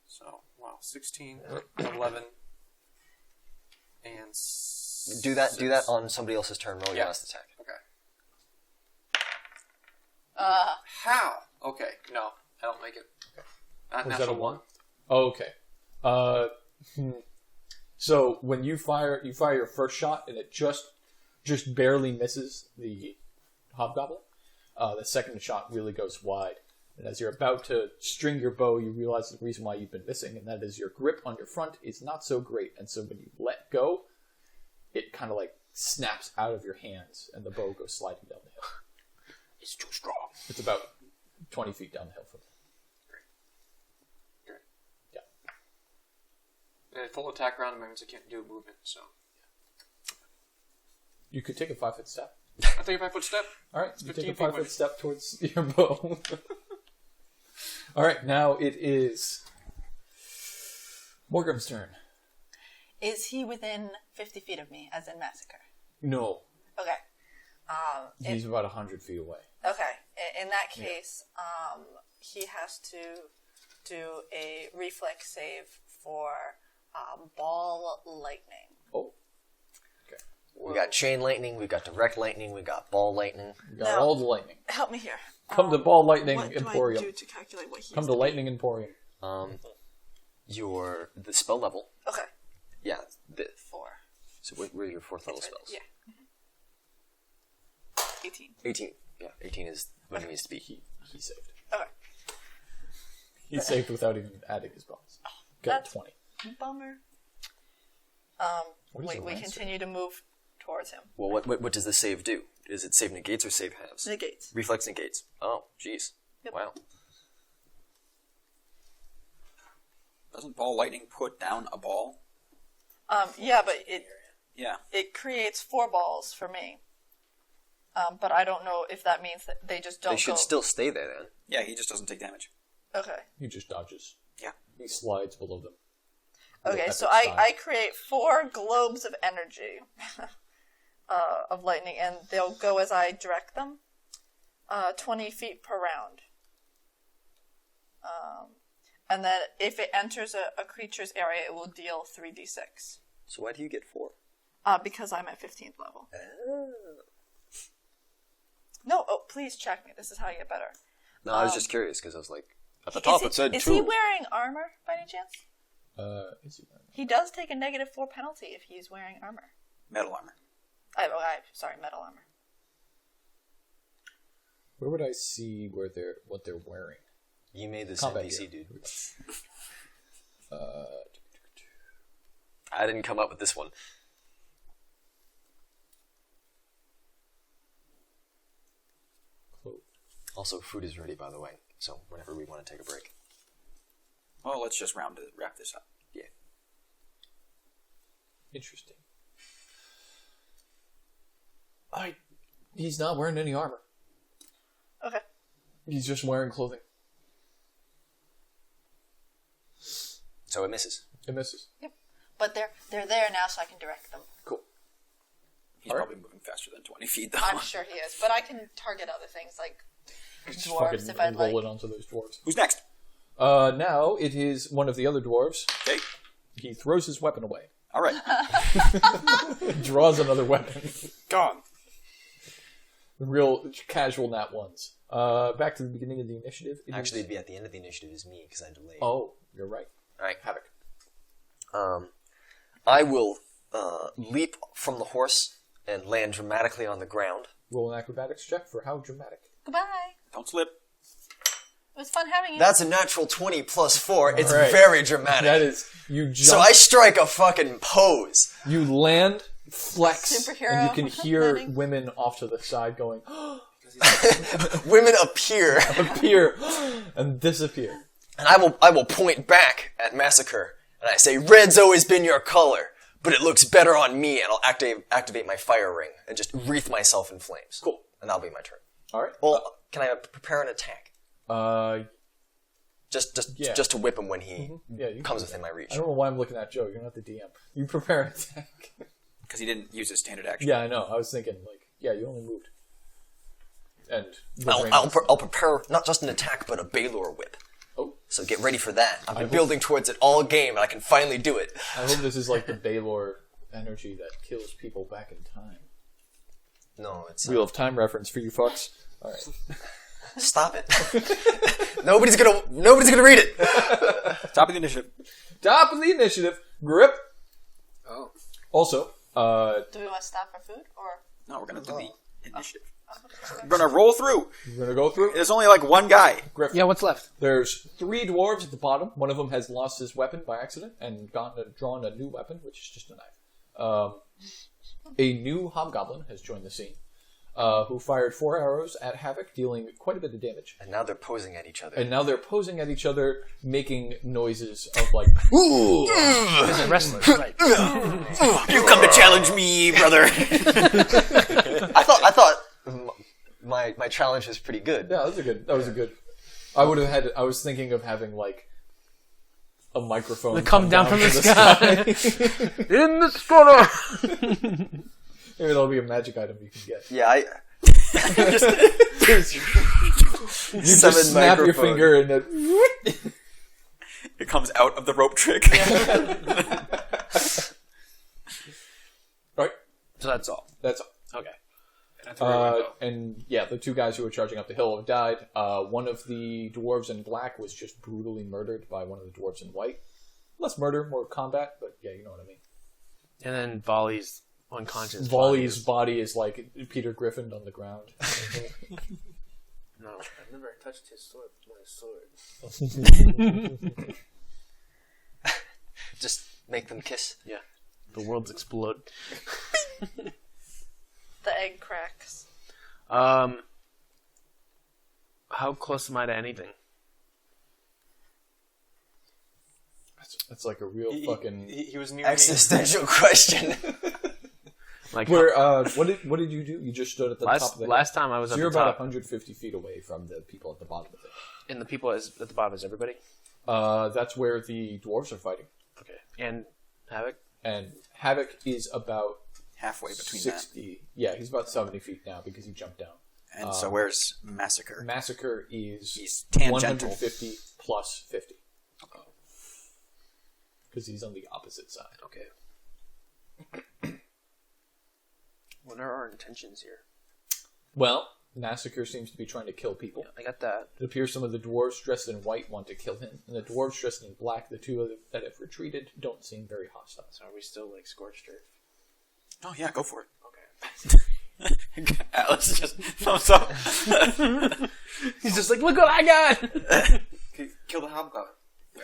So, wow, 16, 11, and Do that 6. on somebody else's turn. Roll your Yeah. last attack. Okay. How? Okay, no, I don't make it. Not Was that a natural 1? Oh, okay. So when you fire your first shot and it just barely misses the hobgoblin. The second shot really goes wide. And as you're about to string your bow, you realize the reason why you've been missing, and that is your grip on your front is not so great. And so when you let go, it kind of like snaps out of your hands, and the bow goes sliding down the hill. It's too strong. It's about 20 feet down the hill from there. Great. Yeah. And full attack round means I can't do a movement, so. You could take a 5-foot step. I take a 5-foot step. All right, you take 15 a feet 5-foot away. step towards your bow. All right, now it is Morgrim's turn. Is he within 50 feet of me, as in massacre? No, Okay. he's about 100 feet away. Okay. In that case, he has to do a reflex save for ball lightning. Oh, We got chain lightning, we got direct lightning, we got ball lightning. you got Now- all the lightning. Help me here. Come to Ball Lightning What Emporium. do I do to calculate what he Come has to be? Lightning Emporium. The spell level. Okay. Yeah. 4. So what are your 4th level spells? Yeah. 18. 18. Yeah, 18 is what it needs to be. He saved. Okay. He saved without even adding his bonus. Got That's- 20. Bummer. What is a We lancer? continue to move towards him. Well, what does the save do? Is it save negates or save halves? Negates. Reflex negates. Oh, jeez. Yep. Wow. Doesn't ball lightning put down a ball? Yeah, but Yeah. it creates 4 balls for me. But I don't know if that means that they just don't They should go. still stay there then. Yeah, he just doesn't take damage. Okay. He just dodges. Yeah. He slides below them. Okay, Epic so style. I create 4 globes of energy of lightning, and they'll go as I direct them, 20 feet per round. And then if it enters a creature's area, it will deal 3d6. So why do you get 4? Because I'm at 15th level. No, please check me. This is how you get better. No, I was just curious because I was like, at the Is top he- it said Is 2. he wearing armor by any chance? Is he wearing? He does take a -4 penalty if he's wearing armor. Metal armor. Sorry, metal armor. Where would I see what they're wearing? You made this Combat NPC, gear. dude. I didn't come up with this one. Clothes. Also, food is ready, by the way. So whenever we want to take a break. Well, let's just wrap this up. Yeah. Interesting. He's not wearing any armor. Okay. He's just wearing clothing. So it misses. It misses. Yep. But they're there now, so I can direct them. Cool. He's All right. probably moving faster than 20 feet, though. I'm sure he is, but I can target other things like Just dwarves fucking if I'd like. roll it onto those dwarves. Who's next? Now it is one of the other dwarves. Okay. He throws his weapon away. All right. Draws another weapon. Gone. Real casual nat ones. Back to the beginning of the initiative. It Actually, is- it'd be at the end of the initiative is me because I delayed. Oh, you're right. Alright. Havoc. I will leap from the horse and land dramatically on the ground. Roll an acrobatics check for how dramatic. Goodbye. Don't slip. It was fun having you. That's a natural 20 plus 4. It's Alright. very dramatic. That is, you jump, So I strike a fucking pose. you land, flex, Superhero and you can hear landing. women off to the side going, Women appear, appear, and disappear. and I will point back at Massacre, and I say, "Red's always been your color, but it looks better on me." And I'll activate my fire ring and just wreath myself in flames. Cool. And that'll be my turn. All right. Well, can I prepare an attack? Yeah. Just to whip him when he Yeah, you comes within my reach. I don't know why I'm looking at Joe. You're not the DM. You prepare an attack. Because he didn't use his standard action. Yeah, I know. I was thinking, you only moved. And the ring- I'll prepare not just an attack, but a Baylor whip. Oh. So get ready for that. I've been hope- building towards it all game, and I can finally do it. I hope this is like the Baylor energy that kills people back in time. No, it's Wheel of Time reference for you fucks. All right. stop it. nobody's gonna read it. Top of the initiative. Top of the initiative. Grip. Oh. Also, Do we want to stop for food or? No, we're going to do the initiative. We're going to roll through. we're going to go through. There's only like one guy. Griff. Yeah, what's left? There's 3 dwarves at the bottom. One of them has lost his weapon by accident and drawn a new weapon, which is just a knife. A new hobgoblin has joined the scene, who fired 4 arrows at Havoc, dealing quite a bit of damage. And now they're posing at each other. And now they're posing at each other, making noises of like, ooh! They're wrestlers, right? You come to challenge me, brother. I thought my challenge was pretty good. Yeah, that was a good. I was thinking of having like a microphone Come down from the sky. sky. In the struggle. Maybe that'll be a magic item you can get. Yeah, You Summon just snap your microphone. finger and it. It comes out of the rope trick. Right. So that's all. That's all. Okay. And yeah, the 2 guys who were charging up the hill have died. One of the dwarves in black was just brutally murdered by one of the dwarves in white. Less murder, more combat, but yeah, you know what I mean. And then Vali's unconscious. Vali's body is like Peter Griffin on the ground. No, I've never touched his sword with my sword. Just make them kiss. Yeah. The worlds explode. The egg cracks. How close am I to anything? That's like a real fucking. He was near Existential question. Like Where? What did you do? You just stood at the top of the. last time I was So at you're the about top. 150 feet away from the people at the bottom of it. And the people at the bottom is everybody? That's where the dwarves are fighting, Okay. And Havoc? and Havoc is about halfway between 60. Yeah, he's about 70 feet now because he jumped down. that. And so where's Massacre? Massacre is He's tangential. 150 plus 50. Because he's on the opposite side. Okay. What are our intentions here? Well, Massacre seems to be trying to kill people. I got that. It appears some of the dwarves dressed in white want to kill him, and the dwarves dressed in black, the two that have retreated, don't seem very hostile. So are we still like scorched earth? Oh yeah, go for it. Okay. Atlas just thumbs up. He's just like, look what I got! Kill the hobgoblin.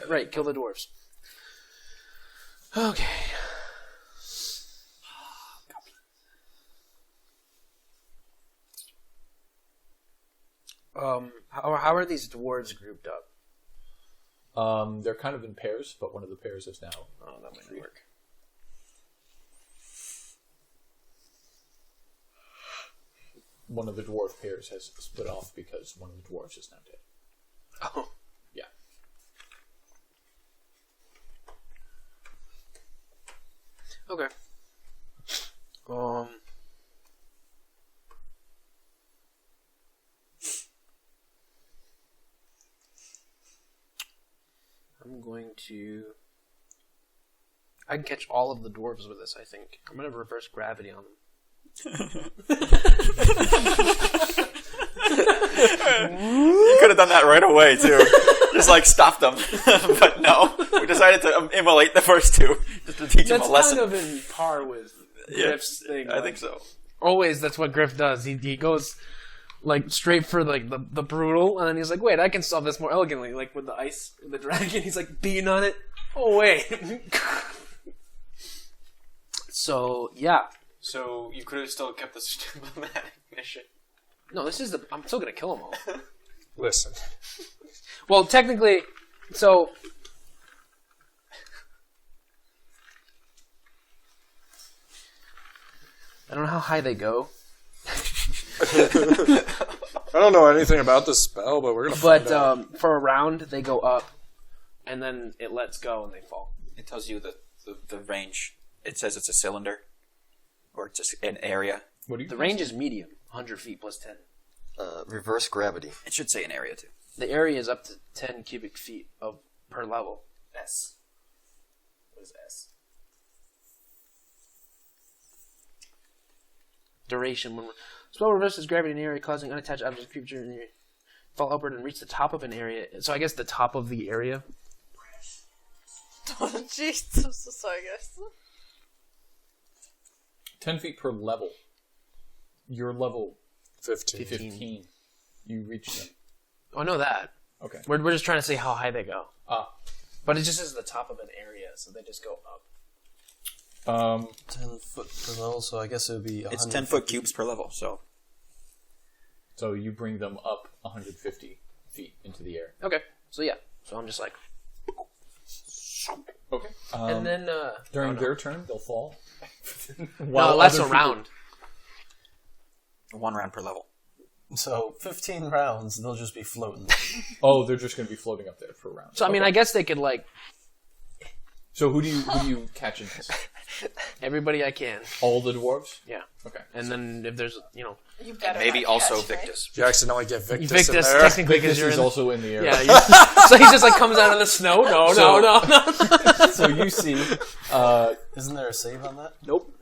Right, kill the dwarves. Okay. How are these dwarves grouped up? They're kind of in pairs, but one of the pairs is now. Oh, that might work. One of the dwarf pairs has split off because one of the dwarves is now dead. Oh. Yeah. Okay. I'm going to. I can catch all of the dwarves with this, I think. I'm going to reverse gravity on them. You could have done that right away too. Just like stop them, but no. We decided to immolate the first two just to teach them That's a lesson. kind of in par with Griff's thing. I think so. Always, that's what Griff does. He goes like straight for like the brutal, and then he's like, "Wait, I can solve this more elegantly." Like with the ice, the dragon. He's like beating on it. Oh wait. So yeah. So you could have still kept this diplomatic mission. No, this is the. I'm still gonna kill them all. Listen. Well, technically, so. I don't know how high they go, I don't know anything about this spell, but we're gonna but find out. for a round they go up, and then it lets go and they fall. It tells you the range. It says it's a cylinder, or just an area. What do you? The range is medium, 100 feet plus 10. Reverse gravity. It should say an area too. The area is up to 10 cubic feet per level. S. What is S? Duration. When spell reverses gravity in an area, causing unattached objects, creature in the area, fall upward and reach the top of an area. So I guess the top of the area. Oh, jeez. I'm so sorry, guys. 10 feet per level. You're level 15. 15. You reach them. Oh, I know that. Okay. We're just trying to see how high they go. Ah. But it just says the top of an area, so they just go up. 10 foot per level, so I guess it would be. It's 10-foot cubes per level. So So you bring them up 150 feet into the air. Okay. So yeah. So I'm just like. Okay. And then. During their turn, they'll fall. No, that's other a people- round. 1 round per level. So 15 rounds, they'll just be floating. Oh, they're just going to be floating up there for a round. So I mean, I guess they could like. So who do you catch in this? Everybody I can. All the dwarves? Yeah. Okay. And then if there's, You better Maybe not also catch, right? Victus. You accidentally get Victus, in Victus there. technically because This you're is in. also in the air. Yeah. So he just like comes out of the snow. No. So you see, Isn't there a save on that? Nope.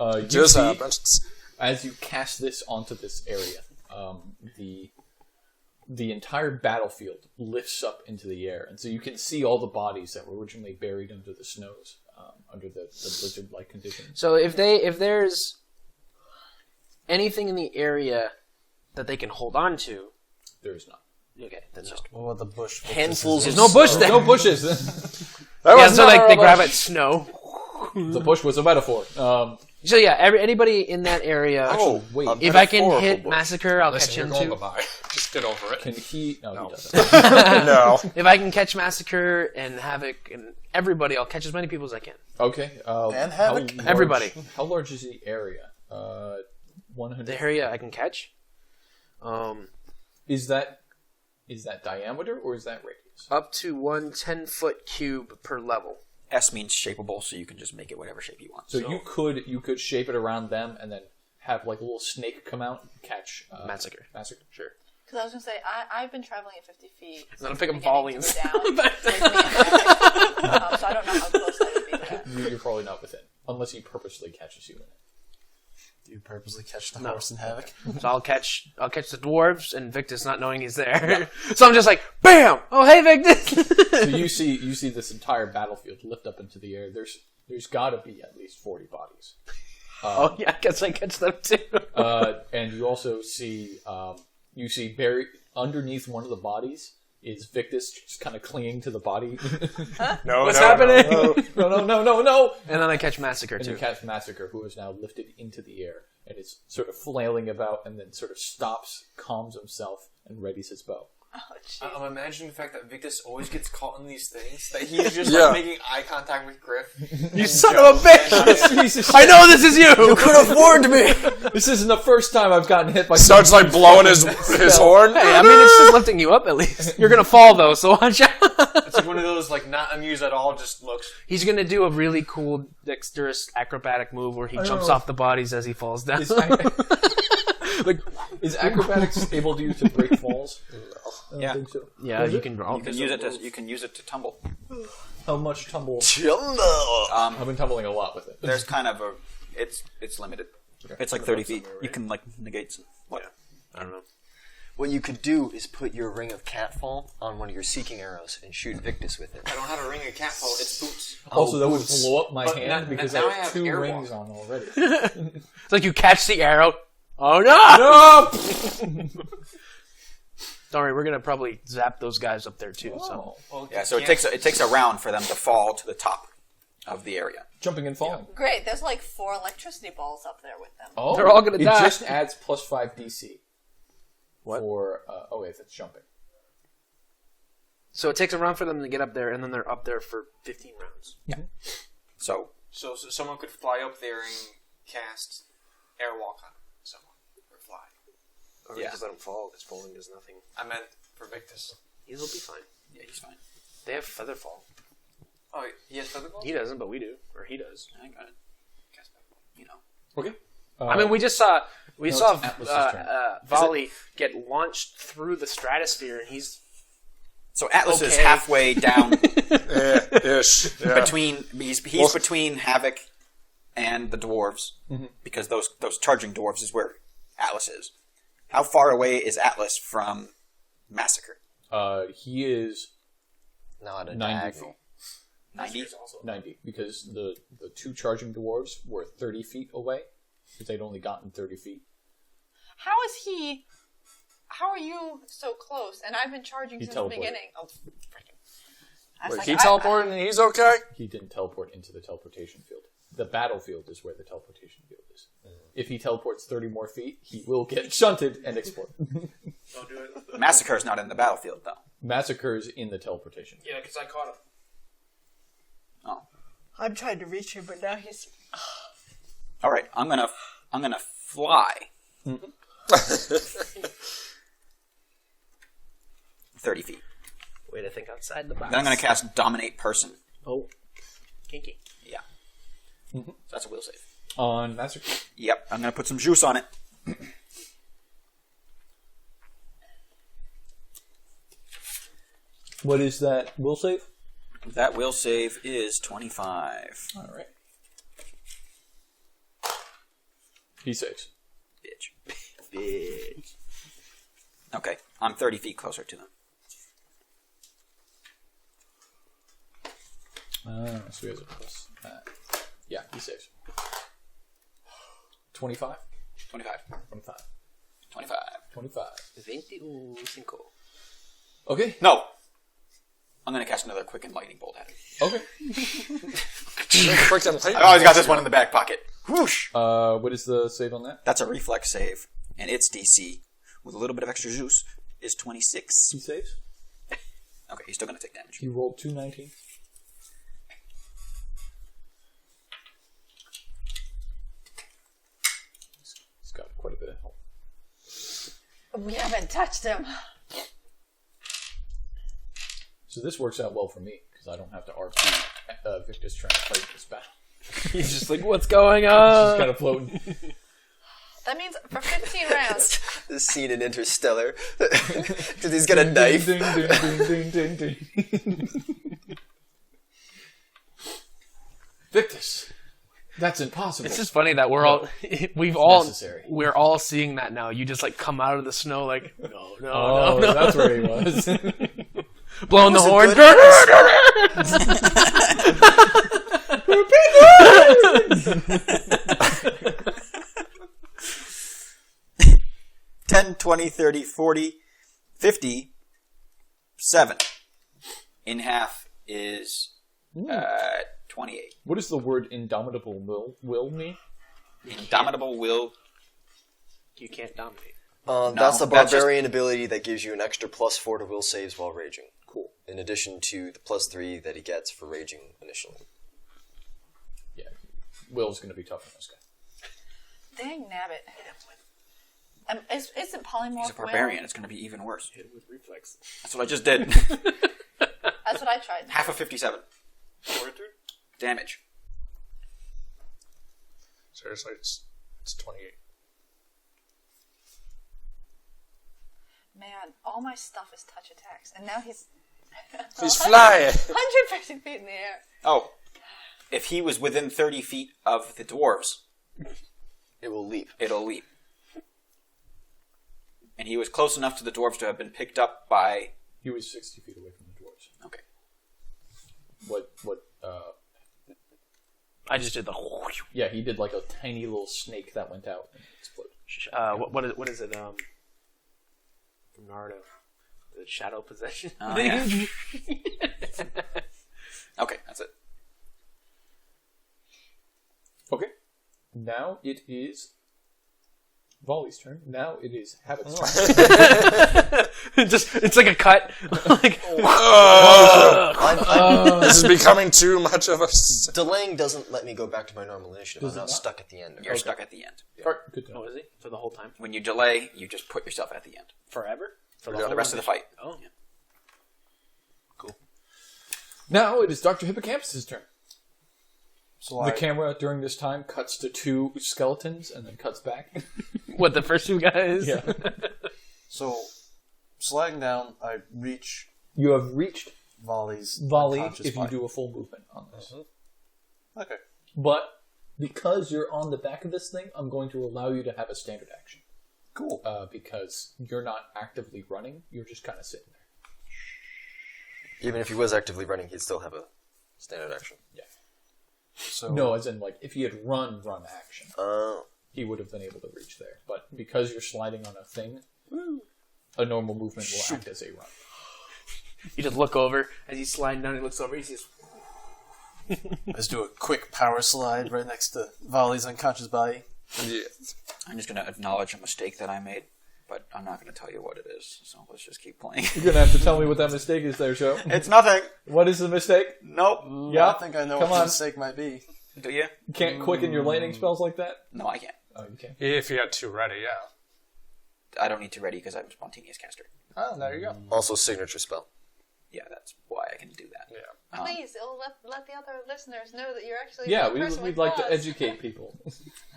you Just see happens. as you cast this onto this area, the entire battlefield lifts up into the air, and so you can see all the bodies that were originally buried under the snows, under the blizzard-like conditions. So if there's anything in the area that they can hold on to, There is not. Okay, then no. What about the bush? Handfuls There's of no bush there. No bushes. Yeah, so like they grab at snow. The bush was a metaphor. So yeah, anybody in that area. Oh, wait. If I can hit Massacre, I'll catch Listen, him you're going too. bye-bye. Just get over it. Can he? No, he doesn't. No. If I can catch Massacre and Havoc and everybody, I'll catch as many people as I can. Okay. And Havoc? Everybody. How large is the area? 100. The area I can catch. Is that diameter or is that radius? Up to 1 10-foot cube per level. S means shapeable, so you can just make it whatever shape you want. So you could shape it around them and then have like a little snake come out and catch Massacre. Sure. Because I was going to say, I've been traveling at 50 feet. And then I'll pick up beginning Vali to and go down with me and Havoc. So I don't know how close I would be to that. You're probably not within, unless he purposely catches you in it. Do you purposely catch the horse and Havoc? So I'll catch the dwarves and Victus not knowing he's there. So I'm just like, BAM! Oh hey Victus! So you see this entire battlefield lift up into the air. There's got to be at least 40 bodies. Oh yeah, I guess I catch them too. And you also see buried underneath one of the bodies is Victus just kind of clinging to the body. What's happening? No. And then I catch Massacre And too. you catch Massacre, who is now lifted into the air and is sort of flailing about and then sort of stops, calms himself, and readies his bow. Oh, jeez. I'm imagining the fact that Victus always gets caught in these things. That he's just like making eye contact with Griff. You son of a bitch! Jesus, I know this is you! could have warned me. this isn't the first time I've gotten hit by Starts like blowing his horn. Hey, I mean, it's just lifting you up at least. You're gonna fall though, so watch out. It's like one of those like not amused at all, just looks. He's gonna do a really cool dexterous acrobatic move where he jumps know. off the bodies as he falls down. Is acrobatics able to use to break falls? I don't think so. Yeah, you can. You can use it to tumble. How much tumble? Jumbo. I've been tumbling a lot with it. There's kind of it's limited. It's like 30 feet. You can like negate some. What? I don't know. What you could do is put your ring of catfall on one of your seeking arrows and shoot Victus with it. I don't have a ring of catfall. It's boots. Also, that would blow up my But hand now- because now I I have have 2 airwalk. rings on already. It's like you catch the arrow. Oh no! Don't worry, we're gonna probably zap those guys up there too. So Yeah. So it takes a round for them to fall to the top of the area. Jumping and falling. Great, there's like 4 electricity balls up there with them. Oh, They're all gonna it die. just adds plus 5 DC. What? For wait, that's jumping. it takes a round for them to get up there, and then they're up there for 15 rounds. So So someone could fly up there and cast airwalk on someone or fly. Or Yeah. just let them fall because falling does nothing. I meant for Victus. He'll be fine. yeah, he's fine. They have feather fall. Oh, he has featherball. He doesn't, but we do, or he does. I got it. You know. Okay. I mean, we saw it's Atlas's turn. Vali get launched through the stratosphere, and he's So Atlas is Okay. halfway down Ish. Yeah. between. He's between Havoc and the dwarves because those charging dwarves is where Atlas is. How far away is Atlas from Massacre? He is Not a 90 diagonal. feet. 90. 90 because the 2 charging dwarves were 30 feet away because they'd only gotten 30 feet. How are you so close? And I've been charging since the teleported. beginning. Oh, freaking. I was Wait, like, he teleported and he's okay? He didn't teleport into the teleportation field. The battlefield is where the teleportation field is. If he teleports 30 more feet, he will get shunted and explode. Massacre is not in the battlefield though. Massacres in the teleportation. yeah, because I caught him. Oh. I'm trying to reach him, but now he's. All right. I'm gonna fly. 30 feet. Way to think outside the box. Then I'm gonna cast Dominate Person. Oh, kinky. Yeah. So that's a will save. On Massacre. Yep. I'm gonna put some juice on it. What is that will save? That will save is 25. All right. He saves. Bitch. Bitch. Okay. I'm 30 feet closer to them. So he has a plus that. Yeah, he saves. 25? 25. 25. 25. 25. 25. Okay. No. I'm going to cast another quick and lightning bolt at him. Okay. I always got this one in the back pocket. Whoosh! What is the save on that? That's a reflex save. And its DC, with a little bit of extra juice, is 26. He saves. Okay, he's still going to take damage. He rolled 2 19s. He's got quite a bit of help. We haven't touched him. So this works out well for me, because I don't have to RP Victor's trying to fight this battle. He's just like, what's going He's on? kind of floating. That means for 15 rounds. This scene in Interstellar. Because he's got a knife. Ding, ding, ding, ding, ding, ding. Victus. That's impossible. It's just funny that we're all, necessary. we're all seeing that now. You just like come out of the snow like, no, Oh, no. that's where he was. Blowing the horn. $10, $20, $30, $40, $50, $7. In half is 28. What does the word indomitable will mean? Indomitable will. You can't dominate. That's the that's barbarian ability that gives you an extra +4 to will saves while raging. Cool. In addition to the +3 that he gets for raging initially. Yeah. Will's going to be tough on this guy. Dang nabbit. Isn't polymorph He's a barbarian. It's going to be even worse. Hit with reflex. That's what I just did. That's what I tried. Half of 57. Damage. Seriously, it's 28. Man, all my stuff is touch attacks, and now he's He's flying. 150 feet in the air. Oh. If he was within 30 feet of the dwarves, It will leap. it'll leap. And he was close enough to the dwarves to have been picked up by... He was 60 feet away from the dwarves. Okay. I just did the. Yeah, he did like a tiny little snake that went out and exploded. What is it? From Naruto, the shadow possession. Oh, yeah. Okay, that's it. Okay. Now it is Vali's turn. Now it is Havoc's turn. Just it's like a cut. Like, This is becoming too much of a. Delaying doesn't let me go back to my normal initiative. Does I'm it not not? stuck at the end. You're stuck at the end. All right, good to know. oh, is he for the whole time? When you delay, you just put yourself at the end. Forever? For the rest of the fight. Oh, Yeah. Now it is Dr. Hippocampus' turn. So The camera during this time cuts to 2 skeletons and then cuts back. what the first two guys? Yeah. So, sliding down, I reach You have reached Vali's Vali unconscious if you body. do a full movement on this. Okay. But because you're on the back of this thing, I'm going to allow you to have a standard action. Cool. Because you're not actively running, you're just kind of sitting there. Even if he was actively running, he'd still have a standard action. Yeah. So No, as in, like, if he had run action, Oh. he would have been able to reach there. But because you're sliding on a thing, a normal movement will act as a run. You just look over as he's sliding down. He looks over. He sees. let's do a quick power slide right next to Vali's unconscious body. Yeah. I'm just going to acknowledge a mistake that I made, but I'm not going to tell you what it is, so let's just keep playing. You're going to have to tell me what that mistake is there, Joe. It's nothing. What is the mistake? Nope. Yeah? I think I know Come what on. the mistake might be. Do you? You can't quicken your lightning spells like that? No, I can't. Oh, you can. If you had 2 ready, yeah. I don't need to ready because I'm a spontaneous caster. Oh, there you go. Also signature spell. Yeah, that's why I can do that. Yeah. Please, it'll let the other listeners know that you're actually Yeah, a person we'd with like to claws. educate people.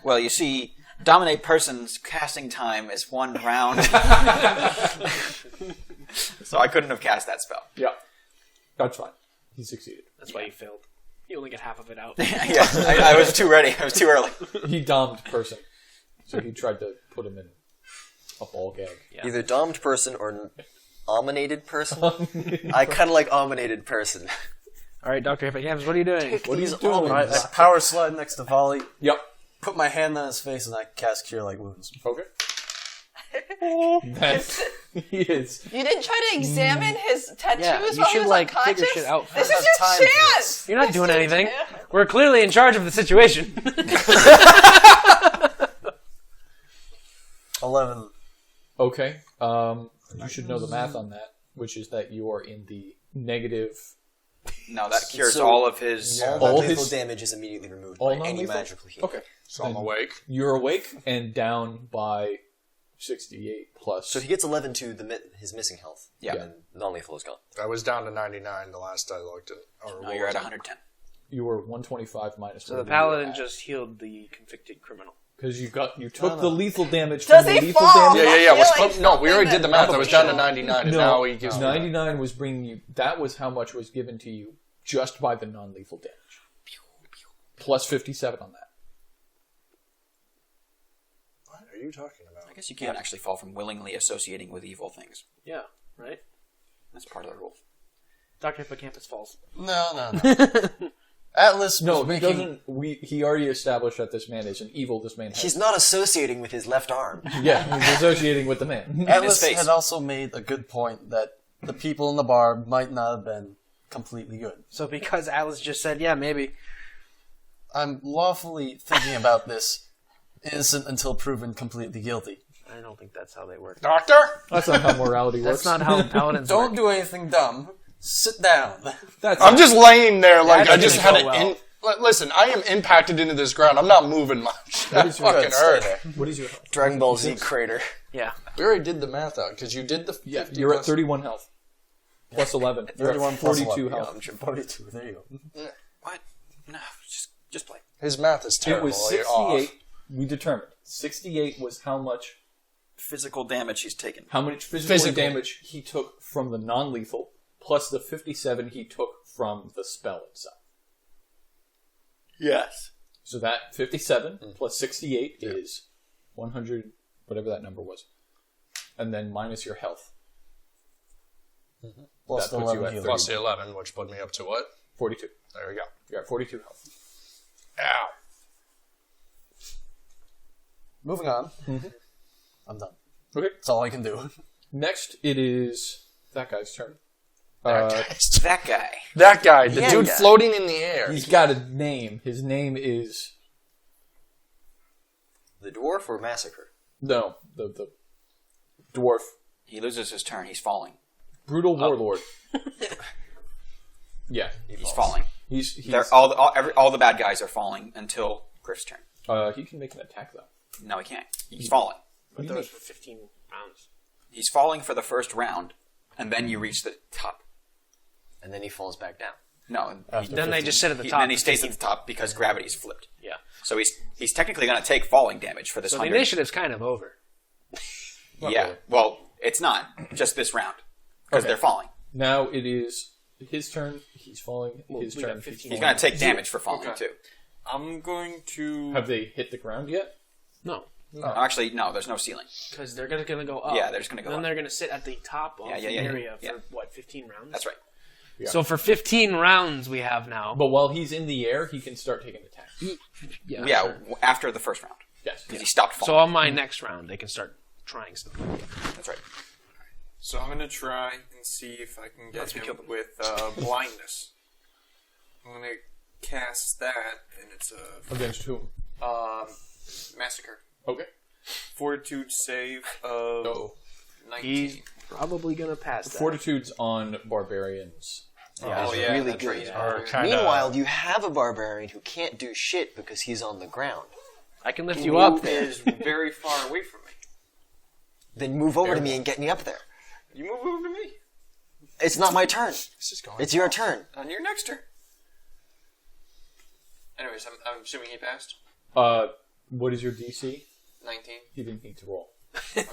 Well, you see, dominate person's casting time is 1 round. So I couldn't have cast that spell. Yeah. That's fine. He succeeded. That's why you failed. You only get half of it out. Yeah, I was too ready. I was too early. He domed person. So he tried to put him in a ball gag. Yeah. Either domed person or ominated person. I kind of like ominated person. All right, Dr. Hippocampus, what are you doing? What are you doing? I power slide next to Vali, Yep. put my hand on his face, and I cast Cure Light Wounds. Okay. He is. You didn't try to examine his tattoos Yeah, you while he should, was like, unconscious? figure shit out This first. is your Time for chance! You're not doing anything. We're clearly in charge of the situation. 11. Okay. You should know the math on that, which is that you are in the negative. No, that cures So- all of his. All All non-lethal his- damage is immediately removed all by any non-lethal? magical healing. Okay. So I'm awake. You're awake and down by 68 plus. So he gets 11 to his missing health. Yeah. And non-lethal is gone. I was down to 99 the last I looked at. No, you're at 110. You were 125 minus. So the paladin just healed the convicted criminal. because you took the lethal damage. Does from the he lethal fall? damage. Yeah. I feel like No, we already something did the math. that- I was down to 99, and now he gives me 99 was bringing you. That was how much was given to you just by the non-lethal damage. Plus 57 on that. What are you talking about? I guess you can't actually fall from willingly associating with evil things. Yeah, right? That's part of the rule. Dr. Hippocampus falls. No. Atlas No, was he making... doesn't. He already established that this man is an evil. This man has. He's not associating with his left arm. Yeah, he's associating with the man. Atlas face. had also made a good point that the people in the bar might not have been completely good. So because Alice just said, yeah, maybe. I'm lawfully thinking about this, innocent until proven completely guilty. I don't think that's how they work. Doctor? That's not how morality works. That's not how paladins Don't work. do anything dumb. Sit down. I'm just laying there like I That's just gonna had go an... Listen, I am impacted into this ground. I'm not moving much. That is your fucking Good, hurt. stay there. What is your health? Dragon Ball Z crater. Yeah. We already did the math out, because you did the 50 Yeah, you're at plus- 31 health. Plus 11. You're 31 at plus 42 11. health. Yeah, 42. There you go. What? No, just play. His math is It terrible. was You're off. 68. We determined 68 was how much Physical damage he's taken. physical damage he took from the non-lethal, plus the 57 he took from the spell itself. Yes. So that 57 plus 68 is 100, whatever that number was, and then minus your health. Plus That the puts you 11 at healing. Plus the 11, which put me up to what? 42. There we go. You're at 42 health. Ow. Moving on. I'm done. Okay. That's all I can do. Next, it is that guy's turn. That guy. That guy, the Yeah, dude guy. floating in the air. He's got a name. His name is The dwarf or massacre? no the dwarf, He loses his turn. He's falling. brutal warlord. Yeah, He's falling. he's All the bad guys are falling until Griff's turn. he can make an attack though. No, he can't. He's falling. But those were 15 rounds. He's falling for the first round, and then you reach the top. And then he falls back down. No, Then they just sit at the top. Then he stays at the top because gravity's flipped. Yeah. So he's technically going to take falling damage for this So the 100. initiative's kind of over. Yeah. really. Well, it's not just this round because they're falling. Now it is his turn. He's falling. His we turn. got 15. He's going to take damage for falling too. I'm going to. Have they hit the ground yet? No. Actually, no. There's no ceiling. Because they're going to go up. Yeah, they're just gonna go Then up. they're going to sit at the top of Yeah, the area yeah. for, 15 rounds? That's right. So for 15 rounds we have now. But while he's in the air, he can start taking attacks. Yeah. Yeah, sure. after the first round Yes. because he stopped So falling. on my next round, they can start trying stuff. That's right. So I'm going to try and see if I can get Let's him kill them. with blindness. I'm going to cast that, and it's a Against whom? massacre. Okay. Fortitude save of 19. He's probably going to pass that. Fortitude's on barbarians. Oh, yeah, really that's good. right. Or kinda, Meanwhile, you have a barbarian who can't do shit because he's on the ground. I can lift you up. is very far away from me. Then move over to me and get me up there. You move over to me It's not my turn. this is going It's your turn. on your next turn. Anyways, I'm assuming he passed. What is your DC? 19. He didn't need to roll. Okay.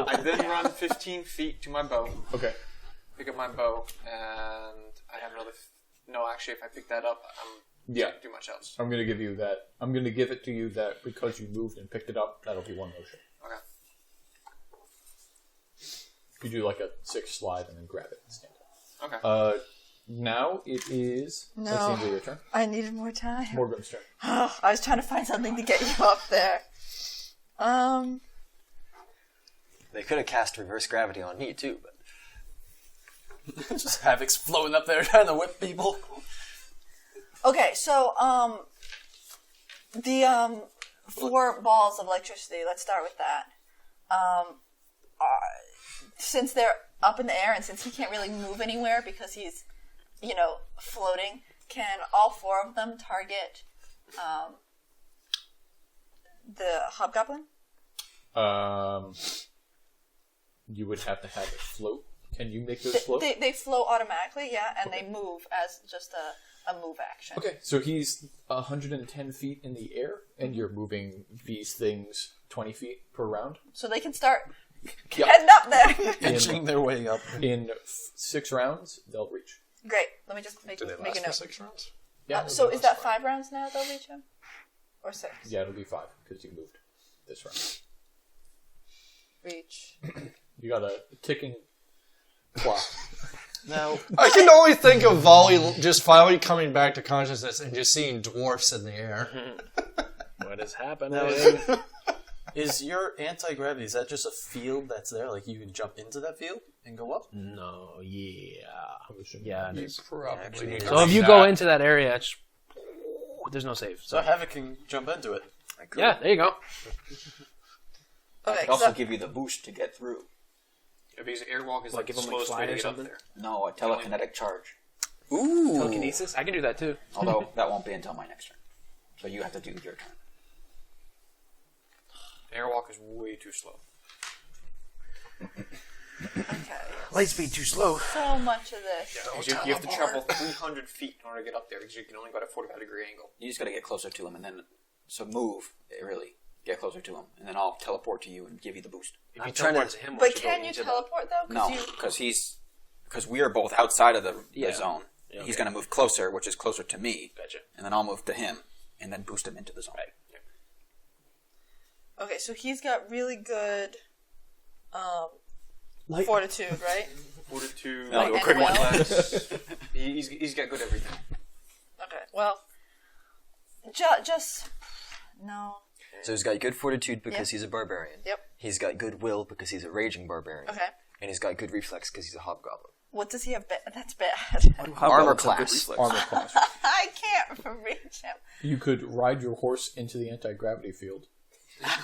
I then run 15 feet to my bow, Okay. pick up my bow, and I have another. No, actually, if I pick that up, I'm Yeah. can't do much else. I'm gonna give you that. I'm gonna give it to you that because you moved and picked it up. That'll be one motion. Okay. You do like a 6 slide and then grab it and stand up. Okay. Now it is. No. That's the end of your turn. I needed more time. Morgan's turn. I was trying to find something to get you up there. They could have cast reverse gravity on me too, but Just Havoc's floating up there trying to whip people. Okay, so the 4 balls of electricity. Let's start with that. Since they're up in the air and since he can't really move anywhere because he's, floating, can all 4 of them target the hobgoblin? You would have to have it float. Can you make those float? They float automatically, yeah, and they move as just a move action. Okay, so he's 110 feet in the air, and you're moving these things 20 feet per round. So they can start Yep. heading up there. Inching their way up. In 6 rounds, they'll reach. Great. Let me just make Do they a last for note. 6 rounds? Yeah. So is that 5 rounds now they'll reach him? Or 6? Yeah, it'll be 5, because you moved this round. Reach. You got a ticking clock. Now, I can only think of Vali just finally coming back to consciousness and just seeing dwarfs in the air. What is happening? now is your anti-gravity, is that just a field that's there? Like you can jump into that field and go up? No, yeah. Yeah, it is. Probably need to So if read you that. go into that area, it's, there's no save. So Havoc can jump into it. Yeah, there you go. Okay, It also give you the boost to get through. Yeah, because airwalk is like give the him, like, slowest fly way to or get up something? there. No, a telekinetic charge. ooh, Telekinesis? I can do that too. Although that won't be until my next turn. So you have to do your turn. Airwalk is way too slow. okay. Lightspeed too slow. So much of this. You have to travel 300 feet in order to get up there because you can only go at a 45-degree angle. You just got to get closer to him, and then move. Really, get closer to him, and then I'll teleport to you and give you the boost. If you trying to- teleport to him, But once go can you into teleport though? No, because we are both outside of the zone. Yeah, He's going to move closer, which is closer to me. Gotcha. And then I'll move to him, and then boost him into the zone. Okay, so he's got really good fortitude, right? Fortitude, No, and quick one. will? he's got good everything. Okay, well, just no. So he's got good fortitude because Yeah. he's a barbarian. Yep. He's got good will because he's a raging barbarian. Okay. And he's got good reflex because he's a hobgoblin. What does he have? That's bad. Armor class. Armor class. I can't reach him. You could ride your horse into the anti-gravity field.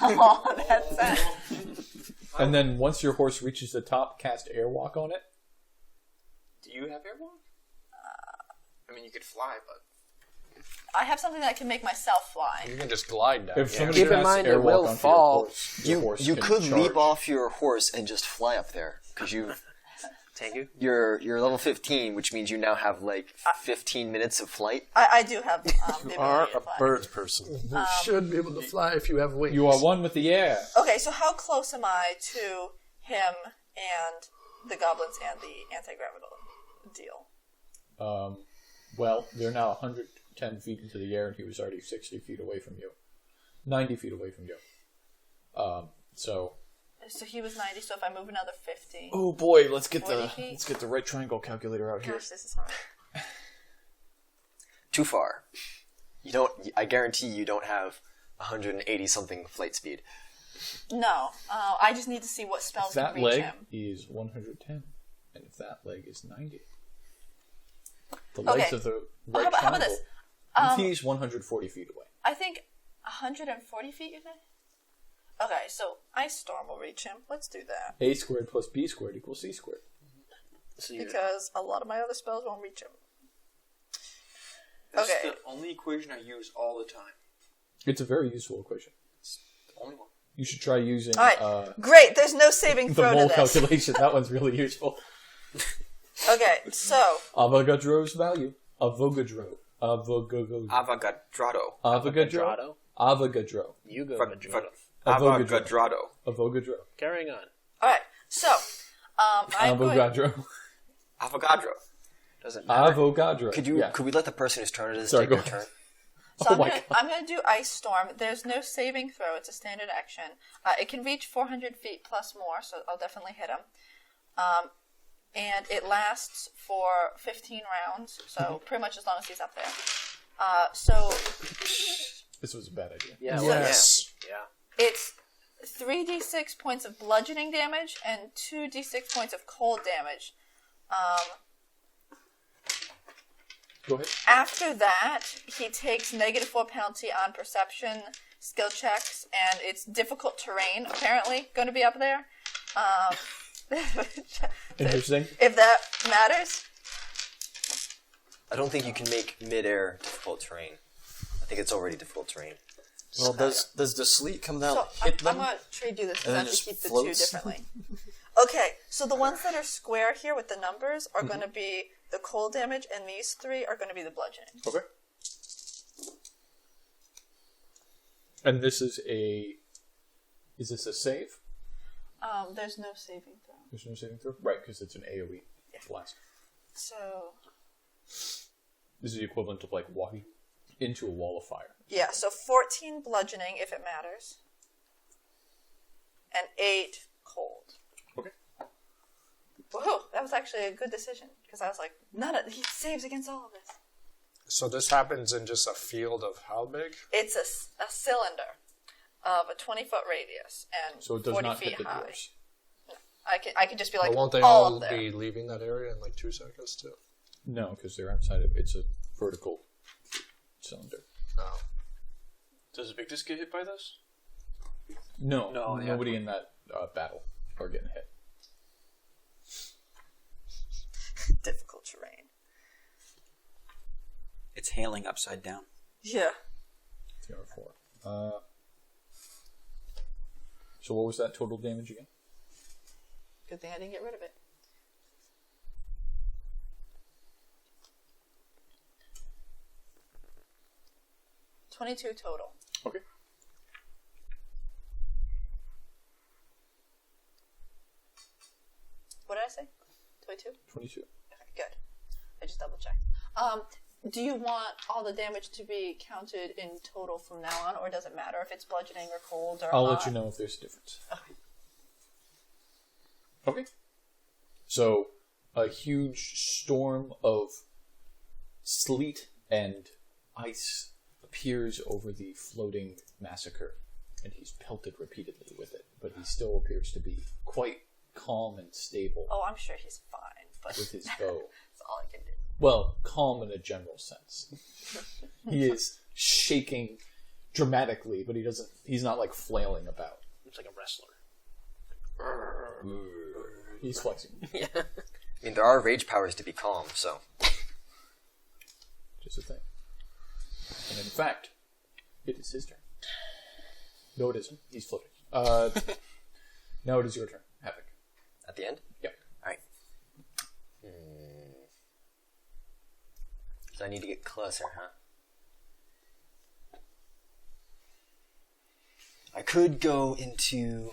Oh, that's sad. And then once your horse reaches the top, cast airwalk on it. Do you have airwalk? I mean, you could fly, but I have something that can make myself fly. You can just glide down. If somebody Keep in casts mind it airwalk will onto fall. your horse You can could charge. leap off your horse and just fly up there because Thank you. you're level 15, which means you now have like 15 minutes of flight. I do have the ability to fly. Birds person. You should be able to fly if you have wings. You are one with the air. Okay, so how close am I to him and the goblins and the anti-gravital deal? Well, they're now 110 feet into the air, and he was already 60 feet away from you. 90 feet away from you. So he was 90, so if I move another 50... oh boy, let's get 40 feet? let's get the right triangle calculator out here. Gosh, this is hard. Too far. You don't. I guarantee you don't have 180 something flight speed. No, I just need to see what spells If can that reach leg him. is 110, and if that leg is 90, the legs Okay. of the Oh, right how about this? triangle, he's 140 feet away. I think 140 feet, you think? Okay, so Ice Storm will reach him. Let's do that. A squared plus B squared equals C squared. Because a lot of my other spells won't reach him. that's Okay. the only equation I use all the time. It's a very useful equation. The only one. You should try using Alright, great, there's no saving the throw to mole this. calculation. That one's really useful. Okay, so, Avogadro's value. Avogadro. Avogadro. Avogadro. Avogadro. You go, Avogadro. Avogadro. Carrying on. alright, so, I'm going... Avogadro. Avogadro. Doesn't matter. Avogadro. Could you? Yeah. Could we let the person whose turn it is Sorry, take go their ahead. turn? So Oh my God. I'm gonna do Ice Storm. There's no saving throw. It's a standard action. It can reach 400 feet plus more, so I'll definitely hit him. And it lasts for 15 rounds, so pretty much as long as he's up there. So This was a bad idea. Yeah. Yes. Yeah. it's 3d6 points of bludgeoning damage and 2d6 points of cold damage. Go ahead. After that, he takes -4 penalty on perception skill checks, and it's difficult terrain, apparently, going to be up there. Interesting. If that matters. I don't think you can make mid-air difficult terrain. I think it's already difficult terrain. Well, does the sleet come down? So I'm going to trade you this because I have to just keep the floats? two differently. Okay, so the ones that are square here with the numbers are going to be the cold damage, and these three are going to be the bludgeoning. Okay. And this is a... Is this a save? There's no saving throw. There's no saving throw? Right, because it's an AoE blast. So, This is the equivalent of, like, walking into a wall of fire. yeah, so 14 bludgeoning, if it matters. And 8 cold. Okay. Woohoo! That was actually a good decision, because I was like, he saves against all of this. So this happens in just a field of how big? It's a cylinder of a 20-foot radius and So it does 40 not feet hit the high. dwarves. I could just be like, But won't they all all up there. be leaving that area in like 2 seconds too? No, because they're outside of... It's a vertical cylinder. Oh. Does Victus get hit by this? No, No, yeah. nobody in that battle are getting hit. Difficult terrain. It's hailing upside down. Yeah. TR4. So what was that total damage again? Good thing I didn't get rid of it. $22 total. Okay. What did I say? 22? 22. Okay, good. I just double checked. Do you want all the damage to be counted in total from now on, or does it matter if it's bludgeoning or cold or I'll hot? let you know if there's a difference. Okay. Okay. So, a huge storm of sleet and ice appears over the floating massacre, and he's pelted repeatedly with it, but he still appears to be quite calm and stable Oh, I'm sure he's fine, but with his bow. that's all I can do. Well, calm in a general sense. He is shaking dramatically, but he's not like flailing about. It's like a wrestler. He's flexing. I mean, there are rage powers to be calm, so... Just a thing. And in fact, it is his turn. No, it isn't. He's floating. Now it is your turn, Havoc. At the end? Yep. Alright. So I need to get closer, huh? I could go into...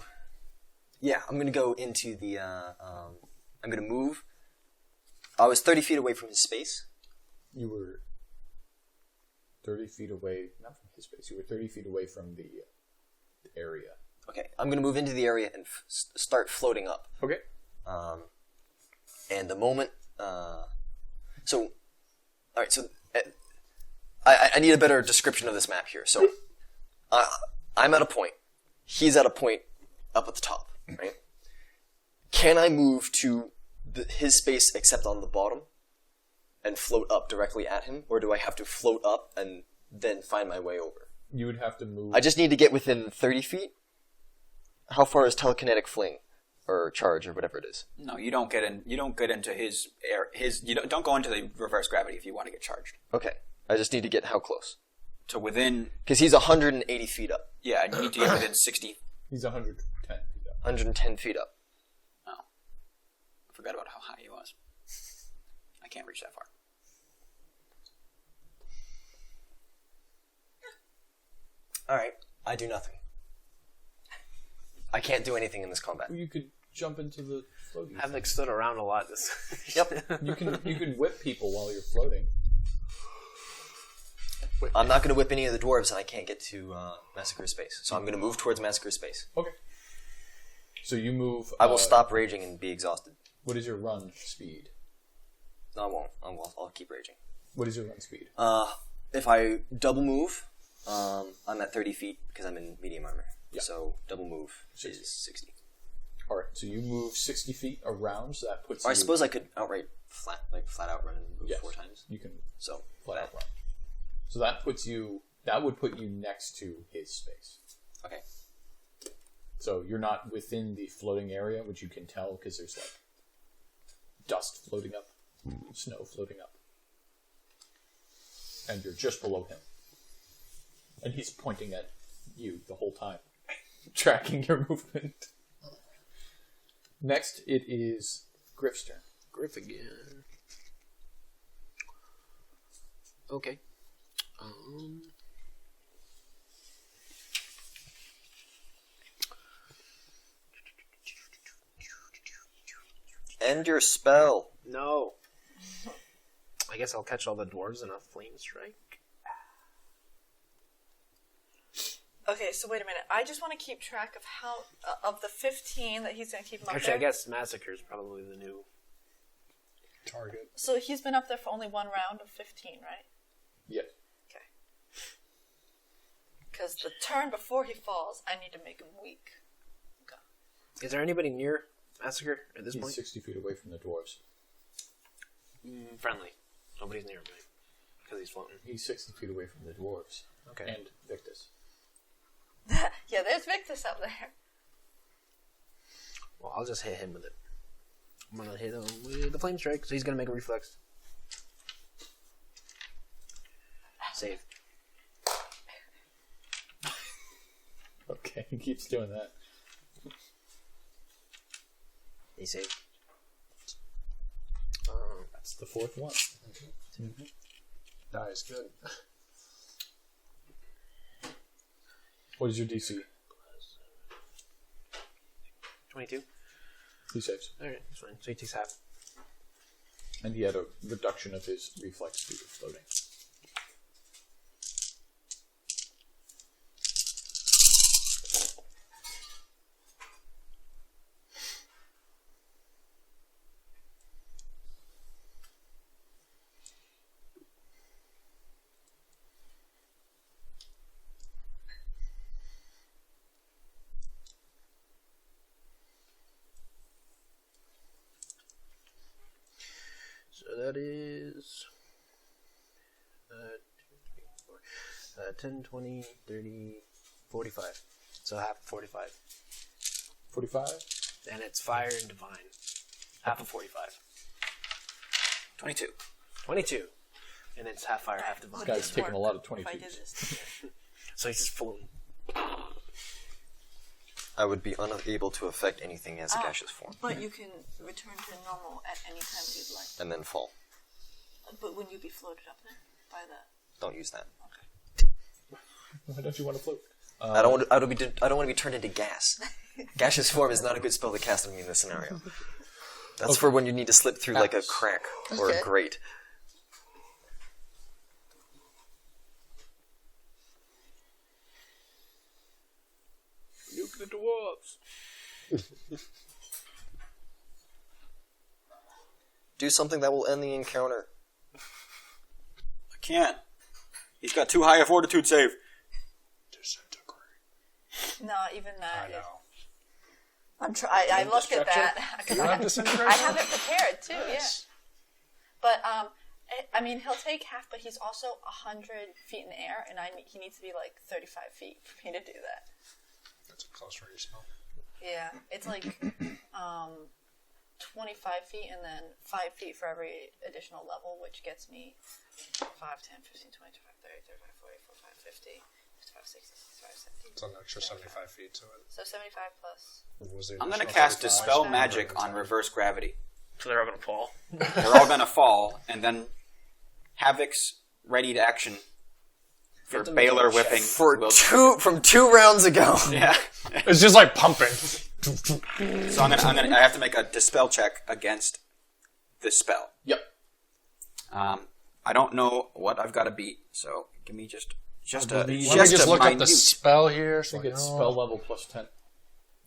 Yeah, I'm gonna go into the, I'm gonna move. I was 30 feet away from his space. You were 30 feet away, not from his space, you were 30 feet away from the area. Okay, I'm gonna move into the area and start floating up. Okay. And the moment, alright, so, I need a better description of this map here. So, I'm at a point, he's at a point up at the top, right? Can I move to his space except on the bottom and float up directly at him, or do I have to float up and then find my way over? You would have to move. I just need to get within 30 feet. How far is telekinetic fling or charge or whatever it is? No, you don't get in. You don't get into his air. You don't go into the reverse gravity if you want to get charged. Okay, I just need to get how close? To within. Because he's 180 feet up. Yeah, and you need to get within 60. He's 110 feet up. 110 feet up. Oh, I forgot about how high he was. I can't reach that far. Alright, I do nothing. I can't do anything in this combat. You could jump into the floating. Havoc stood around a lot. Yep. You can whip people while you're floating. I'm not going to whip any of the dwarves and I can't get to Massacre Space. So I'm going to move towards Massacre Space. Okay. So you move. I will stop raging and be exhausted. What is your run speed? No, I won't. I'll keep raging. What is your run speed? If I double move, I'm at 30 feet because I'm in medium armor. Yeah. So double move 60. is 60. All right, so you move 60 feet around, so that puts Or you... I suppose I could outright flat out run and move Yes. 4 times. You can So flat out run. So that would put you next to his space. okay. So you're not within the floating area, which you can tell because there's like dust floating up, snow floating up. And you're just below him. And he's pointing at you the whole time, tracking your movement. Next, it is Griff's turn. Griff again. Okay. End your spell. No. I guess I'll catch all the dwarves in a flame strike. Okay, so wait a minute. I just want to keep track of how of the 15 that he's going to keep him up Actually, there. I guess Massacre is probably the new Target. So he's been up there for only one round of 15, right? Yes. Okay. Because the turn before he falls, I need to make him weak. Okay. Is there anybody near Massacre at this He's point? 60 feet away from the dwarves. Friendly. Nobody's near me. Because he's floating. He's 60 feet away from the dwarves. Okay. And Victus. Yeah, there's Victus up there. Well, I'll just hit him with it. I'm going to hit him with the flame strike, so he's going to make a reflex. Save. Okay, he keeps doing that. He saved. That's the fourth one. That is good. What is your DC? 22. He saves. Alright, that's fine. So he takes half. And he had a reduction of his reflex due to floating. So that is 10, 20, 30, 45. So half of 45. 45? And it's fire and divine. Half of 45. 22. 22. And it's half fire, half divine. This guy's taking a lot of 22s. If I did this. So he's just floating. I would be unable to affect anything as a gaseous form. But you can return to normal at any time you'd like. And then fall. But wouldn't you be floated up there by that? Don't use that. Why don't you want to float? I don't want to be turned into gas. Gaseous form is not a good spell to cast on me in this scenario. That's for when you need to slip through like a crack or a grate. Nuke the dwarves. Do something that will end the encounter. I can't. He's got too high a fortitude save. No, even that. I know. I looked at that. You have disintegration? I have it prepared too, yeah. But I mean, he'll take half, but he's also 100 feet in the air, and he needs to be like 35 feet for me to do that. That's a close range spell. Yeah, it's like 25 feet, and then 5 feet for every additional level, which gets me 5, 10, 15, 20, 25, 30, 35, 40, 45, 50, 55, 60, 65, 70. It's an extra 75 feet to it. So 75 plus. What was the I'm going to additional cast 35? Dispel Magic on reverse gravity. So they're all going to fall. They're all going to fall, and then Havoc's ready to action for Baylor whipping. From 2 rounds ago. Yeah. It's just like pumping. So I have to make a Dispel check against this spell. Yep. I don't know what I've got to beat, so give me just a Let me just look up the spell here. I think it's spell level plus 10.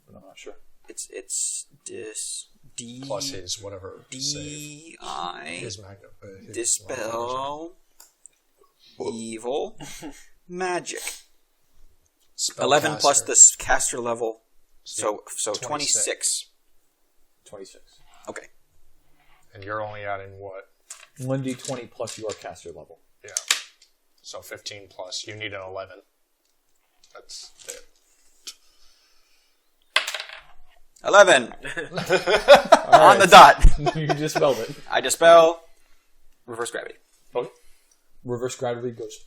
But I'm not sure. It's D plus his whatever. save. D-I His magnet. His Dispel Evil Magic. 11 plus Spellcaster. the caster level. So 26. 26. Okay. And you're only adding what? 1d20 plus your caster level. Yeah. So 15 plus. You need an 11. That's it. 11. On the dot. You dispelled it. I dispel reverse gravity. Okay. Reverse gravity goes.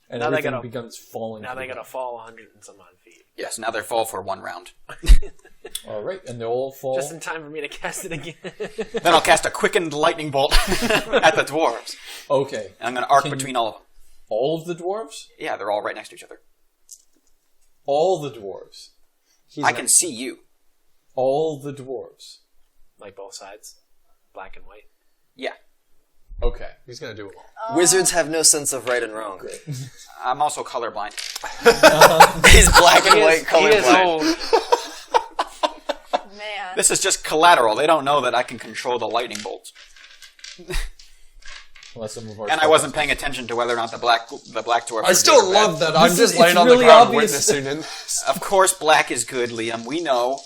And Now they everything gotta- begins falling. Now to they the gotta fall 100 and some odd feet. Yes, now they fall for 1 round. ground. All right, and they all fall. Just in time for me to cast it again. Then I'll cast a quickened lightning bolt at the dwarves. Okay. And I'm going to arc Can you- between all of them. All of the dwarves? Yeah, they're all right next to each other. All the dwarves. I can see you. All the dwarves. Like both sides. Black and white. Yeah. Okay. He's gonna do it all. Wizards have no sense of right and wrong. Great. I'm also colorblind. He's black and white He is colorblind. old. Man. This is just collateral. They don't know that I can control the lightning bolts. Unless some of our And I wasn't paying attention to whether or not the black dwarf. I still love that. I'm This just is- laying it's on really the ground obvious. witnessing it. Of course, black is good, Liam. We know.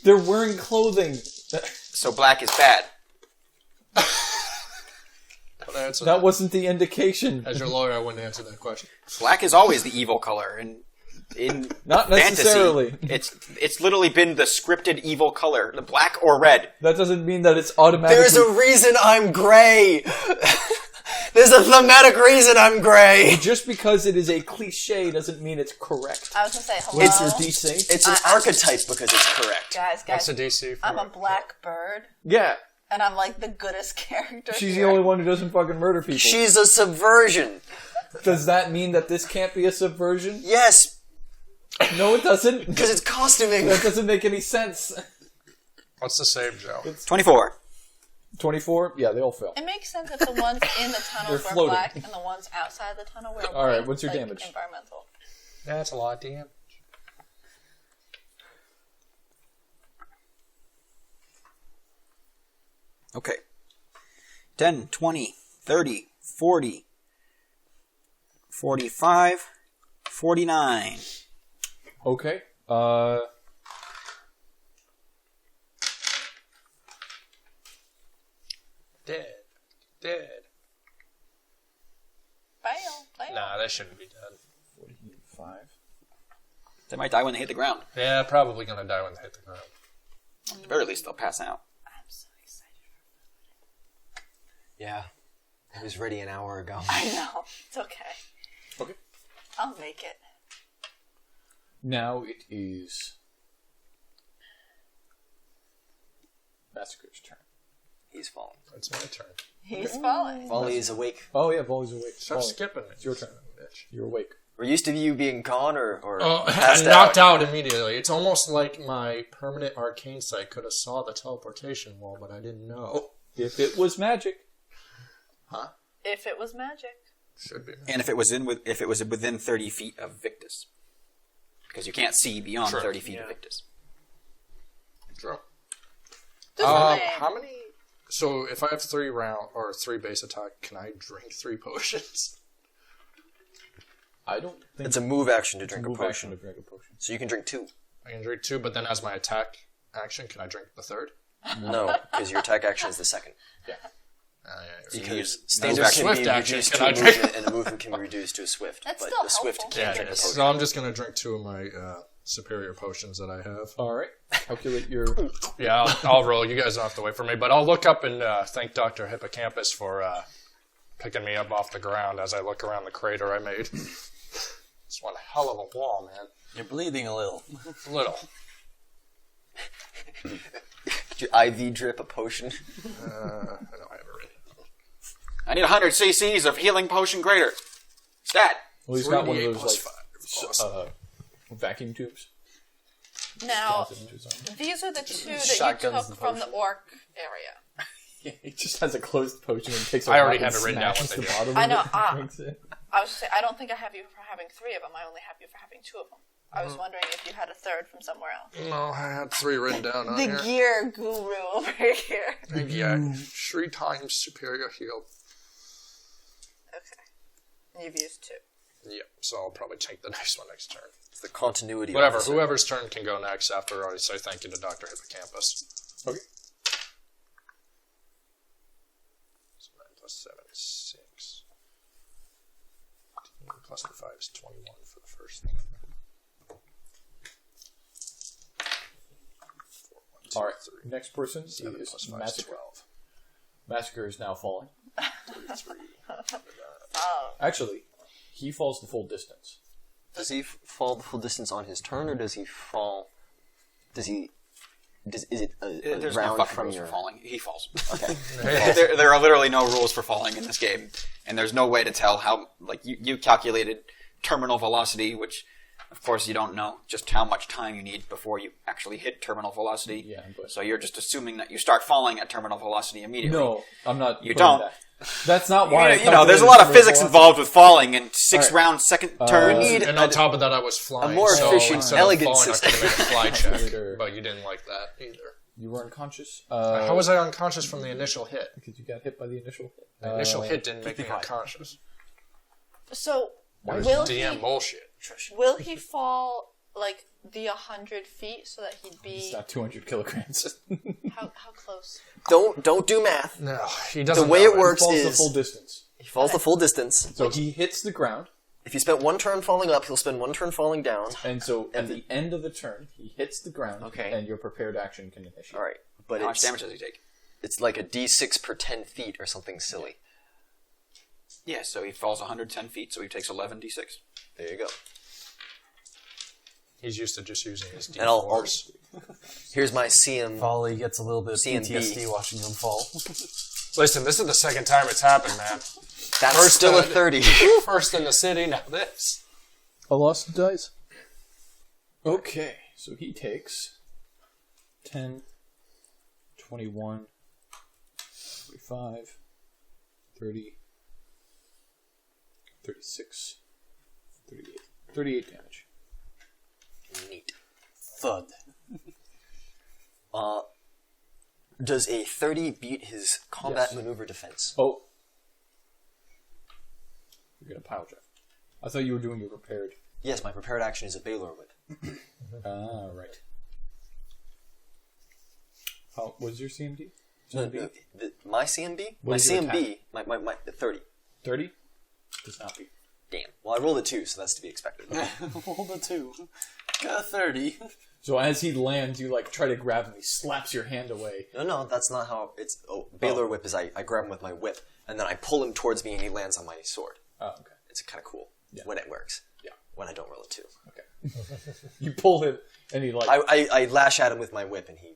They're wearing clothing. So black is bad. That wasn't the indication. As your lawyer, I wouldn't answer that question. Black is always the evil color, and in Not fantasy, necessarily. it's literally been the scripted evil color, the black or red. That doesn't mean that it's automatically. There's a reason I'm gray. There's a thematic reason I'm gray. Just because it is a cliche doesn't mean it's correct. I was gonna say hello. What's your DC? It's an archetype because it's correct. Guys, What's the guys. DC? For I'm a black bird, Yeah, and I'm like the goodest character. she's here. the only one who doesn't fucking murder people. She's a subversion. Does that mean that this can't be a subversion? Yes, No, it doesn't. because it's costuming. That doesn't make any sense. What's the save, Joe? 24. 24? Yeah, they all fail. It makes sense if the ones in the tunnels They're were floating. black and the ones outside the tunnel were All right, white, what's your like damage? Environmental. That's a lot, damn. Okay. 10, 20, 30, 40, 45, 49. Okay. Dead. Dead. Fail. Nah, that shouldn't be dead. 45. They might die when they hit the ground. Yeah, probably gonna die when they hit the ground. At the very least, they'll pass out. I'm so excited. Yeah, I was ready an hour ago. I know. It's okay. Okay. I'll make it. Now it is Massacre's turn. He's falling. It's my turn. He's falling. Vali is awake. Oh yeah, Volley's awake. Stop Volley, skipping me. it's your turn. Bitch. You're awake. We're used to you being gone or Oh, passed I knocked out. out immediately. It's almost like my permanent arcane sight could have saw the teleportation wall, but I didn't know. If it was magic. If it was magic. Should be. And if it was within 30 feet of Victus. Because you can't see beyond True. 30 feet of Victus. True. Just a name. How many? So if I have 3 base attack, can I drink 3 potions? I don't think It's a move action to it's a drink a move potion. action to drink a potion. So you can drink 2. I can drink 2, but then as my attack action, can I drink the 3rd? No, because your attack action is the 2nd. Because Move standard action. can Swift be action, reduced can to I a drink? movement, and a movement can be reduced to a swift. That's but still the swift helpful. can't drink a potion. So I'm just gonna drink 2 of my superior potions that I have. Alright. Calculate your Yeah, I'll roll. You guys don't have to wait for me, but I'll look up and thank Dr. Hippocampus for picking me up off the ground as I look around the crater I made. It's one hell of a wall, man. You're bleeding a little. Little. Did you IV drip a potion? I know I have it written. I need 100 cc's of healing potion greater. Stat. well, he's got one of 3d8 those plus like 5. vacuum tubes. Now, Gases into his arm. these are the 2 that Shotguns you and took from the potions. orc area. He just has a closed potion and takes a I already rock and have it written down smashes what the they do. bottom I of know, it and drinks it. I was say I don't think I have you for having 3 of them. I only have you for having 2 of them. I was wondering if you had a 3rd from somewhere else. No, I had 3 written down on The here. gear guru over here. Yeah, 3 times superior heal. Okay. You've used 2. Yep. So I'll probably take the next one next turn. It's the continuity. Whatever. officer. Whoever's turn can go next after I say thank you to Dr. Hippocampus. Okay. So 9 plus 7 is 6. 15 plus 5 is 21 for the first one. 4, 1, 2, All right. 3. Next person 7 is plus 5 is Massacre. 12. Massacre is now falling. 3. Actually, he falls the full distance. Does he fall the full distance on his turn, or does he fall? Is it a There's no round fucking from rules your? for falling. He falls. Okay. there are literally no rules for falling in this game, and there's no way to tell how. Like you calculated terminal velocity, which of course you don't know just how much time you need before you actually hit terminal velocity. Yeah, but- So you're just assuming that you start falling at terminal velocity immediately. No, I'm not. You putting don't. That. That's not why. I You know, there's a lot of calculated physics terminal involved with falling, and 6 All right. round second turn. need And on top of that, I was flying. more so efficient, instead elegant of falling, I could have made a fly Later. check. But you didn't like that either. You were unconscious. How was I unconscious from the initial hit? Because you got hit by the initial hit. The initial hit didn't make me unconscious. So It was will DM he bullshit. will he fall like the 100 feet so that he'd It's be not 200 kilograms. how close? Don't do math. No, he doesn't. The way know it works Falls the is full distance. he falls the full distance. So he hits the ground, If he spent one turn falling up, he'll spend one turn falling down. and so at the end of the turn, he hits the ground, Okay. and your prepared action can initiate. All right, but How much it's damage does he take? it's like a D6 per 10 feet or something silly. Yeah, so he falls 110 feet, so he takes 11d6. There you go. He's used to just using his And I'll D4s. here's my CM. Volley gets a little bit of C&B. PTSD watching them fall. Listen, this is the second time it's happened, man. That's First, still a 30. First in the city, now this. I lost the dice. Okay, so he takes 10, 21, 35, 30, 36, 38. 38 damage. Neat. Thud. Does a 30 beat his combat Yes. maneuver defense? Oh. You're going to pile drive. I thought you were doing your prepared. Yes, my prepared action is a Baylor whip. Ah, right. How was your CMD? No, my CMB? What My is your CMB, my 30. 30? Does not beat. Damn. Well, I rolled a 2, so that's to be expected. Rolled a 2. Got a 30. So as he lands, you like try to grab him. He slaps your hand away. No, that's not how it's. Oh, Baylor whip is I grab him with my whip, and then I pull him towards me, and he lands on my sword. Oh, okay. It's kind of cool Yeah. when it works. Yeah. When I don't roll a 2. Okay. You pull him, and he like. I lash at him with my whip, and he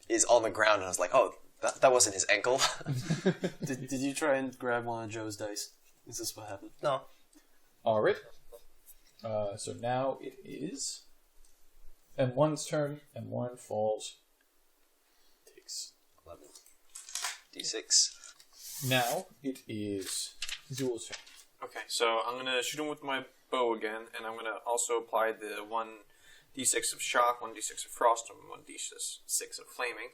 is on the ground, and I was like, oh, that wasn't his ankle. Did you try and grab one of Joe's dice? Is this what happened? No. All right. So now it is M1's turn. M1 falls. Takes 11. D6. Now it is Zool's turn. Okay, so I'm gonna shoot him with my bow again, and I'm gonna also apply the 1d6 of shock, 1d6 of frost, and 1d6 of flaming.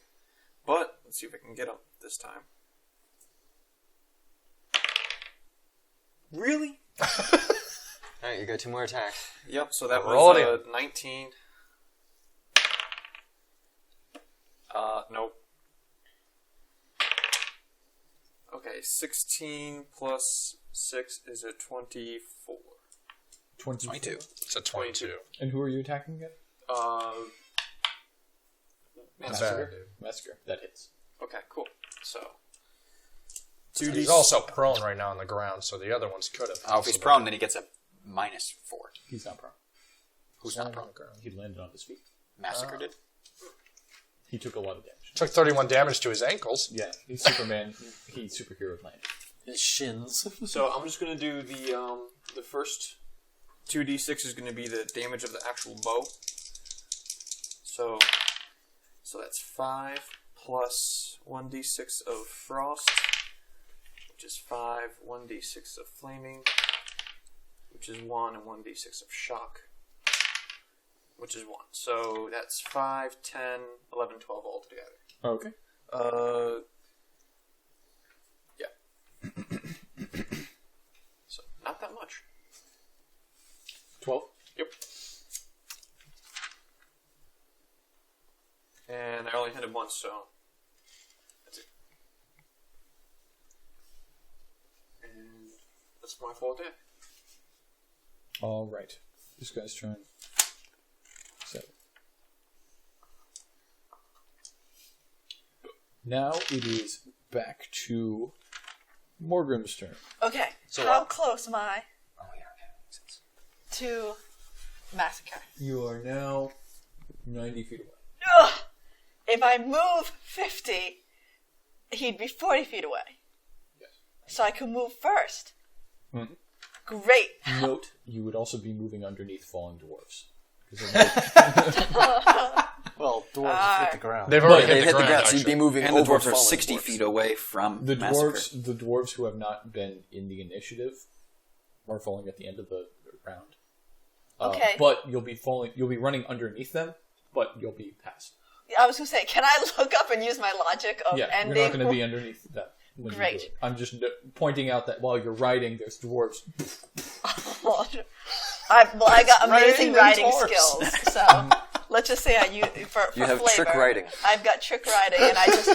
But let's see if I can get him this time. Really? Alright, you got 2 more attacks. Yep. So that Roll was it 19. Nope. Okay, 16 plus 6 is a 24. 22. It's a 22. And who are you attacking again? Massacre. Massacre. That hits. Okay, cool. So, He's also prone right now on the ground, so the other ones could have. Oh, if he's prone, then he gets a -4. He's not prone. Who's not prone? He landed on his feet. Massacre did. He took a lot of damage. Took 31 damage to his ankles. Yeah, he's Superman. He superhero landed. His shins. so I'm just gonna do the first 2d6 is gonna be the damage of the actual bow. So that's 5 plus 1d6 of frost, which is 5, 1d6 of flaming, which is 1, and 1d6 of shock, which is 1. So that's 5, 10, 11, 12 altogether. Okay. Yeah. So not that much. And I only hit him once, so that's it. And that's my full attack. All right. This guy's turn. 7. Now it is back to Morgrim's turn. Okay, So how what? close am I Oh yeah, okay, makes sense. to massacre? You are now 90 feet away. Ugh! If I move 50, he'd be 40 feet away. Yes. So I could move first. Mhm. Great. Note, you would also be moving underneath fallen dwarves. 'Cause Well, dwarves hit the ground. They've already They hit the ground, so you'd be actually. moving And the over dwarves are fallen 60 dwarves. feet away from the Massacre. dwarves who have not been in the initiative are falling at the end of the round. Okay. But you'll be running underneath them, but you'll be past. I was going to say, can I look up and use my logic of Yeah, ending? you're not going to be underneath them. When Great. You do it. I'm just pointing out that while you're riding, there's dwarves. I got amazing riding riding dwarves. skills, so let's just say I use for You have flavor, trick riding. I've got trick riding, and I just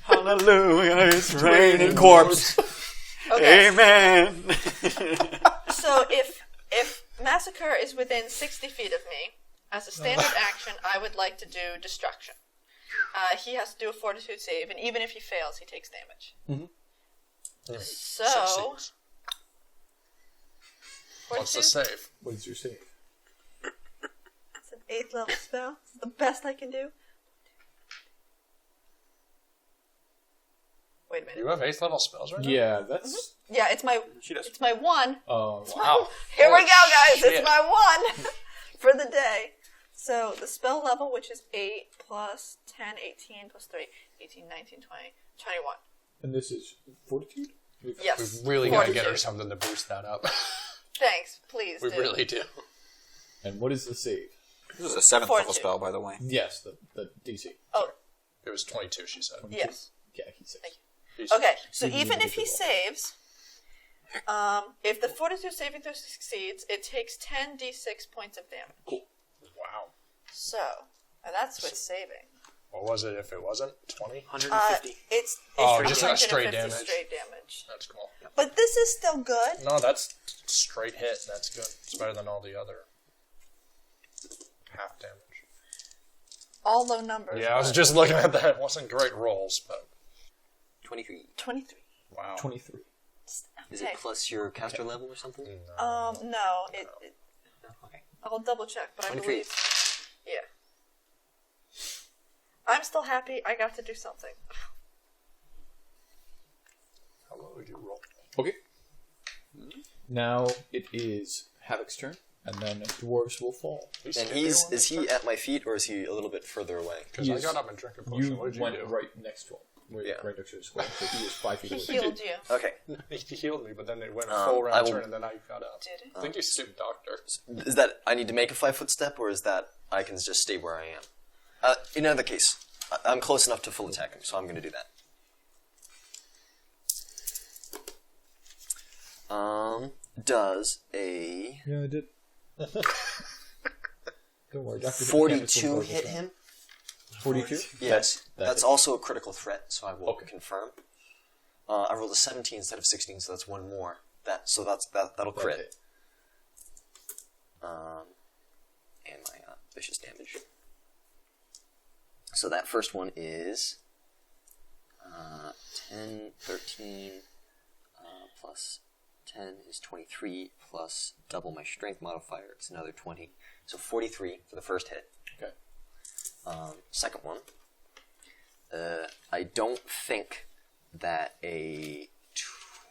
Hallelujah, it's raining corpse. okay. Amen. So if Massacre is within 60 feet of me, as a standard action, I would like to do destruction. He has to do a fortitude save, and even if he fails, he takes damage. So, Succeeds. What's the fortitude? save? What is your save? It's an 8th level spell. It's the best I can do. Wait a minute. You have 8th level spells right now? Yeah, that's. Yeah, it's my She does. it's my one. Oh, Wow. Here we Holy go, guys. shit. It's my one for the day. So the spell level, which is 8 plus 10, 18 plus 3, 18, 19, 20, 21. and this is fortitude. Yes. We really gotta get her Fortitude. something to boost that up. Thanks, please. We do. really do. And what is the save? This is a 7th level Fortitude. spell, by the way. Yes, the DC. Oh, It was 22, she said. yes. Yeah, he says. Okay, so You even need if to he roll. saves, if the fortitude saving throw succeeds, it takes 10d6 points of damage. Wow. So, and that's with saving. What was it if it wasn't? 20? 150. It's Oh, just a 150 straight damage. straight damage. That's cool. But this is still good. No, that's straight hit. That's good. It's better than all the other half damage. All low numbers. Yeah, I was just looking at that. It wasn't great rolls, but 23. 23. wow. 23. Is Okay. it plus your caster level or something? No, it Okay. I'll double check, but I 23. believe. Yeah. I'm still happy I got to do something. How low would you roll? Okay. Now it is Havoc's turn, and then dwarves will fall. And is he at my feet or is he a little bit further away? Because I Yes. got up and drank a You potion. What did you went do? right next to him. Yeah. Right next to his square. So he is 5 feet He away. healed you. Okay. He healed me, but then it went a I full round will- turn, and then I got up. Did it? Thank you, stupid doctor. Is that I need to make a 5-foot step or is that I can just stay where I am? In either case, I'm close enough to full attack him, so I'm going to do that. Does a Yeah, I did. Don't worry, Dr. 42 hit him? 42? Yes. That That's hits. also a critical threat, so I will Okay. confirm. I rolled a 17 instead of 16, so that's one more. That'll crit. hit. And my vicious damage. So that first one is 10, 13, plus 10 is 23, plus double my strength modifier, it's another 20. So 43 for the first hit. Okay. Second one, I don't think that a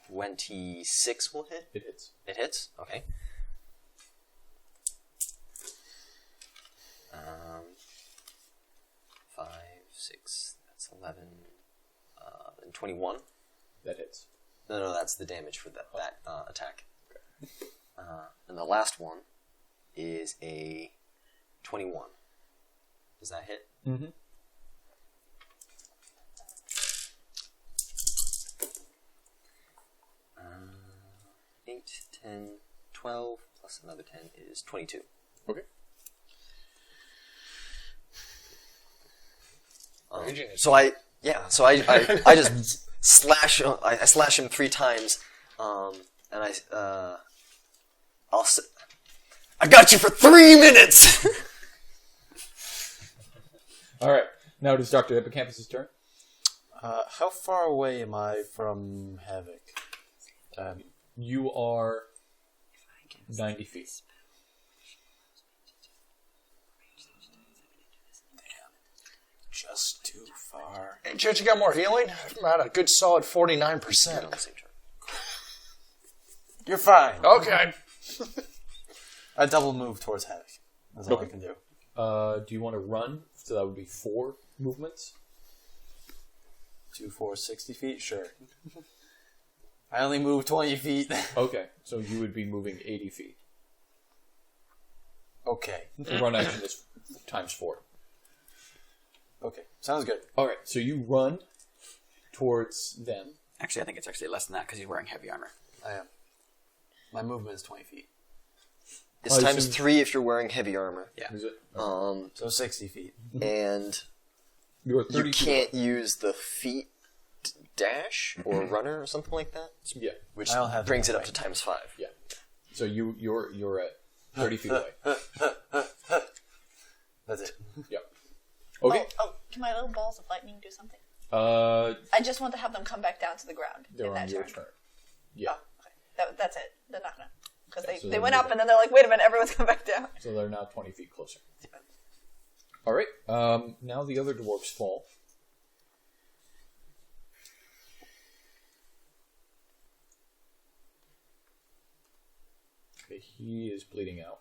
26 will hit. It hits. It hits? Okay. 5, 6, that's 11, and 21. That hits. No, that's the damage for that attack. And the last one is a 21. Does that hit? Mm-hmm. Uh, 8, 10, 12, plus another 10 is 22. Okay. So I just slash him 3 times, and I got you for 3 minutes. All right. Now it is Dr. Hippocampus' turn. How far away am I from Havoc? You are 90 feet. Just too far. Hey, Church, you got more healing? I'm at a good solid 49%. You're fine. Okay. I double move towards Havoc. That's all I can do. Do you want to run? So that would be 4 movements. 2, 4, 60 feet? Sure. I only move 20 feet. Okay, so you would be moving 80 feet. Okay. The run action is times 4. Okay. Sounds good. All right, so you run towards them. Actually, I think it's actually less than that because he's wearing heavy armor. I am. My movement is 20 feet. It's times 3 if you're wearing heavy armor. Yeah. Is it? So 60 feet. And You're 30 you can't use the feet dash or runner or something like that, Yeah, which I don't have brings that it up right. to times 5. yeah. So you're at 30 feet away. That's it. Yeah. Okay. Oh, can my little balls of lightning do something? I I just want to have them come back down to the ground they're in that on your turn. turn. Yeah. That's it. They're not gonna. Because So they then went you're up and then they're like, wait a minute, everyone's come back down. So they're now 20 feet closer. All right. Now the other dwarves fall. Okay, he is bleeding out.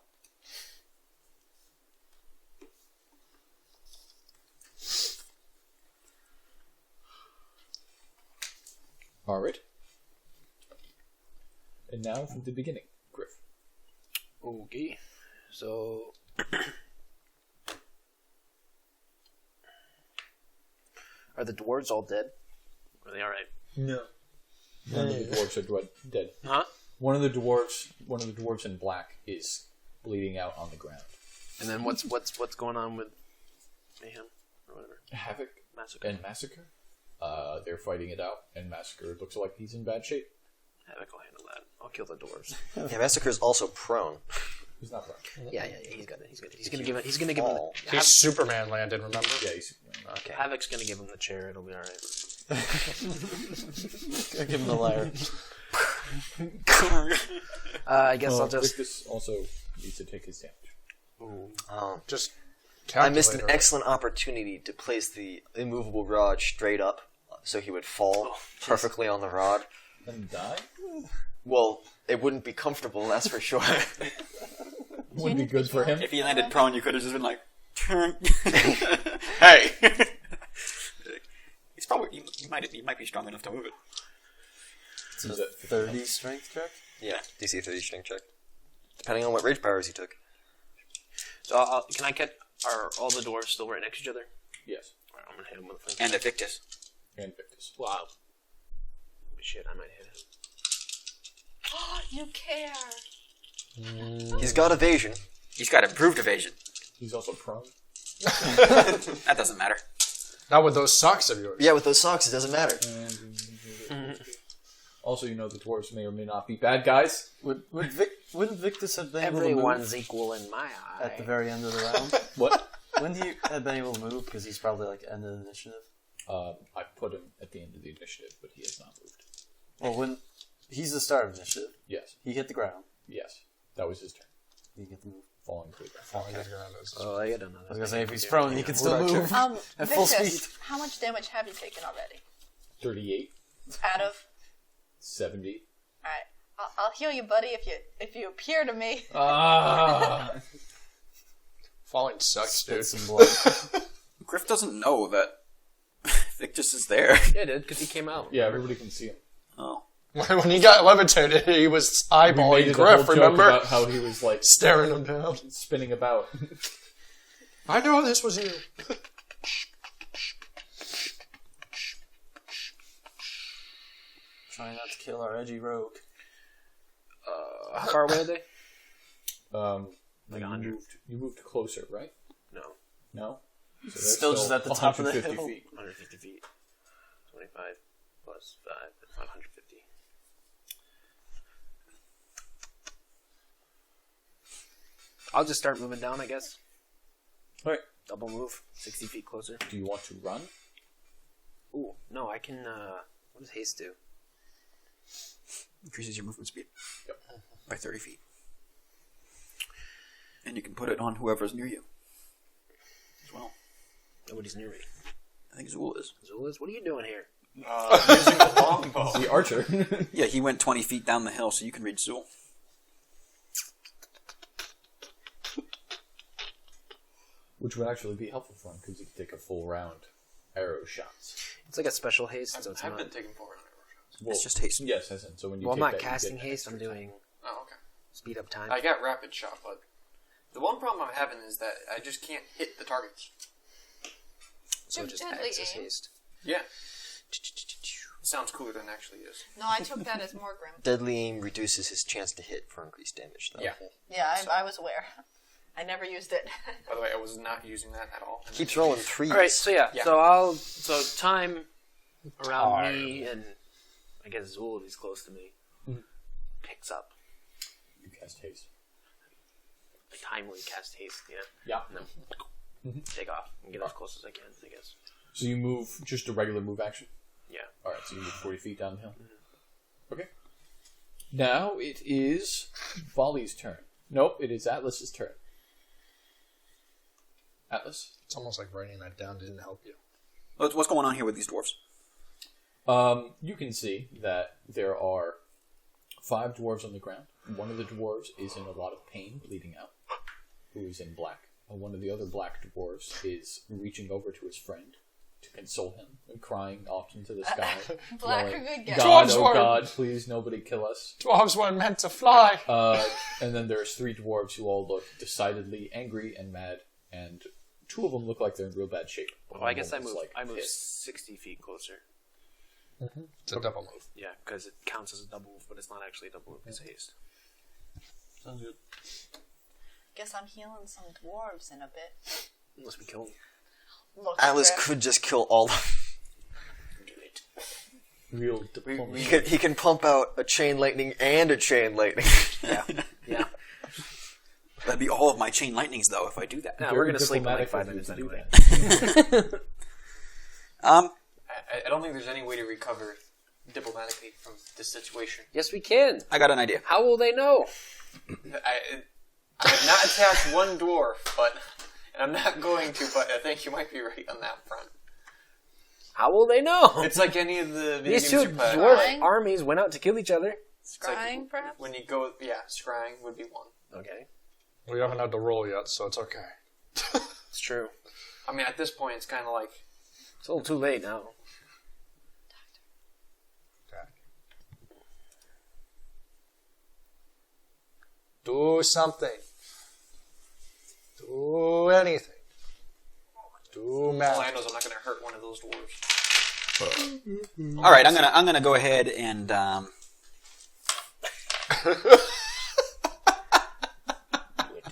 All right. And now from the beginning, Griff. Okay. So. Are the dwarves all dead? Are they alright? No. None of the dwarves are dead. Huh? One of the dwarves in black is bleeding out on the ground. And then what's going on with Mayhem or whatever? Havoc Massacre. and Massacre. They're fighting it out, and Massacre looks like he's in bad shape. Havoc will handle that. I'll kill the dwarves. Yeah, Massacre's also prone. He's not wrong. Yeah, he's got it. He's gonna give it. He's gonna give him. He's Superman landed, remember? Yeah, he's Okay. Havoc's gonna give him the chair. It'll be all right. Give him the lyre. I guess I'll just. Victus also needs to take his damage. Just I missed an calculator. excellent opportunity to place the immovable rod straight up, so he would fall perfectly on the rod. Then die? Well, it wouldn't be comfortable, that's for sure. Would be good for him. If he landed prone, you could have just been like, "Hey." He's probably he might be strong enough to move it. It's a 30 strength check? Yeah, DC 30 strength check. Depending on what rage powers he took. So can I get? Are all the dwarves still right next to each other? Yes. All right, I'm gonna hit him with a thing. And Evictus. And Victus. Wow. Shit, I might hit him. Oh, you care. He's got evasion. He's got improved evasion. He's also prone. That doesn't matter. Not with those socks of yours. Yeah, with those socks, it doesn't matter. Also, you know the dwarves may or may not be bad guys. Wouldn't Victus have been able to Everyone's move equal in my eye. at the very end of the round? What? Wouldn't he have been able to move because he's probably like end of the initiative? I put him at the end of the initiative, but he has not moved. Well, when he's the start of initiative, Yes. he hit the ground. Yes. That was his turn. He get to move. Falling to the ground. Oh, I got another. I was gonna say if he's prone, he can still move at full Victus, speed. how much damage have you taken already? 38, Out of. 70. All right, I'll heal you, buddy, if you appear to me. Falling sucks, dude. Some blood. Griff doesn't know that Victus is there. Yeah, I did because he came out. Yeah, everybody can see him. Oh. When he got levitated, he was eyeballing a whole Griff, joke remember? about how he was like Staring him down. spinning about. I know this was you. Trying not to kill our edgy rogue. How far away are they? Like 100. You moved closer, right? No. No. So that's Still just at the top of the 150 hill. feet. 150 feet. 25 plus 5, that's 150. I'll just start moving down, I guess. All right. Double move, 60 feet closer. Do you want to run? Ooh, no, I can, what does haste do? Increases your movement speed by 30 feet. And you can put it on whoever's near you as well. Nobody's near me. I think Zool is. Zulus, what are you doing here? Using the longbow. The archer. Yeah, he went 20 feet down the hill, so you can reach Zool. Which would actually be helpful for him, because he could take a full round arrow shots. It's like a special haste, so it's I've not... been taking 4 round arrow Well, It's just haste. Yes, as in, so when you Well, I'm take not that, you casting get haste, I'm extra doing shots. Oh, okay. speed up time. I got rapid shot, but the one problem I'm having is that I just can't hit the targets. So it just Deadly acts as aim. haste. Yeah. It sounds cooler than it actually is. No, I took that as more grim. Deadly aim reduces his chance to hit for increased damage, though. Yeah. Yeah, I was aware. I never used it. By the way, I was not using that at all. Keeps rolling 3s. Alright, so yeah, Yeah. so time around me and I guess Zool, if he's close to me, picks up. You cast haste. A timely cast haste, yeah. Yeah. And then take off and get as close as I can, I guess. So you move just a regular move action? Yeah. Alright, so you move 40 feet down the hill. Okay. Now it is Vali's turn. Nope, it is Atlas's turn. Atlas? It's almost like writing that down didn't help you. What's going on here with these dwarves? You can see that there are 5 dwarves on the ground. One of the dwarves is in a lot of pain, bleeding out, who is in black. And one of the other black dwarves is reaching over to his friend to console him and crying off into the sky. Black yelling, are good guys. God, Dwarves oh were- God, please nobody kill us. Dwarves weren't meant to fly. And then there's 3 dwarves who all look decidedly angry and mad, and 2 of them look like they're in real bad shape. Well, I guess I One is, move. like, I move pissed. 60 feet closer. It's a double move. Yeah, because it counts as a double move, but it's not actually a double move. It's haste. Sounds good. Guess I'm healing some dwarves in a bit. Unless we kill them. Look, Atlas Griff. could just kill all of Real diplomacy. them. He can pump out a chain lightning and a chain lightning. Yeah. Yeah. That'd be all of my chain lightnings, though, if I do that. No, we're gonna sleep in like diplomatic 5 of you minutes to do anyway. that. I don't think there's any way to recover diplomatically from this situation. Yes, we can. I got an idea. How will they know? I have not attacked one dwarf, and I'm not going to, but I think you might be right on that front. How will they know? It's like any of the video These 2 games you play. dwarf Scrying? armies went out to kill each other. It's like Scrying, perhaps? when you go, scrying would be one. Okay. We haven't had to roll yet, so it's okay. It's true. I mean, at this point, it's kind of like It's a little too late now. Do something. Do anything. Do all I math. know is I'm not going to hurt one of those dwarves. All right, I'm gonna go ahead and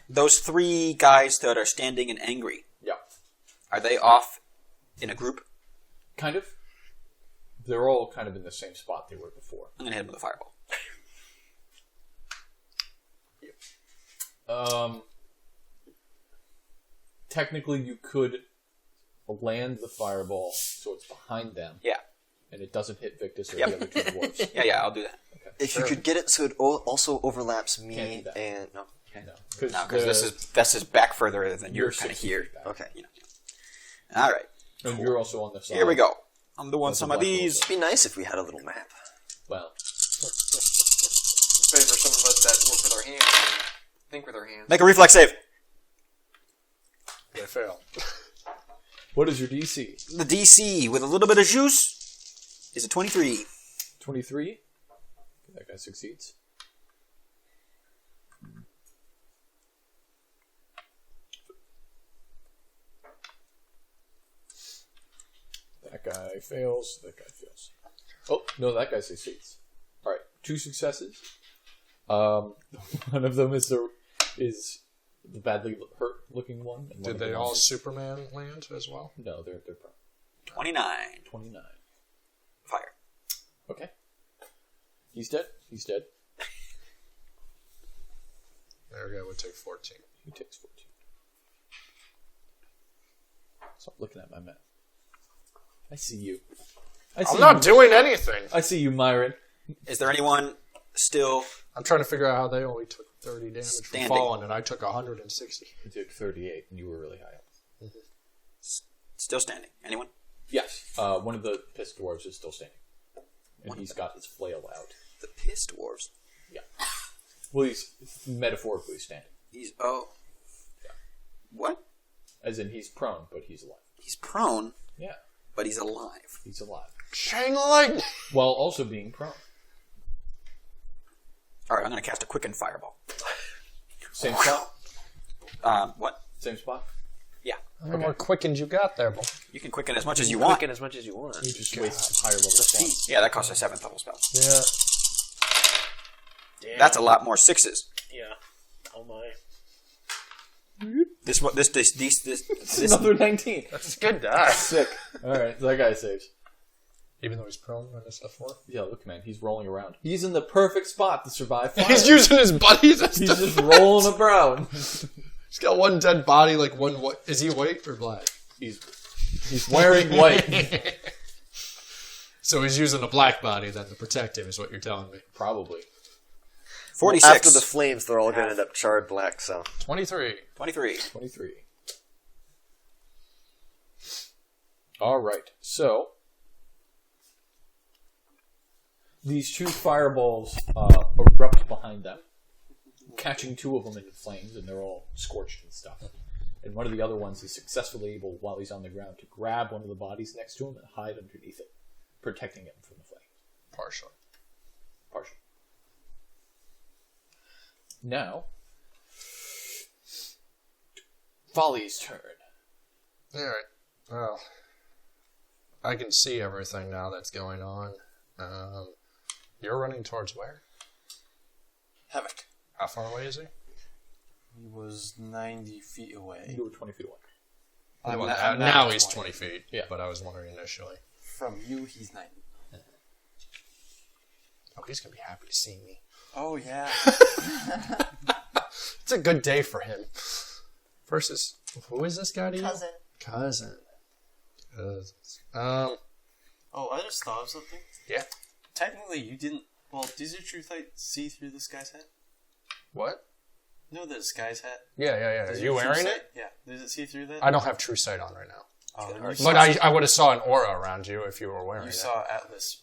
those 3 guys that are standing and angry. Yeah. Are they off in a group? Kind of. They're all kind of in the same spot they were before. I'm gonna hit them with a fireball. Technically, you could land the fireball so it's behind them, Yeah, and it doesn't hit Victus or Yep. the other 2 dwarves. yeah, I'll do that. If you could get it so it also overlaps Can't me do that. and... No. No, No, because this is back further than you're kind of 60 here. feet back. Okay. You know. All right, And you're also on the side. here we go. I'm doing That's some a of black hole, these. It'd be nice if we had a little map. Well, Especially for some of us that work with our hands and think with our hands. Make a reflex save. They fail. what is your DC? The DC with a little bit of juice is a 23. 23. That guy succeeds. That guy fails. That guy fails. Oh, no, that guy succeeds. Alright, 2 successes. One of them is the badly hurt looking one. And one Did of the they ones all that- Superman land as well? No, they're prone. 29. 29. Fire. Okay. He's dead. He's dead. There we go. Would take 14. He takes 14. Stop looking at my map. I see you. I'm not doing anything. I see you, Myron. Is there anyone still... I'm trying to figure out how they only took 30 damage Standing. from falling, and I took 160. You took 38, and you were really high up. Still standing? Anyone? Yes. One of the pissed dwarves is still standing. And he's got his flail out. The pissed dwarves. Yeah. Well, he's metaphorically standing. He's... Oh. Yeah. What? As in, he's prone, but he's alive. He's prone, Yeah. but he's alive. He's alive. Chain lightning! While also being prone. Alright, I'm going to cast a quicken fireball. Same spot? What? Same spot? Yeah. How many more quickens you got there, boy? You can quicken as much as you want. Quicken as much as you want. You just waste higher level spells. Yeah, that costs a 7th level spell. Yeah. Damn. That's a lot more 6s. Yeah. Oh my. This Another 19. That's a good die. Sick. Alright, that guy saves. Even though he's prone on this stuff for. Yeah, look, man, he's rolling around. He's in the perfect spot to survive fire. He's using his buddies as He's just rolling around. He's got one dead body, like one white. Is he white or black? He's wearing white. So he's using a black body then to protect him, is what you're telling me. Probably. 46. After the flames, they're all going to end up charred black, so. 23. 23. 23. Alright, so these two fireballs erupt behind them, catching two of them into flames, and they're all scorched and stuff. And one of the other ones is successfully able, while he's on the ground, to grab one of the bodies next to him and hide underneath it, protecting him from the flames. Partially. Partial. Now, Vali's turn. Alright. Well, I can see everything now that's going on. You're running towards where? Havoc. How far away is he? He was 90 feet away. You were 20 feet away. I'm now he's 20 feet. Yeah. But I was wondering initially. From you, he's 90. Oh, he's going to be happy to see me. Oh, yeah. It's a good day for him. Versus, who is this guy to you? Cousin. Cousin. Oh, I just thought of something. Yeah. Technically, you didn't... Well, does your true sight see through this guy's hat? What? No, this guy's hat. Yeah. Does Are you your true wearing sight- it? Yeah. Does it see through that? I don't have true sight on right now. Oh, then you But I would have saw an aura around you if you were wearing You it. saw Atlas.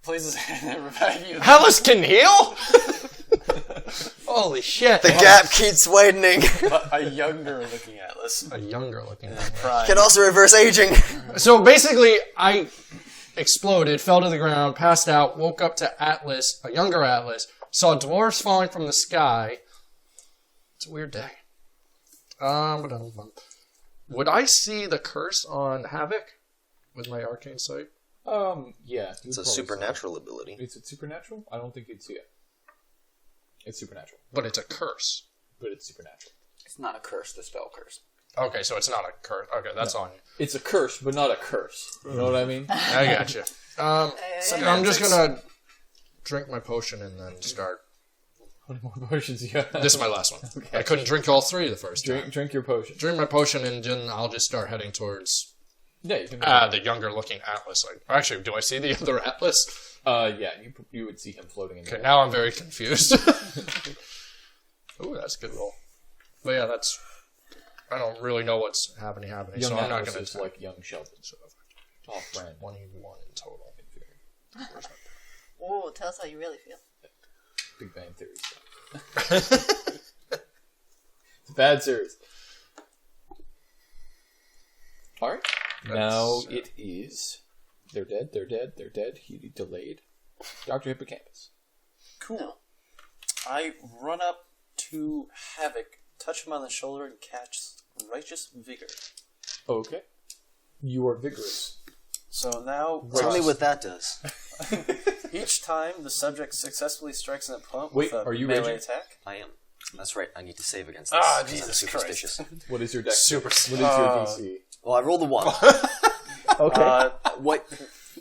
Plays his hand and revive you. Atlas can heal? Holy shit. The gap keeps widening. A younger looking Atlas. A younger looking one. Prime. Can also reverse aging. So basically, I exploded, fell to the ground, passed out, woke up to Atlas, a younger Atlas, saw dwarves falling from the sky. It's a weird day. Would I see the curse on Havoc with my arcane sight? Yeah. It's a supernatural ability. Is it supernatural? I don't think you'd see it. It's supernatural. But it's a curse. But it's supernatural. It's not a curse, the spell curse. Okay, so it's not a curse. Okay, that's on you. It's a curse, but not a curse. You know what I mean? I got you. I'm just gonna drink my potion and then start. How many more potions you have? This is my last one. Okay. I couldn't drink all three the first time. Drink your potion. Drink my potion and then I'll just start heading towards Yeah, you can. the younger looking Atlas. Actually, do I see the other Atlas? Yeah, you would see him floating in the Okay, now I'm very confused. Ooh, that's a good roll. But yeah, that's. I don't really know what's happening, Young so I'm not Atlas going is to. like young Sheldon. Off brand. 21 in total. Ooh, tell us how you really feel. Big Bang Theory stuff. It's bad series. Alright. Now it is. They're dead. He delayed. Dr. Hippocampus. Cool. I run up to Havoc, touch him on the shoulder, and catch Righteous Vigor. Okay. You are vigorous. So now, Tell me what that does. each time the subject successfully strikes an opponent Wait, with a are you melee raging? attack. I am. That's right. I need to save against this. Ah, 'cause I'm Jesus superstitious. What is your dex? Super. What is your DC? Well, I rolled a 1. Okay. What?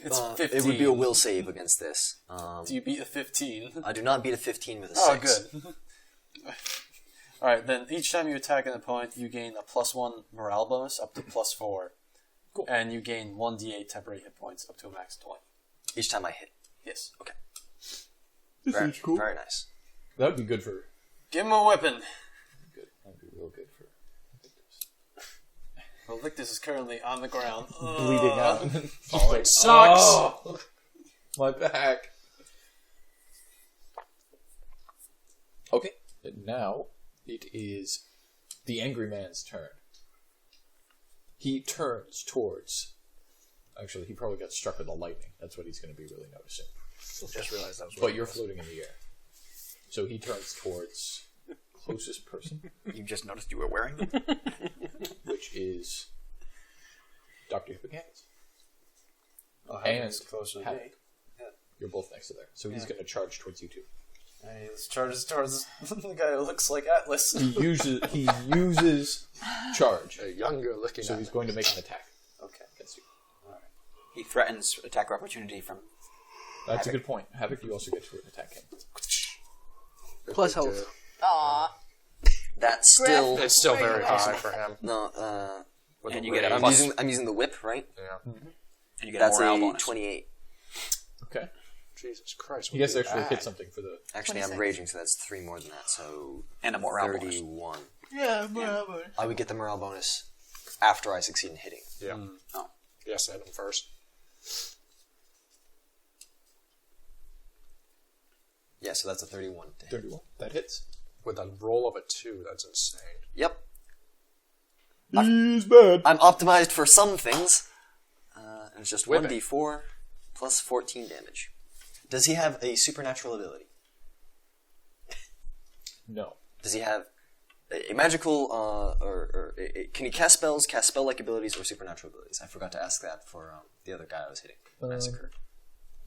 It's 15. It would be a will save against this. Do you beat a 15? I do not beat a 15 with a 6. Oh, good. Alright, then each time you attack an opponent, you gain a +1 morale bonus up to +4. Cool. And you gain 1d8 temporary hit points up to a max of 20. Each time I hit. Yes. Okay. This Very, is cool. very nice. That would be good for. Give him a weapon! Good. That would be real good for. Well, Victus is currently on the ground. Bleeding out. Oh, it sucks. Oh, my back. Okay. And now it is the angry man's turn. He turns towards. Actually, he probably got struck with the lightning. That's what he's going to be really noticing. Just realized that was. But you're floating in the air. So he turns towards closest person, You just noticed you were wearing them? which is Dr. Hippocampus. Oh, And Havoc is closer to Havoc. me. You're both next to there. So he's going to charge towards you two. And he charges towards the guy who looks like Atlas. He uses charge. A younger looking. So he's going to make an attack Okay. against you. He threatens attack of opportunity from... That's a good point. Havoc, you also get to attack him. Plus health. Aw. That's still... It's still very high for him. No, And you get a I'm plus... using the whip, right? Yeah. And you get That's a morale a bonus. 28. Okay. Jesus Christ. He has to actually hit something for the... Actually, 26. I'm raging, so that's 3 more than that, so... And a morale bonus. 31. Yeah, bravo. I would get the morale bonus after I succeed in hitting. Yeah. Oh. Yes, hit him first. Yeah, so that's a 31 to hit. 31. That hits. With a roll of a 2, that's insane. Yep. He's bad. I'm optimized for some things. And it's just Whip it. 1d4 plus 14 damage. Does he have a supernatural ability? No. Does he have a magical, can he cast spells, cast spell-like abilities, or supernatural abilities? I forgot to ask that for the other guy I was hitting. Massacre.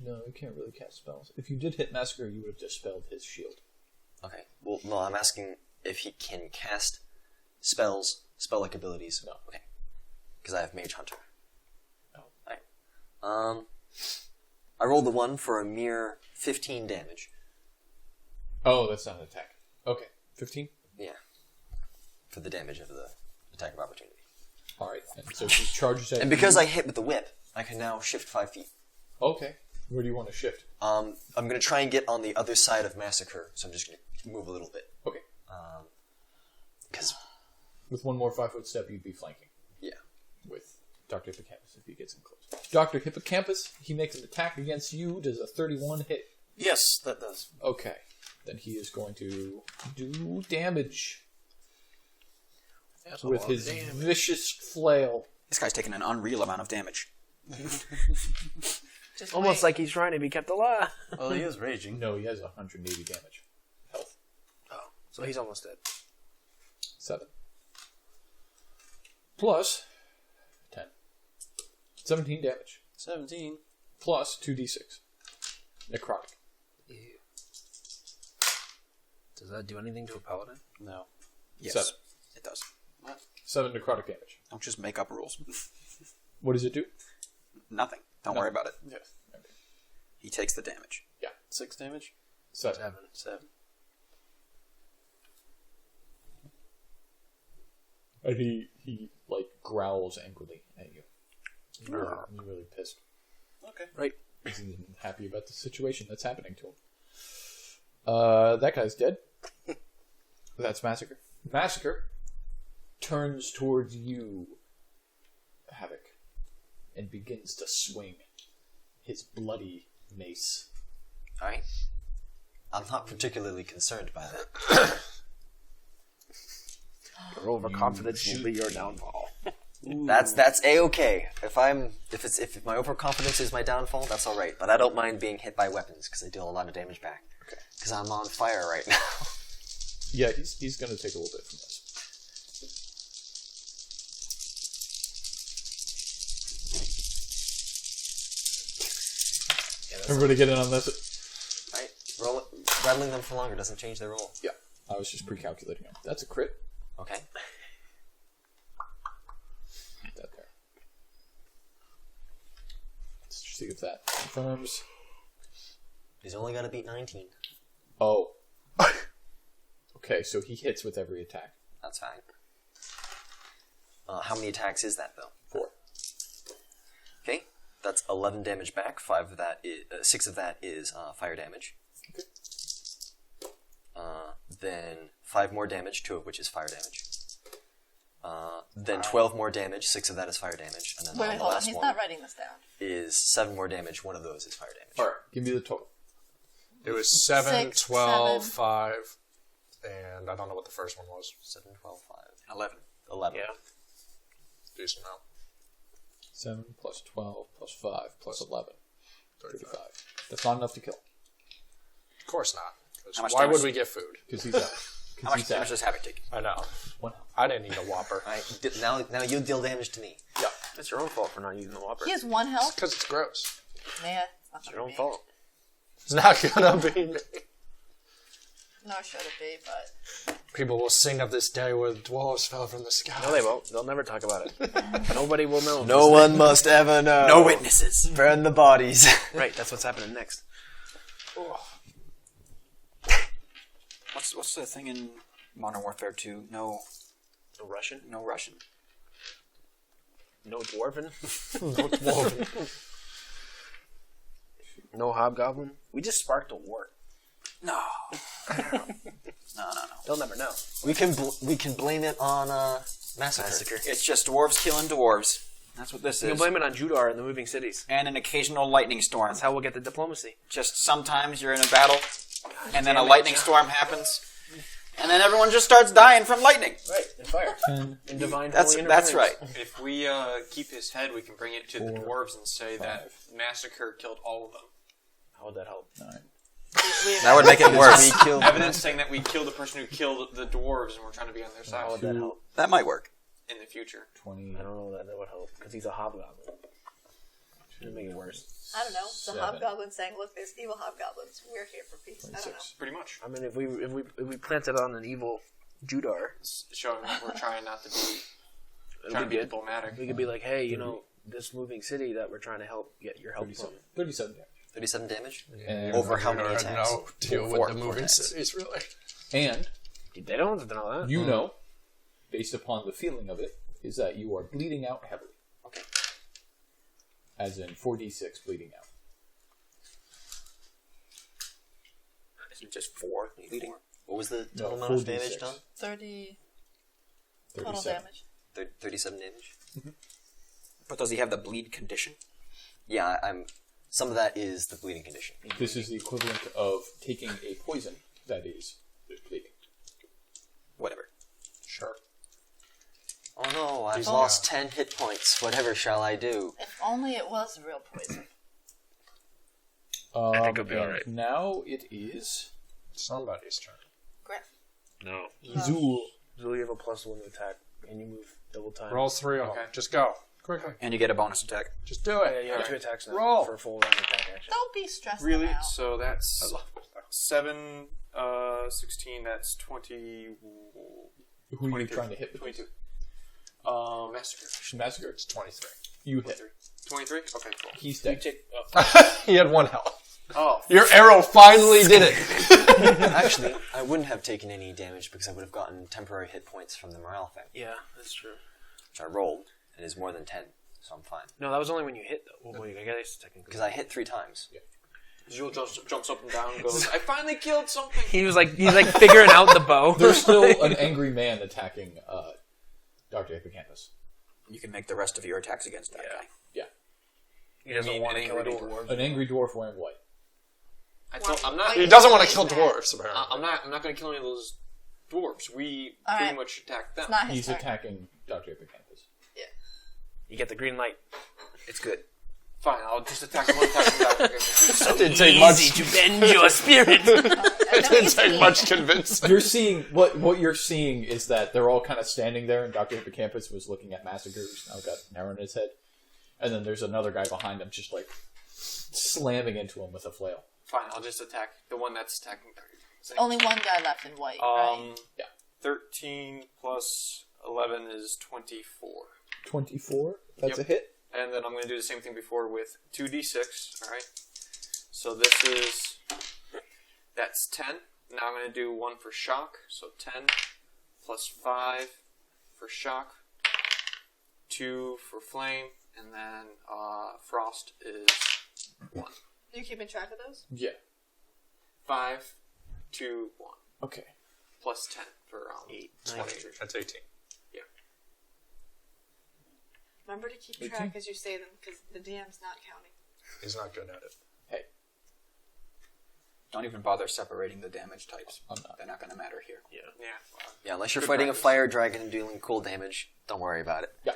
No, you can't really cast spells. If you did hit Massacre, you would have dispelled his shield. Okay. Well, no, I'm asking if he can cast spells, spell-like abilities. No. Okay. Because I have Mage Hunter. No. Alright. I rolled the 1 for a mere 15 damage. Oh, that's not an attack. Okay. 15? Yeah. For the damage of the attack of opportunity. Alright. So he charges at And because I hit with the whip, I can now shift 5 feet. Okay. Where do you want to shift? I'm going to try and get on the other side of Massacre, so I'm just going to move a little bit. Okay. Because, With one more 5-foot step, you'd be flanking yeah. with Dr. Hippocampus if he gets in close. Dr. Hippocampus, he makes an attack against you. Does a 31 hit? Yes, that does. Okay. Then he is going to do damage with his vicious flail. This guy's taking an unreal amount of damage. Just Almost wait. like he's trying to be kept alive. Well, he is raging. No, he has 180 damage. Health. Oh, so he's almost dead. 7. Plus 10. 17 damage. 17. Plus 2d6. Necrotic. Ew. Does that do anything to a paladin? No. Yes, 7. it does. 7 necrotic damage. Don't just make up rules. What does it do? Nothing. Don't worry about it. Yes. He takes the damage. 6 damage? 7. 7. And he like growls angrily at you. You're really pissed. Okay. Right. He's happy about the situation that's happening to him. That guy's dead. That's Massacre. Massacre turns towards you, Havoc, and begins to swing his bloody mace. Alright. I'm not particularly concerned by that. Your overconfidence will be your downfall. That's a-okay. If my overconfidence is my downfall, that's alright. But I don't mind being hit by weapons, because they deal a lot of damage back. Okay. Because I'm on fire right now. Yeah, he's going to take a little bit from this. Everybody get in on this. Right? Rattling them for longer doesn't change their roll. Yeah. I was just pre-calculating him. That's a crit. Okay. Put that there. Let's see if that confirms. He's only got to beat 19. Oh. Okay, so he hits with every attack. That's fine. How many attacks is that, though? 4. Okay, that's 11 damage back. 6 of that is fire damage. Okay. Then 5 more damage, 2 of which is fire damage. Then 12 more damage, 6 of that is fire damage. And then Wait, the hold on. last He's one not writing this down. is 7 more damage, 1 of those is fire damage. Alright, give me the total. It was 7, 6, 12, 7. 5, and I don't know what the first one was. 7, 12, 5. 11. 11. Yeah. Decent amount. 7 plus 12 plus 5 plus 11. 35. 35. That's not enough to kill. Of course not. 'Cause How much why damage? would we get food? Because he's out. How much damage does Havoc take? I know. 1 health. I didn't eat a Whopper. Alright, now you deal damage to me. It's your own fault for not using the Whopper. He has 1 health. Because it's gross. Yeah, it's not It's gonna your own be. fault. It's not gonna be me. Nor should it be, but People will sing of this day where the dwarves fell from the sky. No, they won't. They'll never talk about it. Nobody will know. No one must ever know. No witnesses. Burn the bodies. Right, that's what's happening next. What's the thing in Modern Warfare 2? No No Russian? Russian. No Dwarven? No dwarven. No Hobgoblin? We just sparked a war. No. No. They'll never know. we can blame it on massacre. It's just dwarves killing dwarves. That's what this You can is. blame it on Judar and the moving cities. And an occasional lightning storm. That's how we'll get the diplomacy. Just sometimes you're in a battle, and then a damn it, lightning John. storm happens, and then everyone just starts dying from lightning. Right, and fire. 10, And divine That's holy right. interference. If we keep his head, we can bring it to the 4, dwarves and say that Massacre killed all of them. How would that help? 9. That would make it worse. Evidence saying that we killed the person who killed the dwarves and we're trying to be on their How would side that help? That might work. in the future. 20. I don't know that would help, because he's a Hobgoblin. Shouldn't make it worse. I don't know. The 7. hobgoblins saying, "Look, there's evil hobgoblins. We're here for peace." I don't know. 26. Pretty much. I mean, if we planted on an evil Judar, It's showing that we're trying not to be it'll trying to be be good. diplomatic. We could be like, hey, you know, this moving city that we're trying to help get your help from. 37 damage. 37 damage? And, Over how many I attacks? had no deal Four with the moving attacks. cities, really. and They don't have to know that. you know, based upon the feeling of it, is that you are bleeding out heavily. Okay. As in 4d6 bleeding out. Isn't it just 4 bleeding? What was the total No, amount of 4d6. damage done? 30 total 37. damage. 37 damage? But does he have the bleed condition? Yeah, some of that is the bleeding condition. This is the equivalent of taking a poison that is bleeding. Whatever. Sure. Oh no, I've Decent. lost 10 hit points. Whatever shall I do? If only it was real poison. I think it'll be and alright. Now it is Somebody's turn. Griff. No. Zool. Zul, you have a +1 to attack, and you move double time. Roll 3 of them. Just go. Quickly. And you get a bonus attack. Just do Yeah, it. you have 2 attacks now Roll. for a full round attack action. Don't be stressed Really? out. So I that's love it. 7, 16. That's 20. Who are you 23. trying to hit with? 22. Massacre. Massacre. It's 23. You hit. 23? Okay, cool. He's dead. He had 1 health. Oh, Your arrow finally did it. Actually, I wouldn't have taken any damage because I would have gotten temporary hit points from the morale thing, Yeah, that's true. which I rolled, and is more than 10, so I'm fine. No, that was only when you hit, though. Well, I guess technically. Because I hit 3 times. Zul jumps up and down and goes, I finally killed something! He's like figuring out the bow. There's still an angry man attacking Dr. Hippocampus. You can make the rest of your attacks against that guy. Yeah. He doesn't want to kill any angry dwarves. An angry dwarf wearing white. I'm not. He doesn't want to kill dwarves, apparently. I'm not going to kill any of those dwarves. We All pretty right. much attacked them. It's not his He's turn. attacking Dr. Hippocampus. You get the green light. It's good. Fine, I'll just attack one attack from Dr. That didn't take much. to bend your spirit. It didn't take much convincing. You're seeing what you're seeing is that they're all kind of standing there, and Dr. Hippocampus was looking at Massacre, who's now got an arrow in his head, and then there's another guy behind him, just like slamming into him with a flail. Fine, I'll just attack the one that's attacking Only one guy left in white, right? Yeah. 13 plus 11 is 24. 24. That's Yep. a hit. And then I'm going to do the same thing before with 2d6. All right. So this is... That's 10. Now I'm going to do 1 for shock. So 10 plus 5 for shock. 2 for flame. And then frost is 1. Are you keeping track of those? Yeah. 5, 2, 1. Okay. Plus 10 for 8, 22. That's 18. Remember to keep 18? track as you say them, because the DM's not counting. He's not good at it. Hey. Don't even bother separating the damage types. I'm not. They're not going to matter here. Yeah, unless you're fighting a fire dragon and dealing cool damage, don't worry about it. Yeah.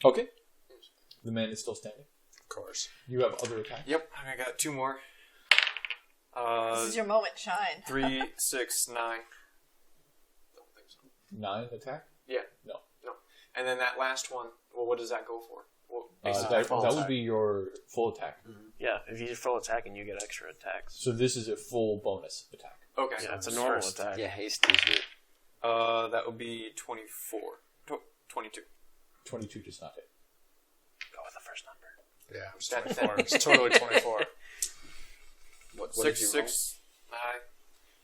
Okay. The man is still standing. Of course. You have other attack. Yep, I got 2 more. This is your moment, shine. 3, 6, 9. Don't think so. 9 attack? Yeah. No. And then that last one, well, what does that go for? Well, That would be your full attack. Yeah, if you full attack and you get extra attacks. So this is a full bonus attack. Okay. Yeah, it's a normal attack. Yeah, haste is it. That would be 24. 22. 22 does not hit. Go with the first number. Yeah, it was 24. It's totally 24. What 6, did you roll? 6, 9.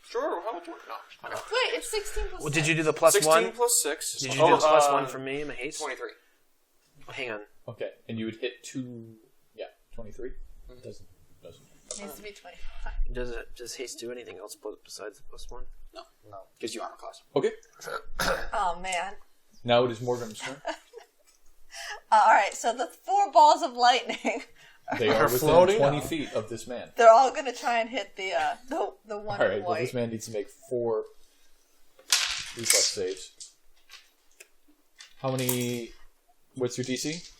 Sure, how much more? No. Okay. Wait, it's 16 plus Well, did you do the plus 16 1? plus 6. Did you do the plus 1 for me, my haste? 23. Hang on. Okay. And you would hit 2... Yeah, 23? Doesn't. Needs to be 25. Does haste do anything else besides the plus 1? No. Gives you armor class. Okay. Oh, man. Now it is Morgan's turn. Alright, so the 4 balls of lightning, They are within floating 20 now. feet of this man. they're all going to try and hit the one Alright, in well, white. this man needs to make 4 reflex saves. How many... What's your DC?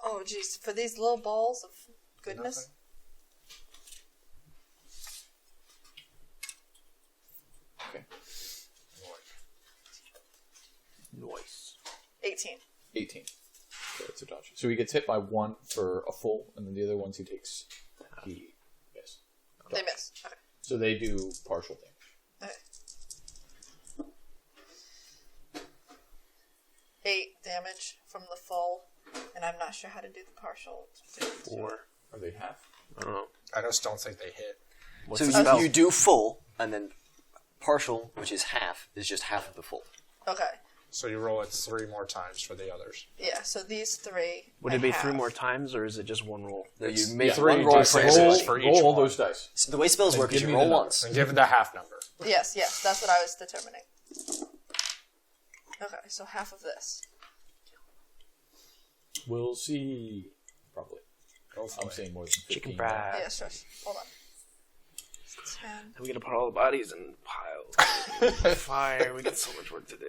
Oh, jeez. For these little balls of goodness. Okay. Nice. 18. 18. Okay, that's a dodge. So he gets hit by 1 for a full, and then the other ones he takes... He miss. They miss. Okay. So they do partial damage. Okay. 8 damage from the full, and I'm not sure how to do the partial. 4. Are they half? I don't know. I just don't think they hit. What's So the spell? you do full, and then partial, which is half, is just half of the full. Okay. So you roll it 3 more times for the others. Yeah, so these 3. Would I it be have. 3 more times, or is it just 1 roll? No, you make 3 one roll d6s for every. for each Roll all one. those dice. So the way spells work is give you me roll the once. And give it the half number. Yes, that's what I was determining. Okay, so half of this. We'll see. Probably. Go for I'm it. saying more than 15. Chicken fried. Yeah, sure. Hold on. 10. And we gotta put all the bodies in piles. Fire. We got so much work to do.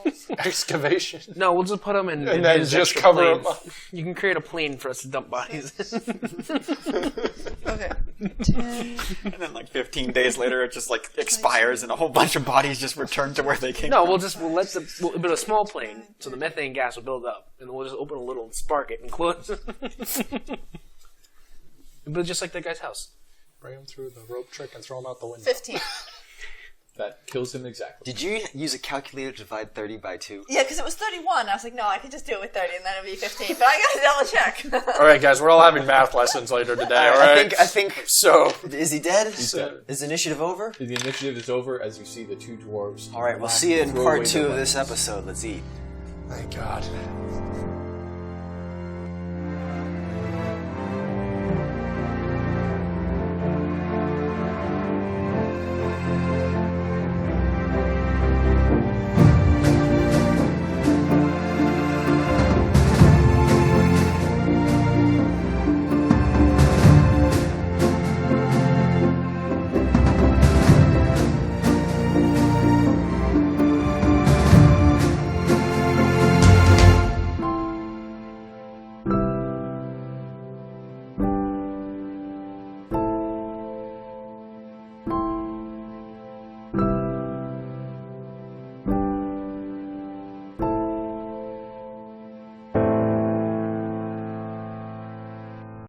12. Excavation. No, we'll just put them in. And then his just extra cover plane. 'em up. You can create a plane for us to dump bodies in. Okay. 10. And then like 15 days later, it just like expires, and a whole bunch of bodies just return to where they came No, from. we'll build a small plane, so the methane gas will build up, and then we'll just open a little and spark it and close it. But just like that guy's house. Bring him through the rope trick and throw him out the window. 15. That kills him exactly. Did you use a calculator to divide 30 by 2? Yeah, because it was 31. I was like, no, I could just do it with 30, and then it'd be 15. But I gotta double check. All right, guys, we're all having math lessons later today. All right. I think. So Is he dead? dead. Is initiative over? The initiative is over as you see the 2 dwarves. All right, we'll see you in throw part away 2 their of this weapons. episode. Let's eat. thank God.